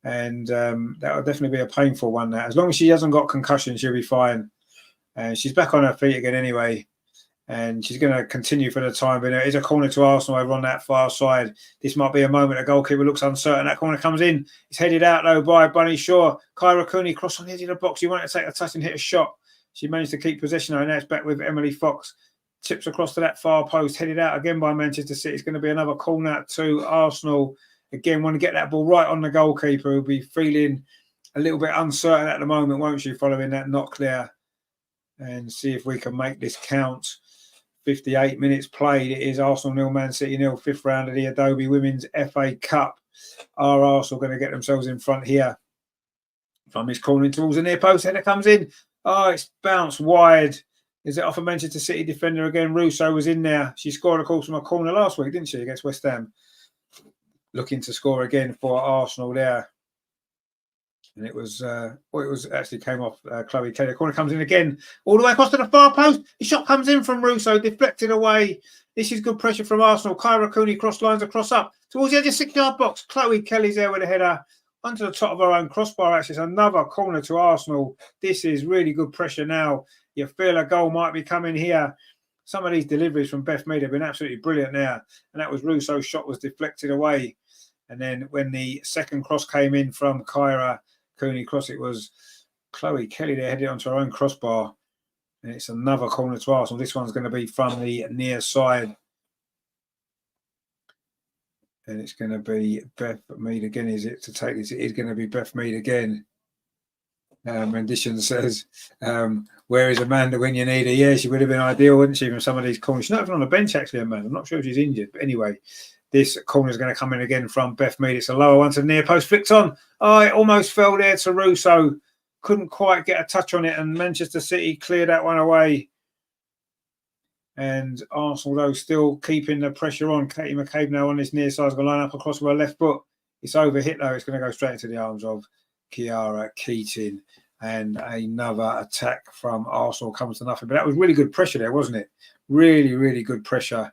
And that will definitely be a painful one. As long as she hasn't got concussion, she'll be fine. And she's back on her feet again anyway. And she's going to continue for the time being. It is a corner to Arsenal over on that far side. This might be a moment. The goalkeeper looks uncertain. That corner comes in. It's headed out, though, by Bunny Shaw. Kyra Cooney cross on the edge of the box. You want to take a touch and hit a shot. She managed to keep possession, and now it's back with Emily Fox. Tips across to that far post. Headed out again by Manchester City. It's going to be another corner to Arsenal. Again, want to get that ball right on the goalkeeper, who'll be feeling a little bit uncertain at the moment, won't she, following that knock there? And see if we can make this count. 58 minutes played. It is Arsenal 0, Man City 0, fifth round of the Adobe Women's FA Cup. Are Arsenal going to get themselves in front here? From this corner towards the near post, header comes in. Oh, it's bounced wide. Is it off a Manchester City defender again? Russo was in there. She scored, of course, from a corner last week, didn't she, against West Ham? Looking to score again for Arsenal there. And it was actually came off Chloe Kelly. The corner comes in again, all the way across to the far post. The shot comes in from Russo, deflected away. This is good pressure from Arsenal. Kyra Cooney cross lines across up towards the edge of 6-yard box. Chloe Kelly's there with a header onto the top of her own crossbar. Actually, it's another corner to Arsenal. This is really good pressure now. You feel a goal might be coming here. Some of these deliveries from Beth Mead have been absolutely brilliant there. And that was Russo's shot was deflected away. And then when the second cross came in from Kyra Cooney cross, it was Chloe Kelly there headed onto her own crossbar, and it's another corner to Arsenal. This one's going to be from the near side, and it's going to be Beth Mead again. Is it to take this? It is going to be Beth Mead again. Rendition says, where is Amanda when you need her? Yeah, she would have been ideal, wouldn't she, from some of these corners? She's not even on the bench, actually, Amanda. I'm not sure if she's injured, but anyway, this corner is going to come in again from Beth Mead. It's a lower one to the near post, flicked on. Oh, it almost fell there to Russo. Couldn't quite get a touch on it, and Manchester City cleared that one away. And Arsenal, though, still keeping the pressure on. Katie McCabe now on this near side is going to line up across with her left foot. It's overhit, though. It's going to go straight into the arms of Kiara Keating. And another attack from Arsenal comes to nothing. But that was really good pressure there, wasn't it? Really, really good pressure.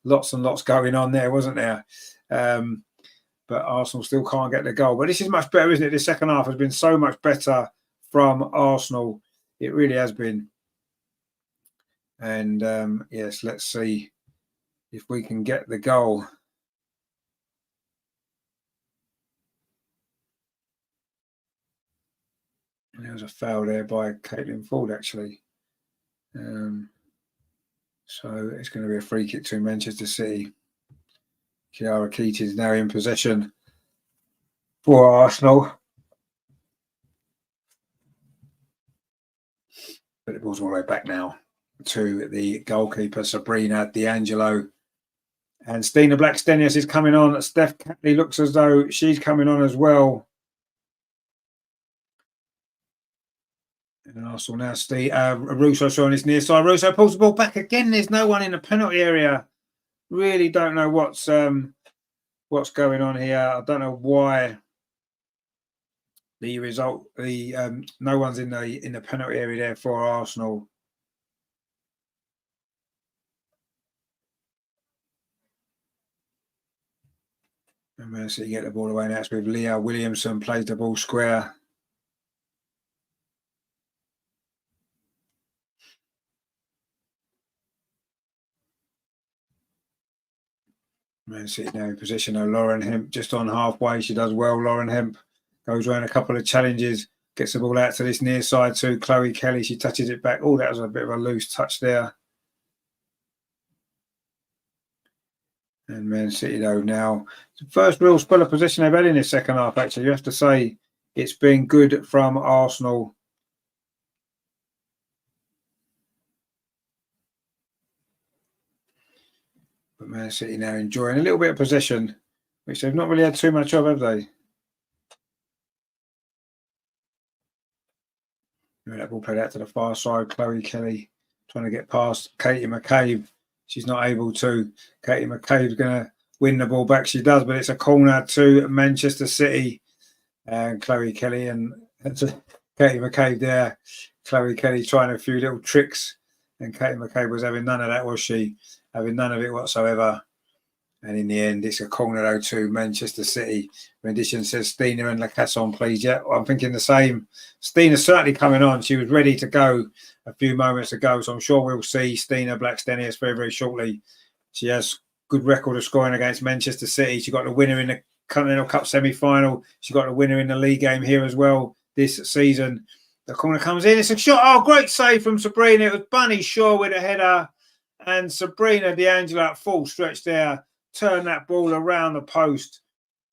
Lots and lots going on there, wasn't there? But Arsenal still can't get the goal. But this is much better, isn't it? The second half has been so much better from Arsenal. It really has been. And yes, let's see if we can get the goal. And there was a foul there by Caitlin Ford, actually. So it's going to be a free kick to Manchester City. Kiara Keating is now in possession for Arsenal. But it ball's all the way back now to the goalkeeper, Sabrina D'Angelo. And Stina Blackstenius is coming on. Steph Catley looks as though she's coming on as well. And Arsenal now, Russo showing his near side. Russo pulls the ball back again. There's no one in the penalty area. Really don't know what's going on here. I don't know why the result. No one's in the penalty area there for Arsenal. And Man City get the ball away. That's with Leah Williamson, plays the ball square. Man City now in position of Lauren Hemp just on halfway. She does well. Lauren Hemp goes around a couple of challenges, gets the ball out to this near side to Chloe Kelly. She touches it back. Oh, that was a bit of a loose touch there. And Man City, though, now, the first real spell of possession they've had in this second half, actually. You have to say it's been good from Arsenal. But Man City now enjoying a little bit of possession, which they've not really had too much of, have they? That ball played out to the far side. Chloe Kelly trying to get past Katie McCabe. She's not able to. Katie McCabe's going to win the ball back. She does, but it's a corner to Manchester City. And Chloe Kelly and Katie McCabe there. Chloe Kelly trying a few little tricks. And Katie McCabe was having none of that, was she? Having none of it whatsoever. And in the end, it's a corner, though, to Manchester City. Rendition says Stina and Lacasson, please. Yeah, I'm thinking the same. Stina's certainly coming on. She was ready to go a few moments ago. So I'm sure we'll see Stina Blackstenius very, very shortly. She has good record of scoring against Manchester City. She got the winner in the Continental Cup semi-final. She got the winner in the league game here as well this season. The corner comes in. It's a shot. Oh, great save from Sabrina. It was Bunny Shaw with a header. And Sabrina D'Angelo at full stretch there. Turn that ball around the post.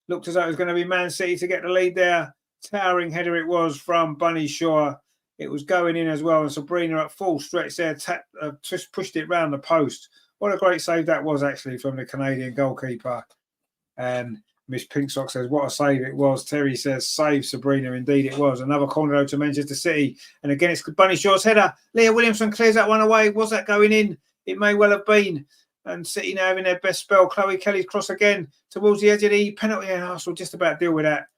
Looked as though it was going to be Man City to get the lead there. Towering header it was from Bunny Shaw. It was going in as well. And Sabrina at full stretch there just pushed it round the post. What a great save that was, actually, from the Canadian goalkeeper. And Miss Pinksock says, what a save it was. Terry says, save Sabrina. Indeed it was. Another corner to Manchester City. And again, it's Bunny Shaw's header. Leah Williamson clears that one away. Was that going in? It may well have been. And City now having their best spell. Chloe Kelly's cross again towards the edge of the penalty. And Arsenal just about deal with that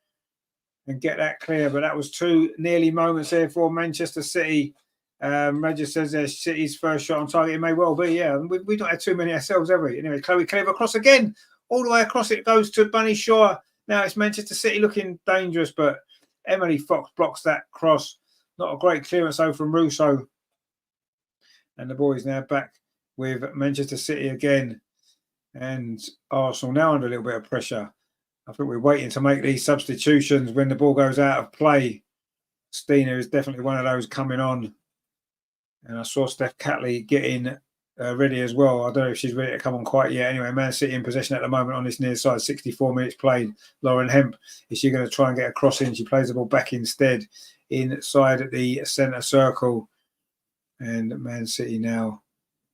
and get that clear. But that was two nearly moments there for Manchester City. Roger says there's City's first shot on target. It may well be, yeah. We've not had too many ourselves, have we? Anyway, Chloe Kelly across again. All the way across it goes to Bunny Shaw. Now it's Manchester City looking dangerous, but Emily Fox blocks that cross. Not a great clearance though from Russo. And the boys now back with Manchester City again. And Arsenal now under a little bit of pressure. I think we're waiting to make these substitutions when the ball goes out of play. Stina is definitely one of those coming on. And I saw Steph Catley getting ready as well. I don't know if she's ready to come on quite yet. Anyway, Man City in possession at the moment on this near side. 64 minutes played. Lauren Hemp, is she going to try and get a cross in? She plays the ball back instead inside the centre circle. And Man City now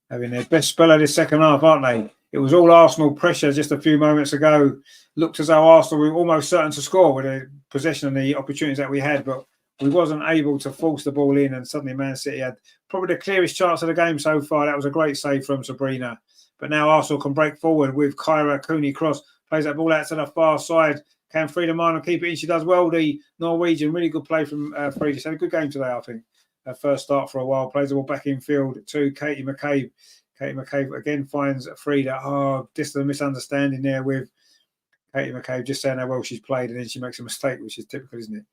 having their best spell of this second half, aren't they? It was all Arsenal pressure just a few moments ago. Looked as though Arsenal were almost certain to score with the possession and the opportunities that we had, but we wasn't able to force the ball in, and suddenly Man City had probably the clearest chance of the game so far. That was a great save from Sabrina. But now Arsenal can break forward with Kyra Cooney cross, plays that ball out to the far side. Can Frida Minor keep it in? She does well, the Norwegian. Really good play from Frida. She's had a good game today, I think. Her first start for a while. Plays the ball back in field to Katie McCabe. Katie McCabe again finds Frida. Oh, just a misunderstanding there with Katie McCabe just saying how well she's played, and then she makes a mistake, which is typical, isn't it?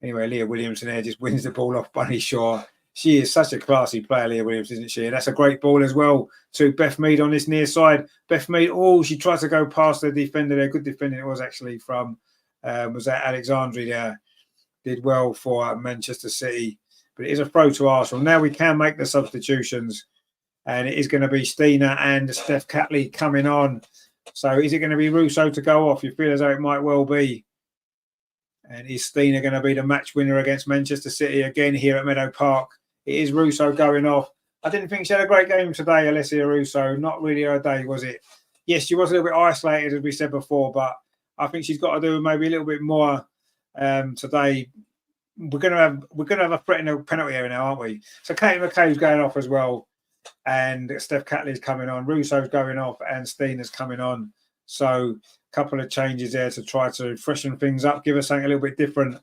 Anyway, Leah Williamson there just wins the ball off Bunny Shaw. She is such a classy player, Leah Williams, isn't she? And that's a great ball as well to Beth Mead on this near side. Beth Mead, she tried to go past the defender there. Good defending it was actually from, was that Alexandri there. Did well for Manchester City. But it is a throw to Arsenal. Now we can make the substitutions. And it is going to be Stina and Steph Catley coming on. So is it going to be Russo to go off? You feel as though it might well be. And is Stina going to be the match winner against Manchester City again here at Meadow Park? It is Russo going off. I didn't think she had a great game today, Alessia Russo. Not really her day, was it? Yes, she was a little bit isolated, as we said before, but I think she's got to do maybe a little bit more today. We're going to have a threat in the penalty area now, aren't we? So Katie McCabe's going off as well, and Steph Catley's coming on. Russo's going off, and Stina's coming on. So a couple of changes there to try to freshen things up, give us something a little bit different.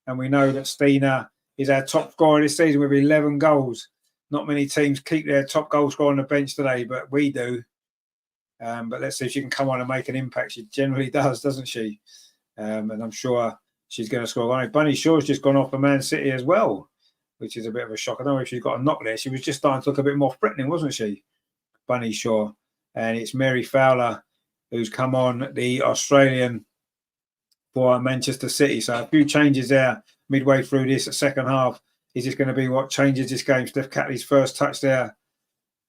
And we know that Stina is our top scorer this season with 11 goals. Not many teams keep their top goal scorer on the bench today, but we do. But let's see if she can come on and make an impact. She generally does, doesn't she? And I'm sure she's going to score. I know Bunny Shaw's just gone off for Man City as well, which is a bit of a shock. I don't know if she's got a knock there. She was just starting to look a bit more threatening, wasn't she? Bunny Shaw. And it's Mary Fowler who's come on, the Australian, for Manchester City. So a few changes there midway through this second half. Is this going to be what changes this game? Steph Catley's first touch there.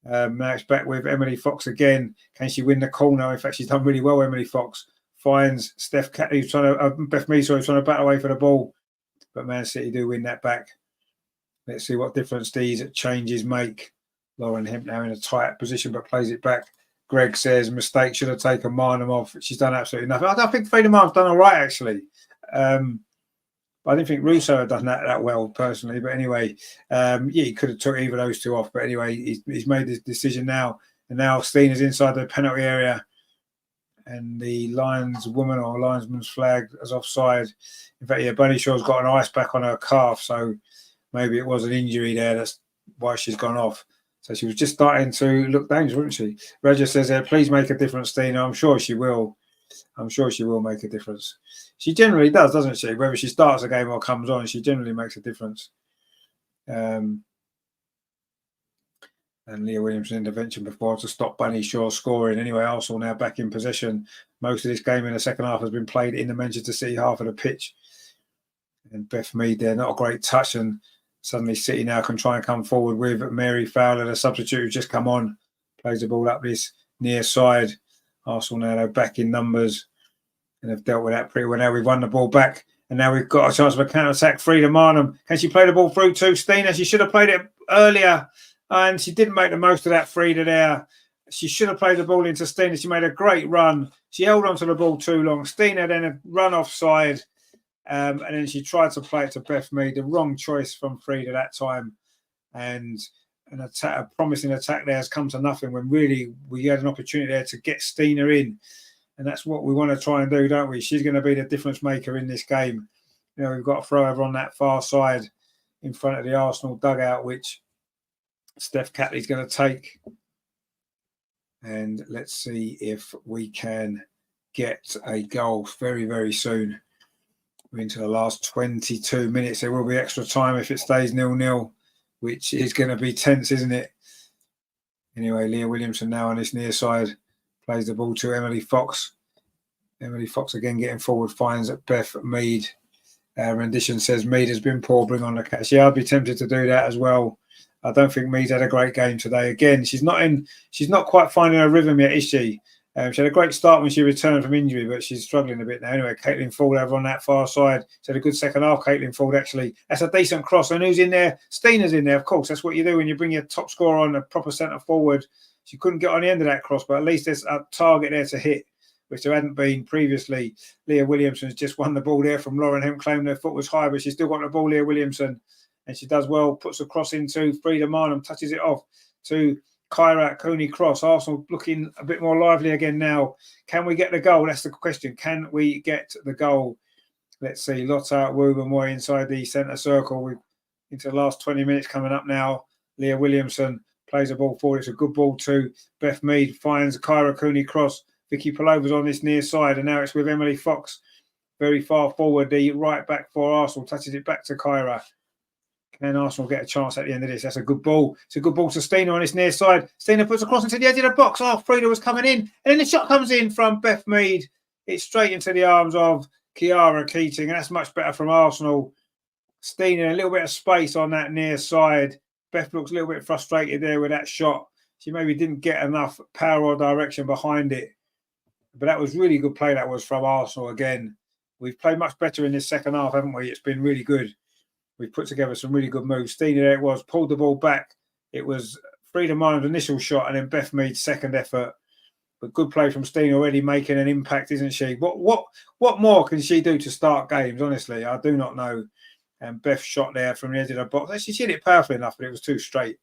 Now it's back with Emily Fox again. Can she win the corner? In fact, she's done really well. Emily Fox finds Steph Catley, who's trying to Beth Mead, trying to battle away for the ball, but Man City do win that back. Let's see what difference these changes make. Lauren Hemp now in a tight position, but plays it back. Greg says mistake, should have taken Marnham off. She's done absolutely nothing. I think Frida Marnham's done all right actually. I didn't think Russo had done that well personally, but anyway, yeah, he could have took either of those two off. But anyway, he's made this decision now, and now Steen is inside the penalty area, and the lineswoman or linesman's flag is offside. In fact, yeah, Bunny Shaw's got an ice pack on her calf, so maybe it was an injury there. That's why she's gone off. So she was just starting to look dangerous, wasn't she? Roger says, please make a difference, Stina. I'm sure she will. I'm sure she will make a difference. She generally does, doesn't she? Whether she starts a game or comes on, she generally makes a difference. And Leah Williamson intervention before to stop Bunny Shaw scoring. Anyway, Arsenal now back in possession. Most of this game in the second half has been played in the Manchester City half of the pitch. And Beth Mead there, not a great touch. And suddenly City now can try and come forward with Mary Fowler, the substitute who's just come on. Plays the ball up this near side. Arsenal now they're back in numbers. And they've dealt with that pretty well. Now we've won the ball back. And now we've got a chance of a counter-attack. Frida Marnham. Can she play the ball through to Stina? She should have played it earlier. And she didn't make the most of that, Frida, there. She should have played the ball into Stina. She made a great run. She held on to the ball too long. Stina then had run offside. And then she tried to play it to Beth Mead. The wrong choice from Frida that time. And a promising attack there has come to nothing when really we had an opportunity there to get Stina in. And that's what we want to try and do, don't we? She's going to be the difference maker in this game. You know, we've got to throw her on that far side in front of the Arsenal dugout, which Steph Catley's going to take. And let's see if we can get a goal very, very soon. We're into the last 22 minutes. There will be extra time if it stays 0-0, which is going to be tense, isn't it? Anyway, Leah Williamson now on this near side. Plays the ball to Emily Fox. Emily Fox again getting forward, finds Beth Mead. Rendition says Mead has been poor, bring on the catch. Yeah, I'd be tempted to do that as well. I don't think Mead's had a great game today. Again, she's not quite finding her rhythm yet, is she? She had a great start when she returned from injury, but she's struggling a bit now. Anyway, Caitlin Ford over on that far side. She had a good second half, Caitlin Ford, actually. That's a decent cross. And who's in there? Stina's in there, of course. That's what you do when you bring your top scorer on, a proper centre forward. She couldn't get on the end of that cross, but at least there's a target there to hit, which there hadn't been previously. Leah Williamson's just won the ball there from Lauren Hemp, claiming her foot was high, but she's still got the ball, Leah Williamson. And she does well, puts a cross into Frida Marnham, touches it off to Kyra Cooney-Cross. Arsenal looking a bit more lively again now. Can we get the goal? That's the question. Can we get the goal? Let's see. Lotta Woobermoy inside the centre circle. We're into the last 20 minutes coming up now. Leah Williamson plays the ball forward. It's a good ball to Beth Mead. Finds Kyra Cooney-Cross. Vicky Palova's on this near side. And now it's with Emily Fox. Very far forward. The right back for Arsenal. Touches it back to Kyra. Can Arsenal get a chance at the end of this? That's a good ball. It's a good ball to Stina on this near side. Stina puts a cross into the edge of the box. Oh, Frida was coming in. And then the shot comes in from Beth Mead. It's straight into the arms of Kiara Keating. That's much better from Arsenal. Stina, a little bit of space on that near side. Beth looks a little bit frustrated there with that shot. She maybe didn't get enough power or direction behind it. But that was really good play. That was from Arsenal again. We've played much better in this second half, haven't we? It's been really good. We've put together some really good moves. Stina, there it was, pulled the ball back. It was Frida Marnham's initial shot and then Beth Mead's second effort. But good play from Stina, already making an impact, isn't she? What more can she do to start games, honestly? I do not know. And Beth shot there from the edge of the box. Actually, she hit it powerfully enough, but it was too straight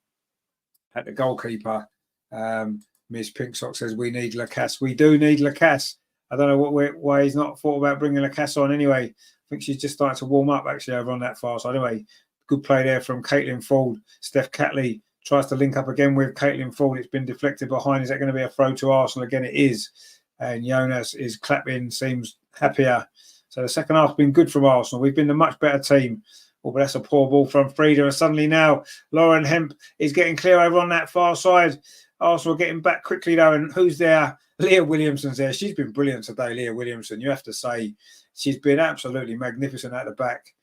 at the goalkeeper. Ms. Pinksock says, we need Lacasse. We do need Lacasse. I don't know why he's not thought about bringing Lacasse on anyway. I think she's just starting to warm up, actually, over on that far side. Anyway, good play there from Caitlin Ford. Steph Catley tries to link up again with Caitlin Ford. It's been deflected behind. Is that going to be a throw to Arsenal? Again, it is. And Jonas is clapping, seems happier. So the second half's been good from Arsenal. We've been the much better team. Oh, but that's a poor ball from Frida. And suddenly now Lauren Hemp is getting clear over on that far side. Arsenal getting back quickly though. And who's there? Leah Williamson's there. She's been brilliant today, Leah Williamson. You have to say she's been absolutely magnificent at the back.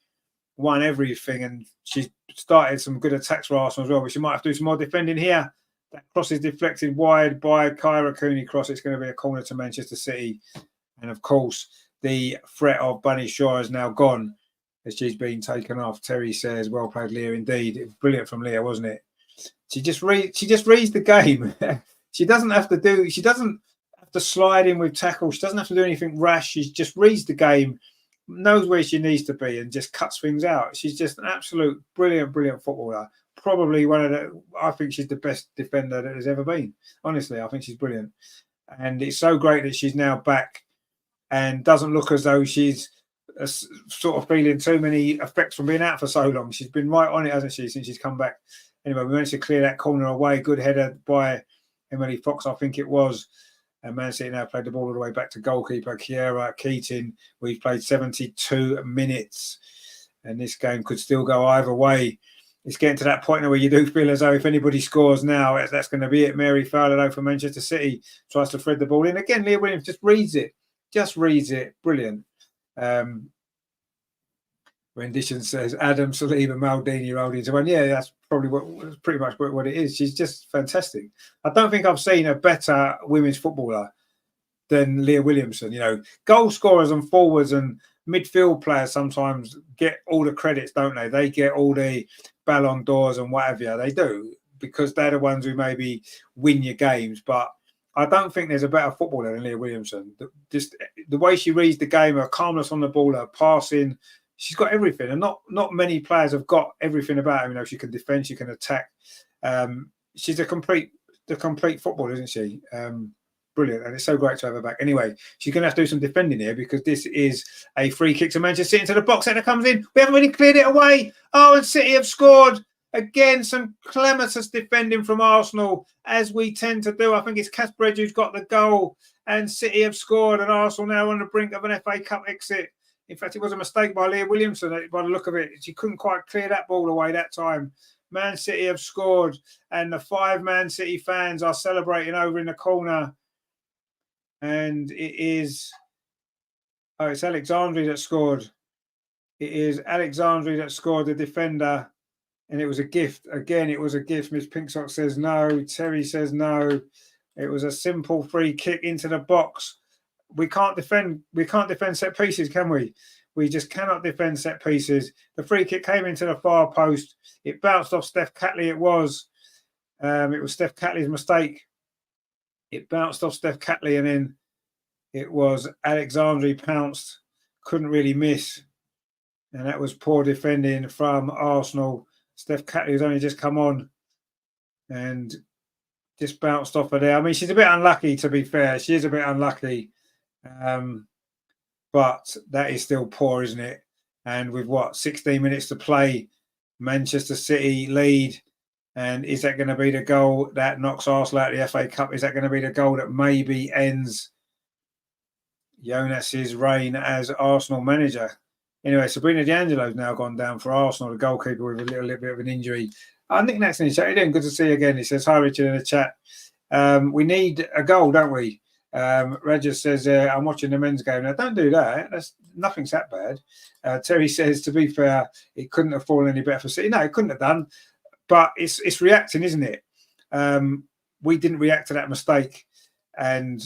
Won everything, and she's started some good attacks for Arsenal as well. But she might have to do some more defending here. That cross is deflected wide by Kyra Cooney cross. It's going to be a corner to Manchester City. And of course, the threat of Bunny Shaw is now gone as she's been taken off. Terry says, well played, Leah, indeed. It was brilliant from Leah, wasn't it? She just reads the game. She doesn't have to slide in with tackle. She doesn't have to do anything rash. She just reads the game, knows where she needs to be, and just cuts things out. She's just an absolute brilliant footballer. Probably I think she's the best defender that has ever been. Honestly, I think she's brilliant. And it's so great that she's now back and doesn't look as though she's sort of feeling too many effects from being out for so long. She's been right on it, hasn't she, since she's come back. Anyway, we managed to clear that corner away. Good header by Emily Fox, I think it was. And Man City now played the ball all the way back to goalkeeper Kiera Keating. We've played 72 minutes. And this game could still go either way. It's getting to that point where you do feel as though if anybody scores now, that's going to be it. Mary Fowler, though, for Manchester City, tries to thread the ball in. Again, Leah Williams just reads it. Brilliant. Rendition says Adam Saliba Maldini rolled into one. Yeah, that's probably pretty much what it is. She's just fantastic. I don't think I've seen a better women's footballer than Leah Williamson. You know, goal scorers and forwards and midfield players sometimes get all the credits, don't they? They get all the Ballon d'Ors and whatever. They do, because they're the ones who maybe win your games. But I don't think there's a better footballer than Leah Williamson. Just the way she reads the game, her calmness on the ball, her passing, she's got everything. And not many players have got everything about her. You know, she can defend, she can attack. She's the complete footballer, isn't she? Brilliant. And it's so great to have her back. Anyway, she's going to have to do some defending here, because this is a free kick to Manchester City into the box. Centre comes in. We haven't really cleared it away. Oh, and City have scored. Again, some clematis defending from Arsenal, as we tend to do. I think it's Casper who's got the goal, and City have scored, and Arsenal now on the brink of an FA Cup exit. In fact, it was a mistake by Leah Williamson by the look of it. She couldn't quite clear that ball away that time. Man City have scored, and the 5 Man City fans are celebrating over in the corner. And it's Alexandri that scored. It is Alexandri that scored, the defender. And it was a gift. Again, it was a gift. Miss Pinksock says no. Terry says no. It was a simple free kick into the box. We can't defend set pieces, can we? We just cannot defend set pieces. The free kick came into the far post. It bounced off Steph Catley. It was Steph Catley's mistake. It bounced off Steph Catley, and then it was Alexandri pounced. Couldn't really miss. And that was poor defending from Arsenal. Steph Catley has only just come on and just bounced off of there. I mean, she's a bit unlucky, to be fair. She is a bit unlucky. But that is still poor, isn't it? And with 16 minutes to play, Manchester City lead. And is that going to be the goal that knocks Arsenal out of the FA Cup? Is that going to be the goal that maybe ends Jonas's reign as Arsenal manager? Anyway, Sabrina D'Angelo's now gone down for Arsenal, the goalkeeper, with a little bit of an injury. I think that's in the chat. You're doing good to see you again. He says, hi, Richard, in the chat. We need a goal, don't we? Roger says, I'm watching the men's game. Now, don't do that. Nothing's that bad. Terry says, to be fair, it couldn't have fallen any better for City. No, it couldn't have done. But it's reacting, isn't it? We didn't react to that mistake. And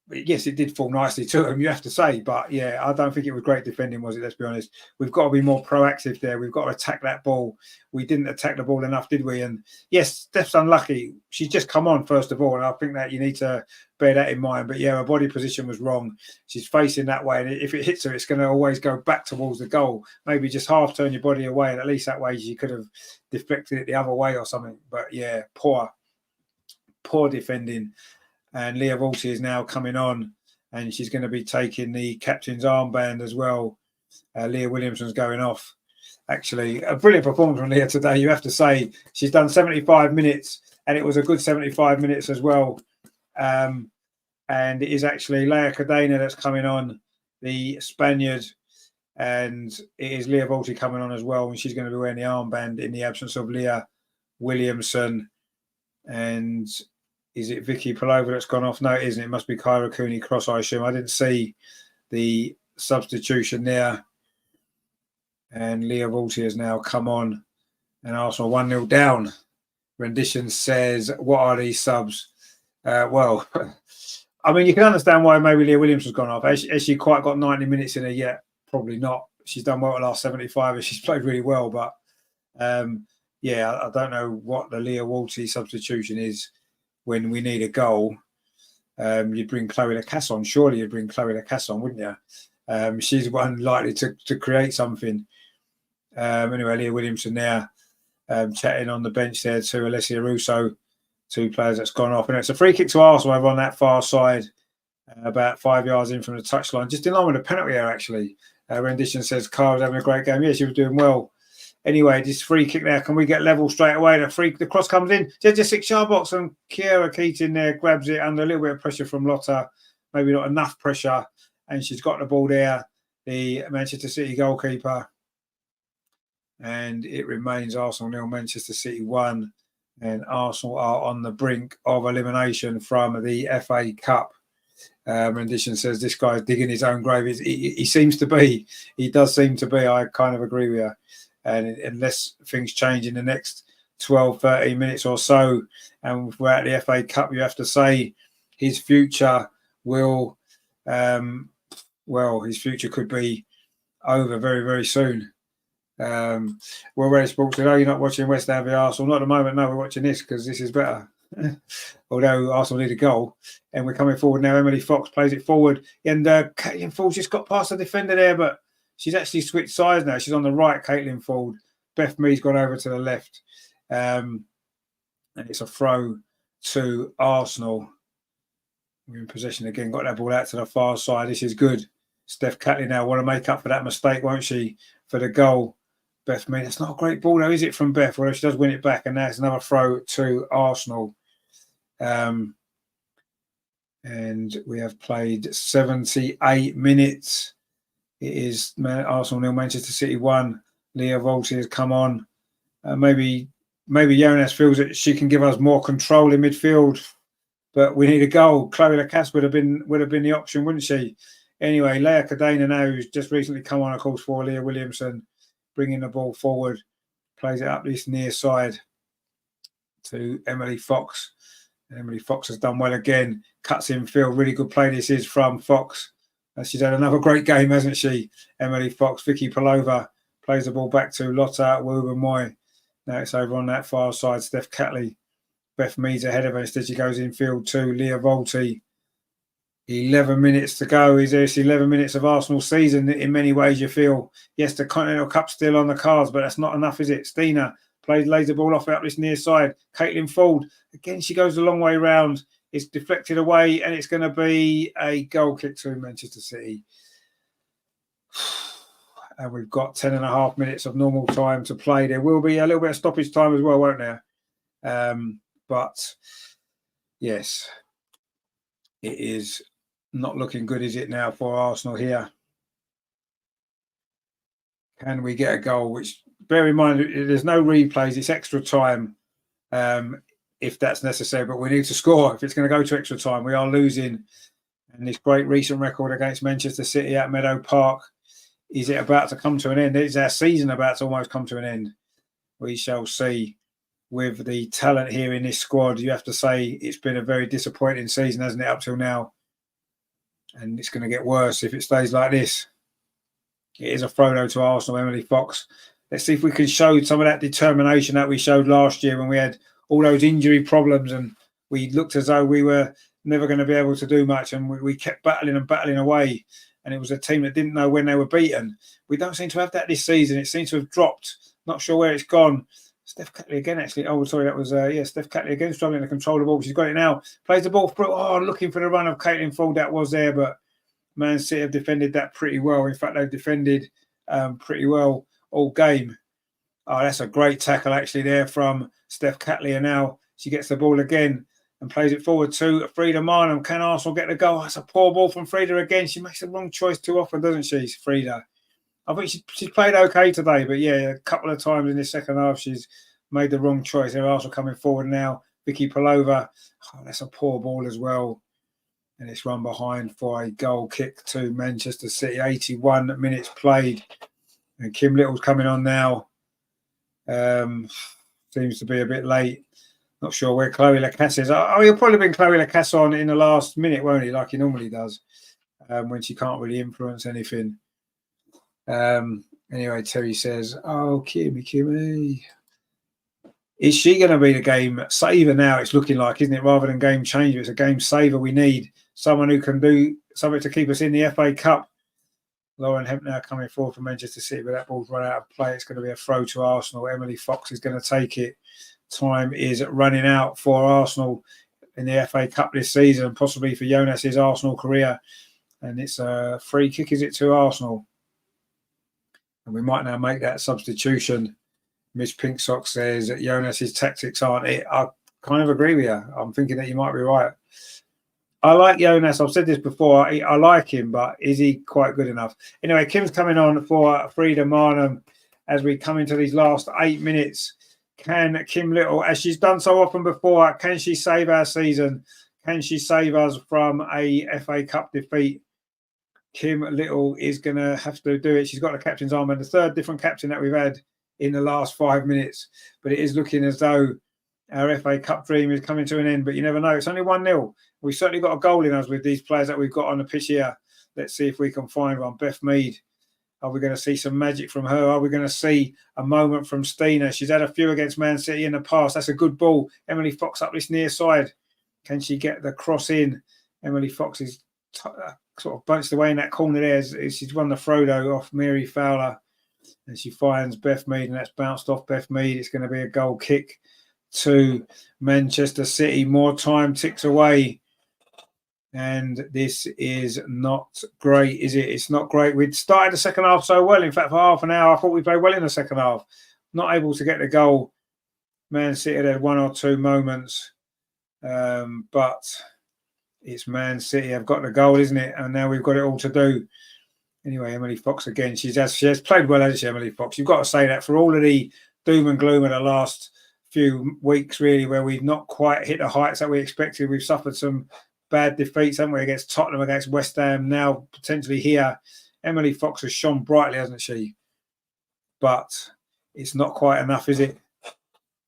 yes, it did fall nicely to him, you have to say. But yeah, I don't think it was great defending, was it? Let's be honest. We've got to be more proactive there. We've got to attack that ball. We didn't attack the ball enough, did we? And yes, Steph's unlucky. She's just come on, first of all. And I think that you need to bear that in mind. But yeah, her body position was wrong. She's facing that way. And if it hits her, it's going to always go back towards the goal. Maybe just half turn your body away. And at least that way she could have deflected it the other way or something. But yeah, poor defending. And Leah Volsey is now coming on, and she's going to be taking the captain's armband as well. Leah Williamson's going off. actually. A brilliant performance from Leah today, you have to say. She's done 75 minutes, and it was a good 75 minutes as well. And it is actually Leia Cadena that's coming on, the Spaniard, and it is Leah Volti coming on as well, and she's going to be wearing the armband in the absence of Leah Williamson. And is it Vicky Palova that's gone off? No, it isn't. It must be Kyra Cooney-Cross, I assume. I didn't see the substitution there. And Leah Volti has now come on, and Arsenal 1-0 down. Rendition says, what are these subs? Well, I mean, you can understand why maybe Leah Williams has gone off. Has she quite got 90 minutes in her yet? Probably not. She's done well the last 75 and she's played really well. But, yeah, I don't know what the Leah Walty substitution is when we need a goal. You'd bring Chloe Lacasse on. Surely you'd bring Chloe Lacasse on, wouldn't you? She's one likely to create something. Anyway, Leah Williamson there chatting on the bench there to Alessia Russo, two players that's gone off. And it's a free kick to Arsenal over on that far side, about 5 yards in from the touchline, just in line with the penalty area, actually. Rendition says Carl was having a great game. Yeah, she was doing well. Anyway, this free kick there, can we get level straight away? The cross comes in, just a 6-yard box, and Kiera Keating there grabs it under a little bit of pressure from Lotta, maybe not enough pressure, and she's got the ball there, the Manchester City goalkeeper. And it remains Arsenal 0, Manchester City 1, and Arsenal are on the brink of elimination from the FA Cup. Rendition says this guy's digging his own grave. He seems to be. He does seem to be. I kind of agree with you. And unless things change in the next 12, 13 minutes or so, and we're at the FA Cup, you have to say his future will, his future could be over very, very soon. Well, Red Sports said, you're not watching West Ham v Arsenal. Not at the moment, no, we're watching this because this is better. Although Arsenal need a goal. And we're coming forward now. Emily Fox plays it forward. And Caitlin Ford just got past the defender there, but she's actually switched sides now. She's on the right, Caitlin Ford. Beth Mead's gone over to the left. And it's a throw to Arsenal. We're in possession again. Got that ball out to the far side. This is good. Steph Catley now want to make up for that mistake, won't she, for the goal. Beth Mead. It's not a great ball, though, is it, from Beth? Although she does win it back. And now it's another throw to Arsenal. And we have played 78 minutes. It is Arsenal 0, Manchester City 1. Leah Volti has come on. Maybe Jonas feels that she can give us more control in midfield, but we need a goal. Chloe Lacasse would have been the option, wouldn't she? Anyway, Leia Cadena now, who's just recently come on, of course, for Leah Williamson, bringing the ball forward, plays it up this near side to Emily Fox. And Emily Fox has done well again, cuts in field. Really good play this is from Fox. And she's had another great game, hasn't she? Emily Fox. Vicky Palova plays the ball back to Lotta Wubermoy. Now it's over on that far side. Steph Catley. Beth Mead's ahead of her. Instead, she goes in field to Leah Volti. 11 minutes to go. Is this 11 minutes of Arsenal season? In many ways, you feel, yes, the Continental Cup's still on the cards, but that's not enough, is it? Stina lays the ball off out this near side. Caitlin Ford, again, she goes a long way round. It's deflected away, and it's going to be a goal kick to Manchester City. And we've got 10.5 minutes of normal time to play. There will be a little bit of stoppage time as well, won't there? But, yes, it is not looking good, is it, now for Arsenal here? Can we get a goal? Which, bear in mind, there's no replays. It's extra time if that's necessary. But we need to score. If it's going to go to extra time, we are losing. And this great recent record against Manchester City at Meadow Park, is it about to come to an end? Is our season about to almost come to an end? We shall see. With the talent here in this squad, you have to say it's been a very disappointing season, hasn't it, up till now? And it's going to get worse if it stays like this. It is a throw, though, to Arsenal, Emily Fox. Let's see if we can show some of that determination that we showed last year when we had all those injury problems and we looked as though we were never going to be able to do much, and we kept battling and battling away. And it was a team that didn't know when they were beaten. We don't seem to have that this season. It seems to have dropped. Not sure where it's gone. Steph Catley again, actually. Oh, sorry, that was, Steph Catley again struggling to control the ball. She's got it now. Plays the ball through. Oh, looking for the run of Caitlin Ford. That was there, but Man City have defended that pretty well. In fact, they've defended pretty well all game. Oh, that's a great tackle actually there from Steph Catley. And now she gets the ball again and plays it forward to Frida Marnham. Can Arsenal get the goal? That's a poor ball from Frida again. She makes the wrong choice too often, doesn't she, Frida? I think she's played okay today, but yeah, a couple of times in the second half she's made the wrong choice. There Arsenal coming forward now. Vicky Pelova. Oh, that's a poor ball as well. And it's run behind for a goal kick to Manchester City. 81 minutes played. And Kim Little's coming on now. Seems to be a bit late. Not sure where Chloe Lacasse is. Oh, he'll probably bring Chloe Lacasse on in the last minute, won't he? Like he normally does, when she can't really influence anything. Anyway, Terry says, "Oh, Kimmy, is she going to be the game saver now? It's looking like, isn't it? Rather than game changer, it's a game saver. We need someone who can do something to keep us in the FA Cup." Lauren Hemp now coming forward for Manchester City, but that ball's run out of play. It's going to be a throw to Arsenal. Emily Fox is going to take it. Time is running out for Arsenal in the FA Cup this season, possibly for Jonas's Arsenal career. And it's a free kick, is it, to Arsenal? And we might now make that substitution. Miss Pink Sock says that Jonas's tactics aren't it. I kind of agree with you. I'm thinking that you might be right. I like Jonas. I've said this before. I like him, but is he quite good enough? Anyway, Kim's coming on for Frida Marnham as we come into these last 8 minutes. Can Kim Little, as she's done so often before, can she save our season? Can she save us from a FA Cup defeat? Kim Little is going to have to do it. She's got the captain's armband, the third different captain that we've had in the last 5 minutes. But it is looking as though our FA Cup dream is coming to an end. But you never know. It's only 1-0. We've certainly got a goal in us with these players that we've got on the pitch here. Let's see if we can find one. Beth Mead. Are we going to see some magic from her? Are we going to see a moment from Stina? She's had a few against Man City in the past. That's a good ball. Emily Fox up this near side. Can she get the cross in? Emily Fox is sort of bunched away in that corner there. She's won the throw though off Mary Fowler. And she finds Beth Mead, and that's bounced off Beth Mead. It's going to be a goal kick to Manchester City. More time ticks away. And this is not great, is it? It's not great. We'd started the second half so well. In fact, for half an hour, I thought we played well in the second half. Not able to get the goal. Man City had one or two moments. But it's Man City. I've got the goal, isn't it? And now we've got it all to do. Anyway, Emily Fox again. She has played well, hasn't she, Emily Fox? You've got to say that for all of the doom and gloom of the last few weeks, really, where we've not quite hit the heights that we expected. We've suffered some bad defeats, haven't we, against Tottenham, against West Ham, now potentially here. Emily Fox has shone brightly, hasn't she? But it's not quite enough, is it?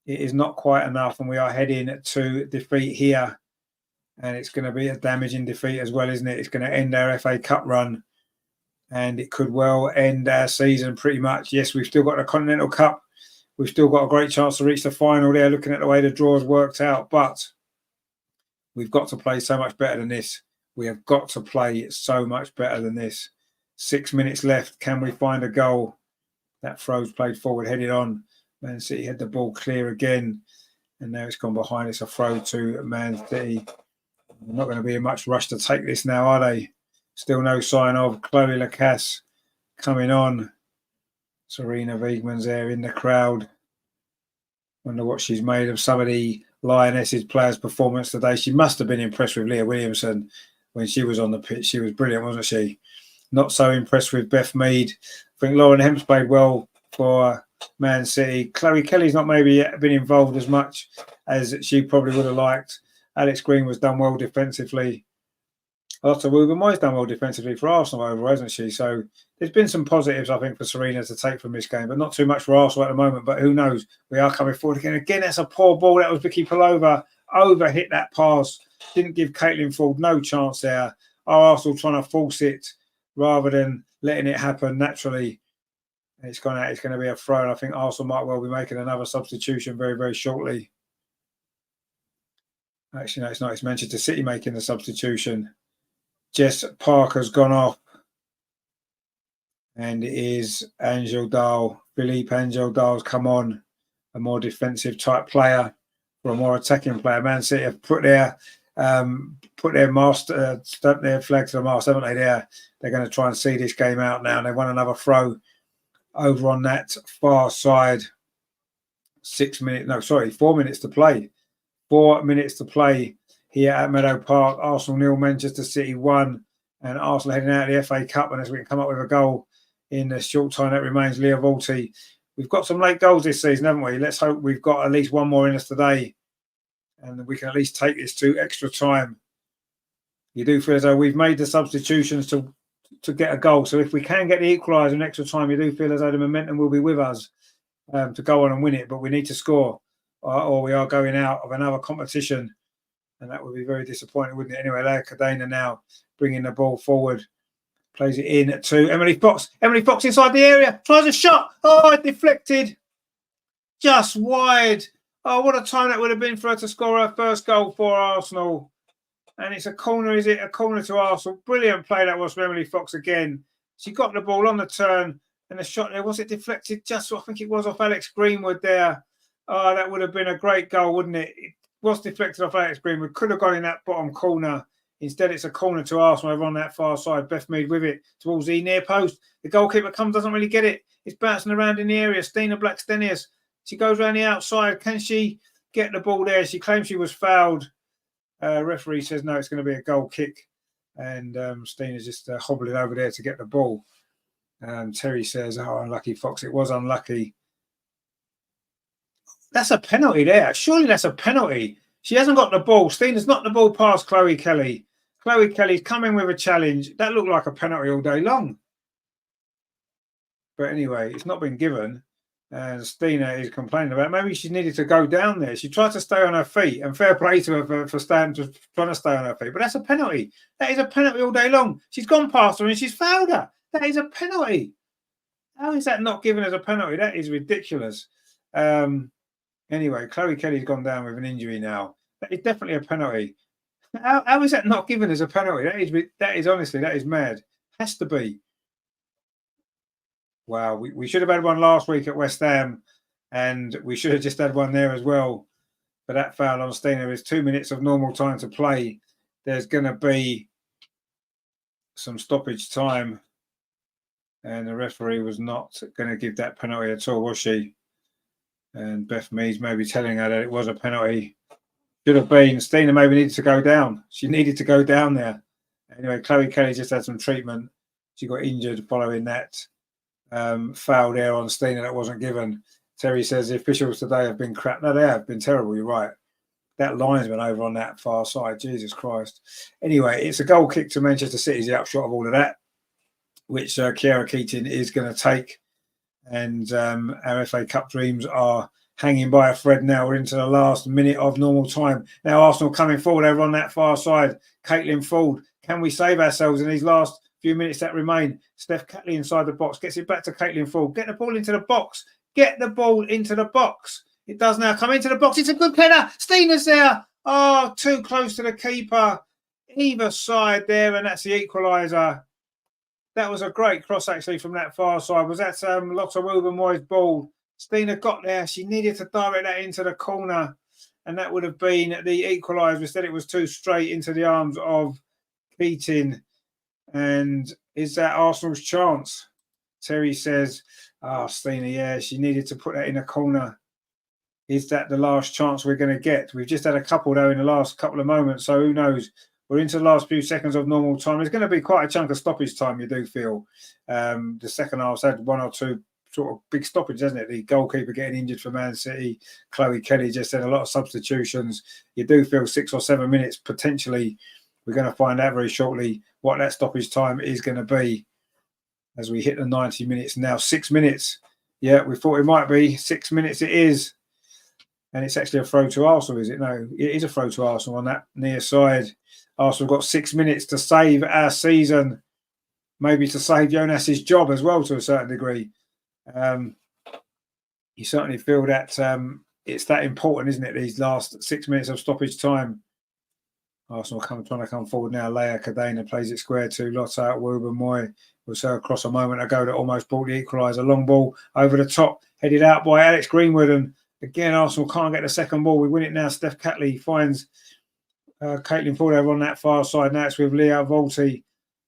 It is not quite enough, and we are heading to defeat here. And it's going to be a damaging defeat as well, isn't it? It's going to end our FA Cup run, and it could well end our season pretty much. Yes, we've still got the Continental Cup. We've still got a great chance to reach the final there, looking at the way the draw's worked out. But we've got to play so much better than this. We have got to play so much better than this. 6 minutes left. Can we find a goal? That throw's played forward, headed on. Man City had the ball clear again. And now it's gone behind. It's a throw to Man City. They're not going to be in much rush to take this now, are they? Still no sign of Chloe Lacasse coming on. Serena Wiegman's there in the crowd. Wonder what she's made of some of the Lionesses players' performance today. She must have been impressed with Leah Williamson when she was on the pitch. She was brilliant, wasn't she? Not so impressed with Beth Mead. I think Lauren Hemp's played well for Man City. Chloe Kelly's not maybe been involved as much as she probably would have liked. Alex Green was done well defensively. Lotta Ruben Moyes done well defensively for Arsenal overall, hasn't she? So there's been some positives, I think, for Serena to take from this game, but not too much for Arsenal at the moment. But who knows? We are coming forward again. Again, that's a poor ball. That was Vicky Pelova. Overhit that pass. Didn't give Caitlin Ford no chance there. Are Arsenal trying to force it rather than letting it happen naturally? It's gone out. It's going to be a throw. And I think Arsenal might well be making another substitution very, very shortly. Actually, no, it's not. It's Manchester City making the substitution. Jess Parker's gone off. And it is Angel Dahl. Philippe Angel Dahl's come on. A more defensive type player or a more attacking player. Man City have put their mast, stuck their flag to the mast, haven't they? They're going to try and see this game out now. And they won another throw over on that far side. 4 minutes to play. 4 minutes to play here at Meadow Park. Arsenal 0, Manchester City 1, and Arsenal heading out of the FA Cup. And as we can come up with a goal in the short time that remains, Leo Volti. We've got some late goals this season, haven't we? Let's hope we've got at least one more in us today, and we can at least take this to extra time. You do feel as though we've made the substitutions to get a goal. So if we can get the equaliser in extra time, you do feel as though the momentum will be with us to go on and win it. But we need to score, or we are going out of another competition, and that would be very disappointing, wouldn't it? Anyway, Lea Cadena now bringing the ball forward. Plays it in to Emily Fox. Emily Fox inside the area. Tries a shot. Oh, it deflected. Just wide. Oh, what a time that would have been for her to score her first goal for Arsenal. And it's a corner, is it? A corner to Arsenal. Brilliant play that was from Emily Fox again. She got the ball on the turn, and the shot there, was it deflected? Just, I think it was off Alex Greenwood there. Oh, that would have been a great goal, wouldn't it? It was deflected off Alex Greenwood. Could have gone in that bottom corner. Instead, it's a corner to Arsenal over on that far side. Beth Mead with it towards the near post. The goalkeeper doesn't really get it. It's bouncing around in the area. Stina Blackstenius. She goes around the outside. Can she get the ball there? She claims she was fouled. Referee says no, it's going to be a goal kick. And Stina's just hobbling over there to get the ball. Terry says, oh, unlucky Fox. It was unlucky. That's a penalty there. Surely that's a penalty. She hasn't got the ball. Stina's knocked the ball past Chloe Kelly. Chloe Kelly's coming with a challenge. That looked like a penalty all day long. But anyway, it's not been given. And Stina is complaining about it. Maybe she needed to go down there. She tried to stay on her feet. And fair play to her for trying to stay on her feet. But that's a penalty. That is a penalty all day long. She's gone past her and she's fouled her. That is a penalty. How is that not given as a penalty? That is ridiculous. Anyway, Chloe Kelly's gone down with an injury now. That is definitely a penalty. How is that not given as a penalty? That is honestly, that is mad. Has to be. Wow, we should have had one last week at West Ham, and we should have just had one there as well. But that foul on Stina is 2 minutes of normal time to play. There's going to be some stoppage time, and the referee was not going to give that penalty at all, was she? And Beth Mead's maybe telling her that it was a penalty. Should have been. Stina maybe needed to go down. She needed to go down there. Anyway, Chloe Kelly just had some treatment. She got injured following that foul there on Stina that wasn't given. Terry says the officials today have been crap. No, they have been terrible. You're right. That linesman over on that far side. Jesus Christ. Anyway, it's a goal kick to Manchester City's the upshot of all of that, which Kiara Keating is going to take. And our FA Cup dreams are hanging by a thread now. We're into the last minute of normal time. Now Arsenal coming forward over on that far side. Caitlin Ford. Can we save ourselves in these last few minutes that remain? Steph Catley inside the box. Gets it back to Caitlin Ford. Get the ball into the box. Get the ball into the box. It does now come into the box. It's a good header. Stina's there. Oh, too close to the keeper. Either side there, and that's the equaliser. That was a great cross, actually, from that far side. Was that Lotta Wilbermoy's ball? Stina got there. She needed to direct that into the corner, and that would have been the equaliser. Instead, it was too straight into the arms of Keating. And is that Arsenal's chance? Terry says, Stina, yeah, she needed to put that in a corner. Is that the last chance we're going to get? We've just had a couple, though, in the last couple of moments, so who knows? We're into the last few seconds of normal time. There's going to be quite a chunk of stoppage time, you do feel. The second half's had one or two sort of big stoppages, hasn't it? The goalkeeper getting injured for Man City. Chloe Kelly just had a lot of substitutions. You do feel 6 or 7 minutes potentially. We're going to find out very shortly what that stoppage time is going to be as we hit the 90 minutes now. 6 minutes. Yeah, we thought it might be. 6 minutes it is. And it's actually a throw to Arsenal, is it? No, it is a throw to Arsenal on that near side. Arsenal got 6 minutes to save our season, maybe to save Jonas's job as well to a certain degree. You certainly feel that it's that important, isn't it? These last 6 minutes of stoppage time. Arsenal trying to come forward now. Lea Cadena plays it square to Lotta Wilbermoy. Was her across a moment ago that almost brought the equaliser. Long ball over the top, headed out by Alex Greenwood. And again, Arsenal can't get the second ball. We win it now. Steph Catley finds Caitlin Ford over on that far side. Now it's with Leo Volti.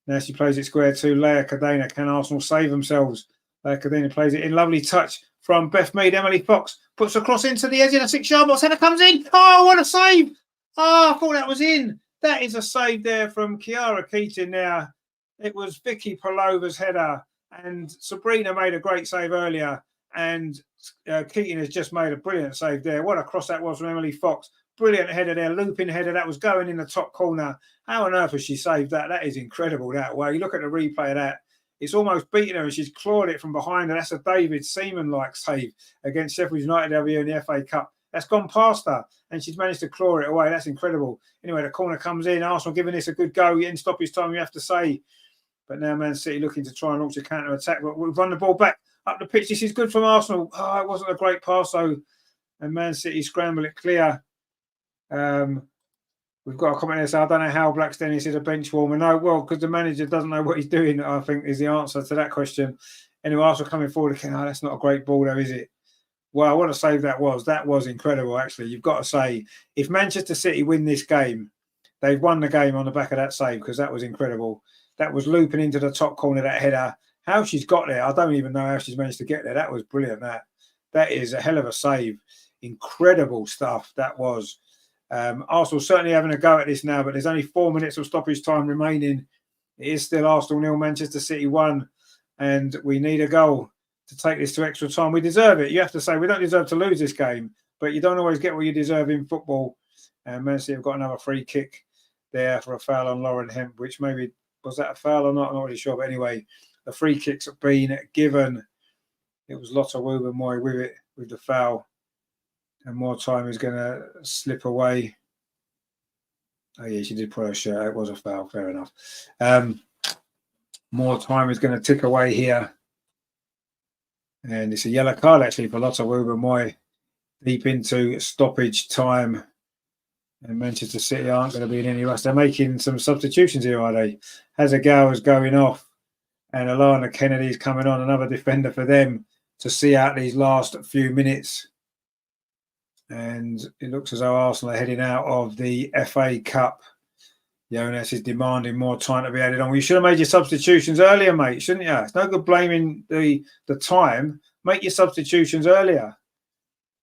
Now she plays it square to Lea Cadena. Can Arsenal save themselves? Cadena plays it in. Lovely touch from Beth Mead. Emily Fox puts a cross into the edge in a 6-yard box. Header comes in. Oh, what a save! Oh, I thought that was in. That is a save there from Kiara Keating there. It was Vicky Palova's header, and Sabrina made a great save earlier, and Keating has just made a brilliant save there. What a cross that was from Emily Fox. Brilliant header there, looping header. That was going in the top corner. How on earth has she saved that? That is incredible, that. Well, you look at the replay of that. It's almost beaten her, and she's clawed it from behind her. That's a David Seaman-like save against Sheffield United over here in the FA Cup. That's gone past her, and she's managed to claw it away. That's incredible. Anyway, the corner comes in. Arsenal giving this a good go. In stoppage time, you have to say. But now Man City looking to try and launch a counter-attack. But we've run the ball back up the pitch. This is good from Arsenal. Oh, it wasn't a great pass, though. And Man City scramble it clear. We've got a comment there saying, I don't know how Black's Dennis is a bench warmer. No, well, because the manager doesn't know what he's doing, I think, is the answer to that question. Anyway, Arsenal coming forward again. Oh, that's not a great ball, though, is it? Well, what a save that was. That was incredible, actually. You've got to say, if Manchester City win this game, they've won the game on the back of that save, because that was incredible. That was looping into the top corner, that header. How she's got there, I don't even know how she's managed to get there. That was brilliant, that is a hell of a save. Incredible stuff, that was. Arsenal certainly having a go at this now, but there's only 4 minutes of stoppage time remaining. It is still Arsenal 0, Manchester City 1, and we need a goal to take this to extra time. We deserve it. You have to say we don't deserve to lose this game, but you don't always get what you deserve in football. And Man City have got another free kick there for a foul on Lauren Hemp, which maybe, was that a foul or not? I'm not really sure. But anyway, the free kicks have been given. It was Lotta Woober-Moy with it, with the foul. And more time is going to slip away. Oh, yeah, she did put her shirt. It was a foul. Fair enough. More time is going to tick away here. And it's a yellow card, actually, for Lotta Woober-Moy. Deep into stoppage time. And Manchester City aren't going to be in any rush. They're making some substitutions here, are they? Hazagawa is going off. And Alana Kennedy is coming on. Another defender for them to see out these last few minutes. And it looks as though Arsenal are heading out of the FA Cup. Jonas is demanding more time to be added on. Well, you should have made your substitutions earlier, mate, shouldn't you? It's no good blaming the time. Make your substitutions earlier.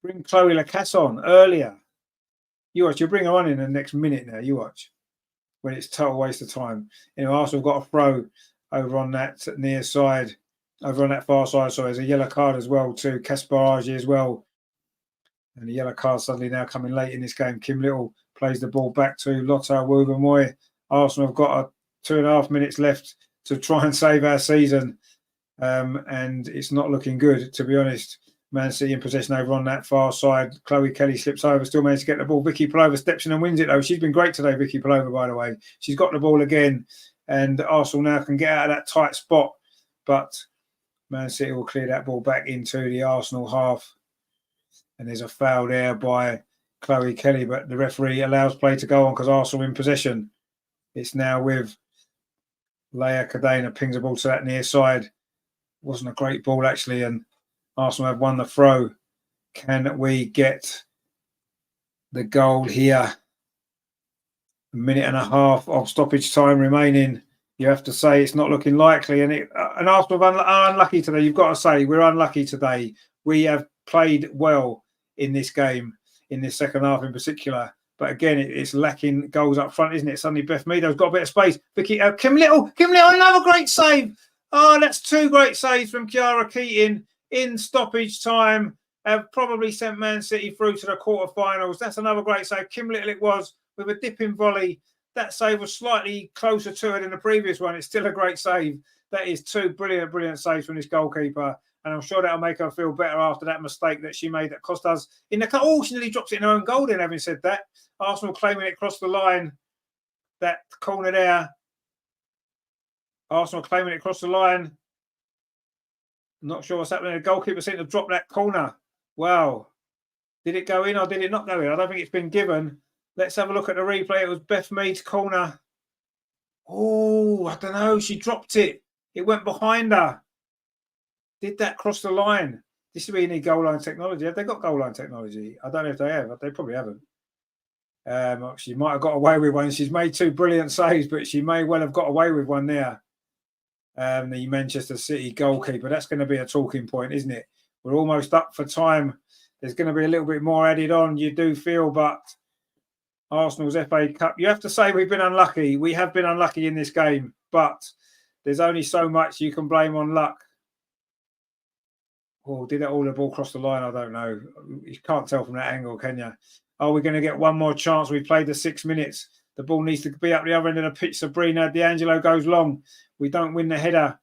Bring Chloe Lacasse on earlier. You watch. You'll bring her on in the next minute now. You watch. When it's total waste of time. You know, Arsenal got a throw over on that near side. Over on that far side. So there's a yellow card as well to Kasparagi as well. And the yellow card suddenly now coming late in this game. Kim Little plays the ball back to Lotta Woober-Moy. Arsenal have got 2.5 minutes left to try and save our season. And it's not looking good, to be honest. Man City in possession over on that far side. Chloe Kelly slips over, still managed to get the ball. Vicky Palova steps in and wins it, though. She's been great today, Vicky Palova, by the way. She's got the ball again. And Arsenal now can get out of that tight spot. But Man City will clear that ball back into the Arsenal half. And there's a foul there by Chloe Kelly, but the referee allows play to go on because Arsenal in possession. It's now with Leia Cadena, pings the ball to that near side. Wasn't a great ball, actually, and Arsenal have won the throw. Can we get the goal here? 1.5 minutes of stoppage time remaining. You have to say it's not looking likely. And Arsenal are unlucky today. You've got to say we're unlucky today. We have played well in this game, in this second half in particular. But again, it's lacking goals up front, isn't it? Suddenly Beth Meadow's got a bit of space. Vicky, Kim Little, another great save. Oh, that's 2 great saves from Kiara Keating in stoppage time. Have probably sent Man City through to the quarterfinals. That's another great save. Kim Little it was with a dipping volley. That save was slightly closer to it than the previous one. It's still a great save. That is 2 brilliant saves from this goalkeeper. And I'm sure that'll make her feel better after that mistake that she made that cost us in the... Oh, she nearly drops it in her own goal then, having said that. Arsenal claiming it across the line. That corner there. Arsenal claiming it across the line. Not sure what's happening. The goalkeeper seemed to drop that corner. Wow. Did it go in or did it not go in? I don't think it's been given. Let's have a look at the replay. It was Beth Mead's corner. Oh, I don't know. She dropped it. It went behind her. Did that cross the line? This is where you need goal line technology. Have they got goal line technology? I don't know if they have. They probably haven't. She might have got away with one. She's made 2 brilliant saves, but she may well have got away with one there. the Manchester City goalkeeper. That's going to be a talking point, isn't it? We're almost up for time. There's going to be a little bit more added on, you do feel, but Arsenal's FA Cup. You have to say we've been unlucky. We have been unlucky in this game, but there's only so much you can blame on luck. Oh, did it all the ball cross the line? I don't know. You can't tell from that angle, can you? Are we going to get one more chance? We played the 6 minutes. The ball needs to be up the other end of the pitch. Sabrina D'Angelo goes long. We don't win the header.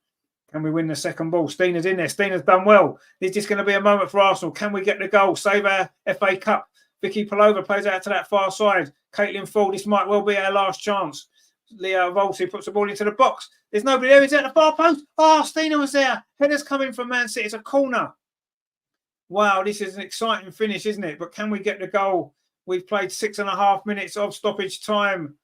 Can we win the second ball? Steena's in there. Steena's done well. Is this going to be a moment for Arsenal? Can we get the goal? Save our FA Cup. Vicky Palova plays out to that far side. Caitlin Ford, this might well be our last chance. Leah Volti puts the ball into the box. There's nobody there. Is at the far post. Oh, Steena was there. Header's coming from Man City. It's a corner. Wow, this is an exciting finish, isn't it? But can we get the goal? We've played 6.5 minutes of stoppage time.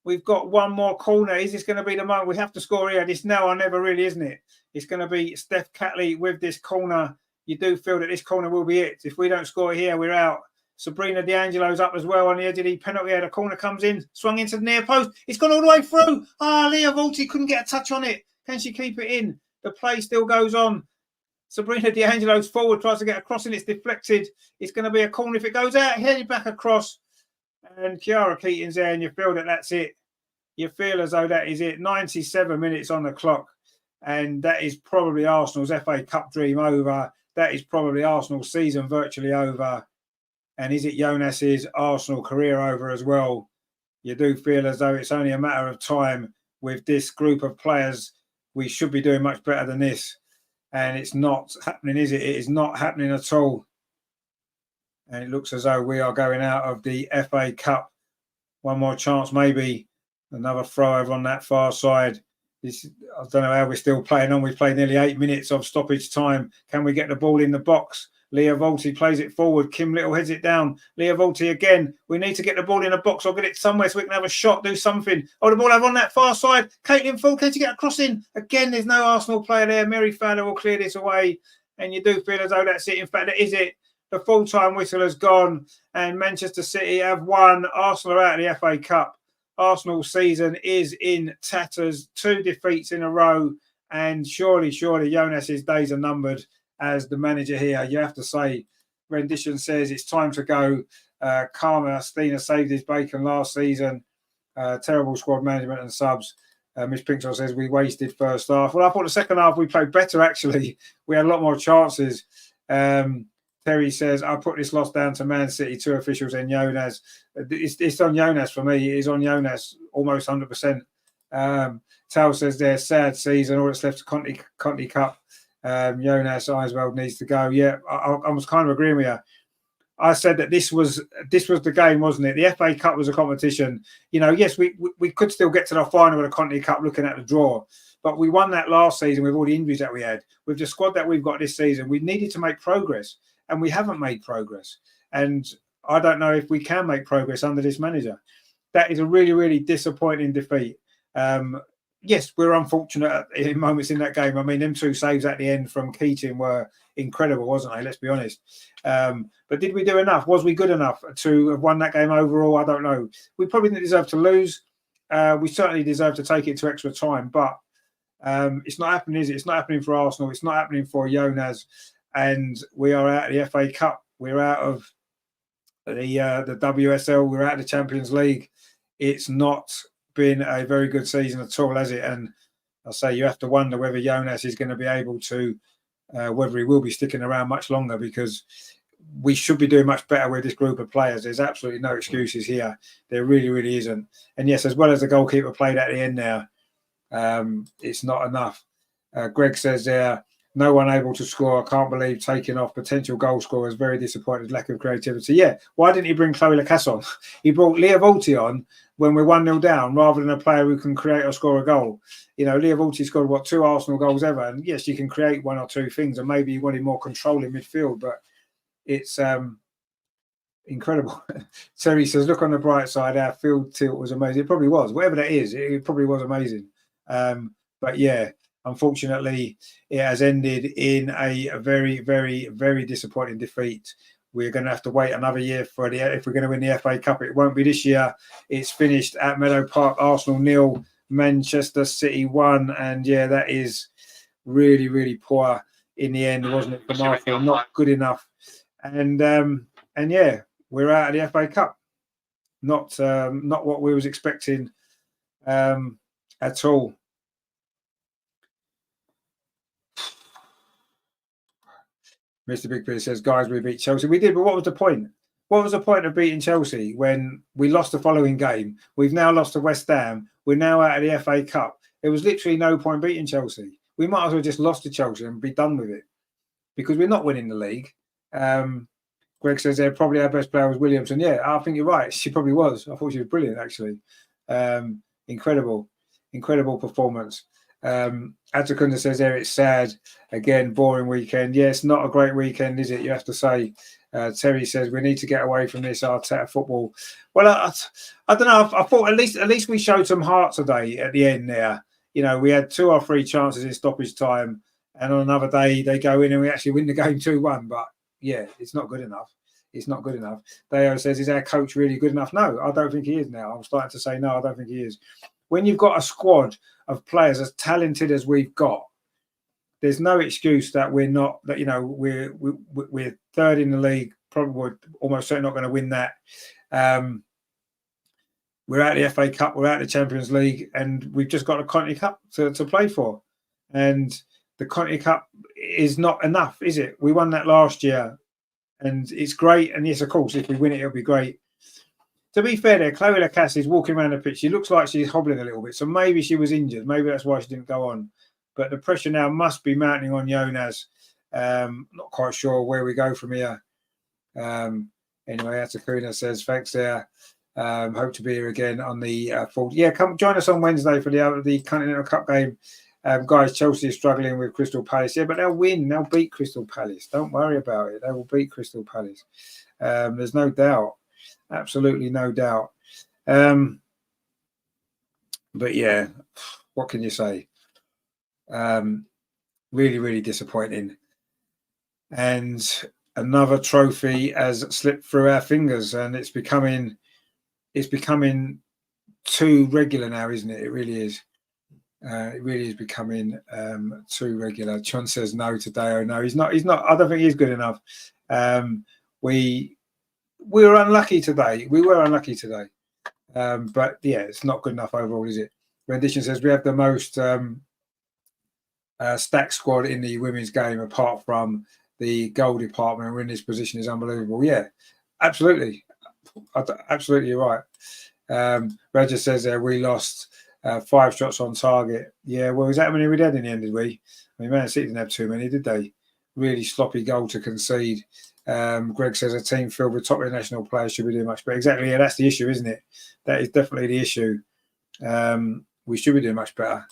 We've got one more corner. Is this going to be the moment? We have to score here. This now or never really, isn't it? It's going to be Steph Catley with this corner. You do feel that this corner will be it. If we don't score here, we're out. Sabrina D'Angelo's up as well on the edge of the penalty area. The corner comes in, swung into the near post. It's gone all the way through. Leah Volti couldn't get a touch on it. Can she keep it in? The play still goes on. Sabrina D'Angelo's forward, tries to get across and it's deflected. It's going to be a corner if it goes out. Headed back across. And Kiara Keating's there and you feel that that's it. You feel as though that is it. 97 minutes on the clock. And that is probably Arsenal's FA Cup dream over. That is probably Arsenal's season virtually over. And is it Jonas's Arsenal career over as well? You do feel as though it's only a matter of time with this group of players. We should be doing much better than this. And it's not happening, is it? It is not happening at all. And it looks as though we are going out of the FA Cup. One more chance, maybe. Another throw over on that far side. I don't know how we're still playing on. We've played nearly 8 minutes of stoppage time. Can we get the ball in the box? Leah Volti plays it forward. Kim Little heads it down. Leah Volti again. We need to get the ball in the box or get it somewhere so we can have a shot, do something. Oh, the ball over on that far side. Caitlin Ford, can she get a cross in? Again, there's no Arsenal player there. Mary Fowler will clear this away. And you do feel as though that's it. In fact, that is it. The full-time whistle has gone and Manchester City have won. Arsenal are out of the FA Cup. Arsenal's season is in tatters. 2 defeats in a row. And surely, Jonas's days are numbered. As the manager here, you have to say, rendition says it's time to go. Karma, Steena saved his bacon last season. Terrible squad management and subs. Miss Pinkshaw says we wasted first half. Well, I thought the second half we played better, actually. We had a lot more chances. Terry says, I put this loss down to Man City, 2 officials and Jonas. It's on Jonas for me. It is on Jonas, almost 100%. Tal says their sad season, all that's left to Conti Cup. Jonas Eiswald needs to go. Yeah, I was kind of agreeing with you. I said that this was the game, wasn't it? The FA Cup was a competition. You know, yes, we could still get to the final of the Conti Cup looking at the draw, but we won that last season with all the injuries that we had. With the squad that we've got this season, we needed to make progress, and we haven't made progress. And I don't know if we can make progress under this manager. That is a really, really disappointing defeat. Yes, we're unfortunate in moments in that game. I mean, them 2 saves at the end from Keating were incredible, wasn't they? Let's be honest. But did we do enough? Was we good enough to have won that game overall? I don't know. We probably didn't deserve to lose. We certainly deserve to take it to extra time. But it's not happening, is it? It's not happening for Arsenal. It's not happening for Jonas. And we are out of the FA Cup. We're out of the WSL. We're out of the Champions League. It's not been a very good season at all, has it? And I say you have to wonder whether Jonas is going to be able to, whether he will be sticking around much longer, because we should be doing much better with this group of players. There's absolutely no excuses here. There really, really isn't. And yes, as well as the goalkeeper played at the end there, it's not enough. Greg says there, no one able to score. I can't believe taking off potential goal scorers. Very disappointed, lack of creativity. Yeah, why didn't he bring Chloe Lacasse on? He brought Leah Volti on when we're 1-0 down, rather than a player who can create or score a goal. You know, Leah Volti scored, 2 Arsenal goals ever. And yes, you can create 1 or 2 things, and maybe you wanted more control in midfield, but it's incredible. Terry says, look on the bright side, our field tilt was amazing. It probably was. Whatever that is, it probably was amazing. But yeah, unfortunately, it has ended in a very, very, very disappointing defeat. We're going to have to wait another year if we're going to win the FA Cup. It won't be this year. It's finished at Meadow Park. Arsenal 0, Manchester City 1. And yeah, that is really, really poor in the end, wasn't it, for Martha? Not good enough. And yeah, we're out of the FA Cup. Not what we was expecting at all. Mr. Big P says, guys, we beat Chelsea. We did, but what was the point? What was the point of beating Chelsea when we lost the following game? We've now lost to West Ham. We're now out of the FA Cup. There was literally no point beating Chelsea. We might as well just lost to Chelsea and be done with it because we're not winning the league. Greg says they're probably our best player was Williamson. Yeah, I think you're right. She probably was. I thought she was brilliant, actually. Incredible performance. Atakunda says there it's sad. Again, boring weekend. Yeah, it's not a great weekend, is it? You have to say. Terry says we need to get away from this Arteta football. Well, I don't know. I thought at least we showed some heart today at the end there. You know, we had 2 or 3 chances in stoppage time, and on another day they go in and we actually win the game 2-1. But yeah, it's not good enough. It's not good enough. Deo says, is our coach really good enough? No, I don't think he is now. I'm starting to say no, I don't think he is. When you've got a squad of players as talented as we've got, there's no excuse that we're not, that, you know, we're third in the league, probably almost certainly not going to win that. We're out of the FA Cup, we're out of the Champions League, and we've just got a Continental Cup to play for. And the Continental Cup is not enough, is it? We won that last year, and it's great. And yes, of course, if we win it, it'll be great. To be fair there, Chloe Lacasse is walking around the pitch. She looks like she's hobbling a little bit. So maybe she was injured. Maybe that's why she didn't go on. But the pressure now must be mounting on Jonas. Not quite sure where we go from here. Anyway, Atakuna says, thanks there. Hope to be here again on the 4th. Yeah, come join us on Wednesday for the Continental Cup game. Guys, Chelsea is struggling with Crystal Palace. Yeah, but they'll win. They'll beat Crystal Palace. Don't worry about it. They will beat Crystal Palace. There's no doubt. Absolutely no doubt. But yeah, what can you say? Really, really disappointing. And another trophy has slipped through our fingers, and it's becoming too regular now, isn't it? It really is. It really is becoming too regular. Chon says no today. Oh no, he's not. I don't think he's good enough. We were unlucky today. But yeah, it's not good enough overall, is it? Rendition says we have the most stacked squad in the women's game, apart from the goal department. And we're in this position is unbelievable. Yeah, absolutely, absolutely, you're right. Roger says there we lost 5 shots on target. Yeah, well, is that how many we had in the end, did we? I mean, Man City didn't have too many, did they? Really sloppy goal to concede. Greg says a team filled with top international players should be doing much better. Exactly, yeah, that's the issue, isn't it? That is definitely the issue. We should be doing much better.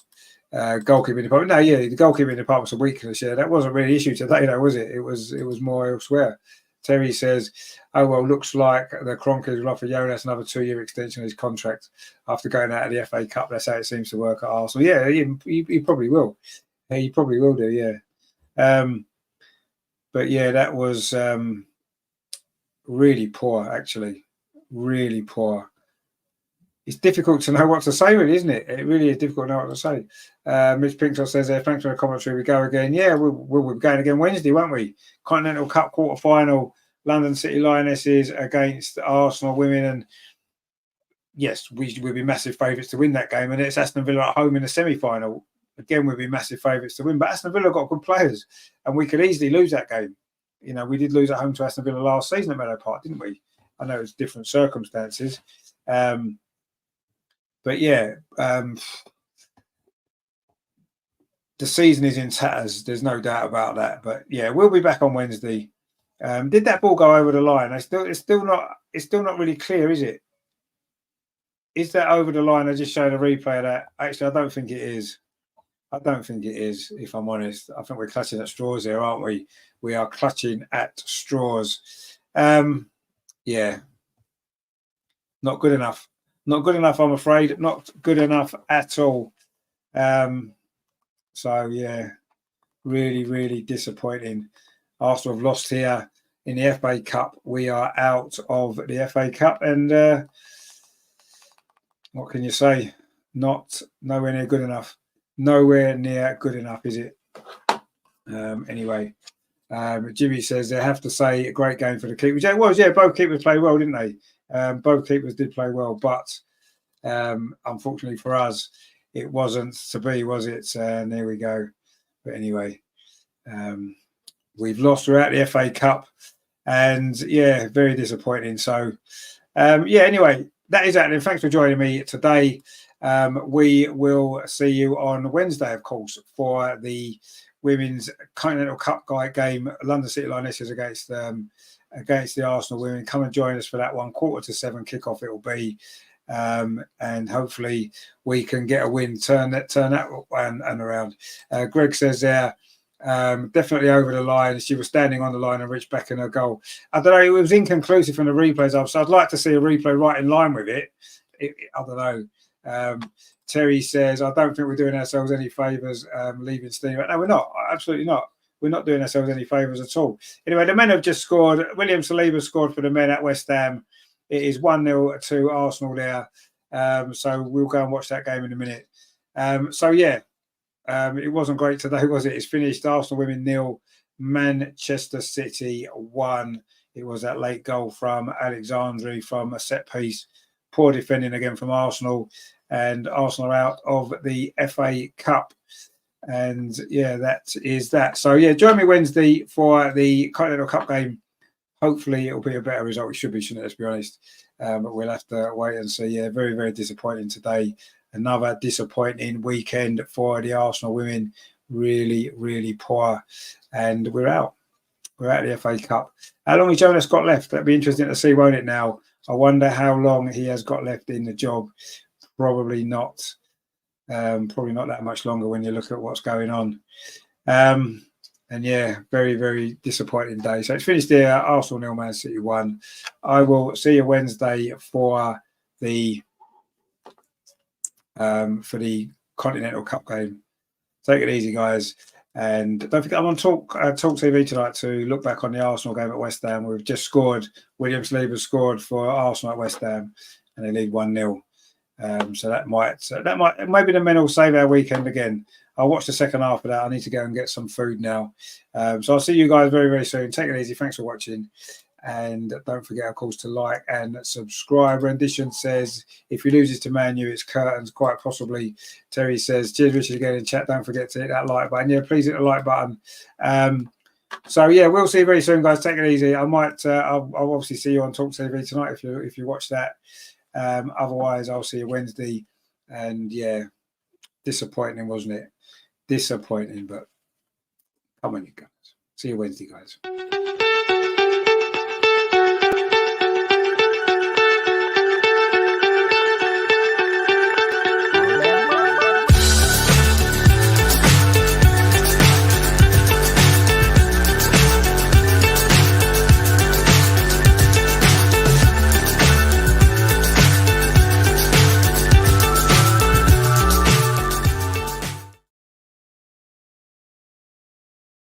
Goalkeeping department. No, yeah, the goalkeeping department's a weakness. Yeah, that wasn't really an issue today, though, was it? It was more elsewhere. Terry says, oh, well, looks like the Kroenkes will offer Jonas another 2-year extension of his contract after going out of the FA Cup. That's how it seems to work at Arsenal. Yeah, he probably will. He probably will do, yeah. But yeah, that was really poor, actually. Really poor. It's difficult to know what to say, really, isn't it? It really is difficult to know what to say. Mitch Pinkshaw says there, thanks for the commentary. We go again. Yeah, we'll be going again Wednesday, won't we? Continental Cup quarter-final, London City Lionesses against Arsenal women. And yes, we'll be massive favourites to win that game. And it's Aston Villa at home in the semi-final. Again, we'll be massive favourites to win. But Aston Villa got good players. And we could easily lose that game. You know, we did lose at home to Aston Villa last season at Meadow Park, didn't we? I know it's different circumstances. But yeah, the season is in tatters. There's no doubt about that. But yeah, we'll be back on Wednesday. Did that ball go over the line? It's still not really clear, is it? Is that over the line? I just showed a replay of that. Actually, I don't think it is. I don't think it is, if I'm honest. I think we're clutching at straws here, aren't we? We are clutching at straws. Yeah. Not good enough. Not good enough, I'm afraid. Not good enough at all. So, yeah, really, really disappointing. Arsenal have lost here in the FA Cup. We are out of the FA Cup. And what can you say? nowhere near good enough. Nowhere near good enough, is it? Anyway, Jimmy says they have to say a great game for the keepers. Yeah, it was. Yeah, both keepers played well, didn't they? Both keepers did play well, but unfortunately for us, it wasn't to be, was it? And there we go. But anyway, we've lost throughout the FA Cup, and yeah, very disappointing. So, yeah. Anyway, that is happening. Thanks for joining me today. We will see you on Wednesday, of course, for the Women's Continental Cup game. London City Lionesses against the Arsenal women. Come and join us for that one. 6:45 kickoff. It will be. And hopefully we can get a win, turn that and around. Greg says there, definitely over the line. She was standing on the line and reached back in her goal. I don't know, it was inconclusive from the replays. So I'd like to see a replay right in line with it. I don't know. Terry says, I don't think we're doing ourselves any favours leaving Steam. No, we're not. Absolutely not. We're not doing ourselves any favours at all. Anyway, the men have just scored. William Saliba scored for the men at West Ham. It is 1-0 to Arsenal there. So we'll go and watch that game in a minute. So, yeah, it wasn't great today, was it? It's finished. Arsenal women 0, Manchester City 1. It was that late goal from Alexandre from a set piece. Poor defending again from Arsenal. And Arsenal are out of the FA Cup. And, yeah, that is that. So, yeah, join me Wednesday for the Continental Cup game. Hopefully it'll be a better result. It should be, shouldn't it? Let's be honest. But we'll have to wait and see. Yeah, very, very disappointing today. Another disappointing weekend for the Arsenal women. Really, really poor. And we're out. We're out of the FA Cup. How long has Jonas got left? That'd be interesting to see, won't it now? I wonder how long he has got left in the job. Probably not. Probably not that much longer when you look at what's going on. And yeah, very, very disappointing day. So it's finished there. Arsenal 0, Man City 1. I will see you Wednesday for the Continental Cup game. Take it easy, guys. And don't forget, I'm on Talk TV tonight to look back on the Arsenal game at West Ham. We've just scored. William Saliba scored for Arsenal at West Ham, and they lead 1-0. So that might maybe the men will save our weekend again. I'll watch the second half of that. I need to go and get some food now. So I'll see you guys very, very soon. Take it easy. Thanks for watching. And don't forget, of course, to like and subscribe. Rendition says, if he loses to Man U, it's curtains, quite possibly. Terry says, cheers, Richard, again in chat. Don't forget to hit that like button. Yeah, please hit the like button. So, yeah, we'll see you very soon, guys. Take it easy. I'll obviously see you on Talk TV tonight if you watch that. Otherwise, I'll see you Wednesday. And, yeah, disappointing, wasn't it? Disappointing, but come on, you guys. See you Wednesday, guys.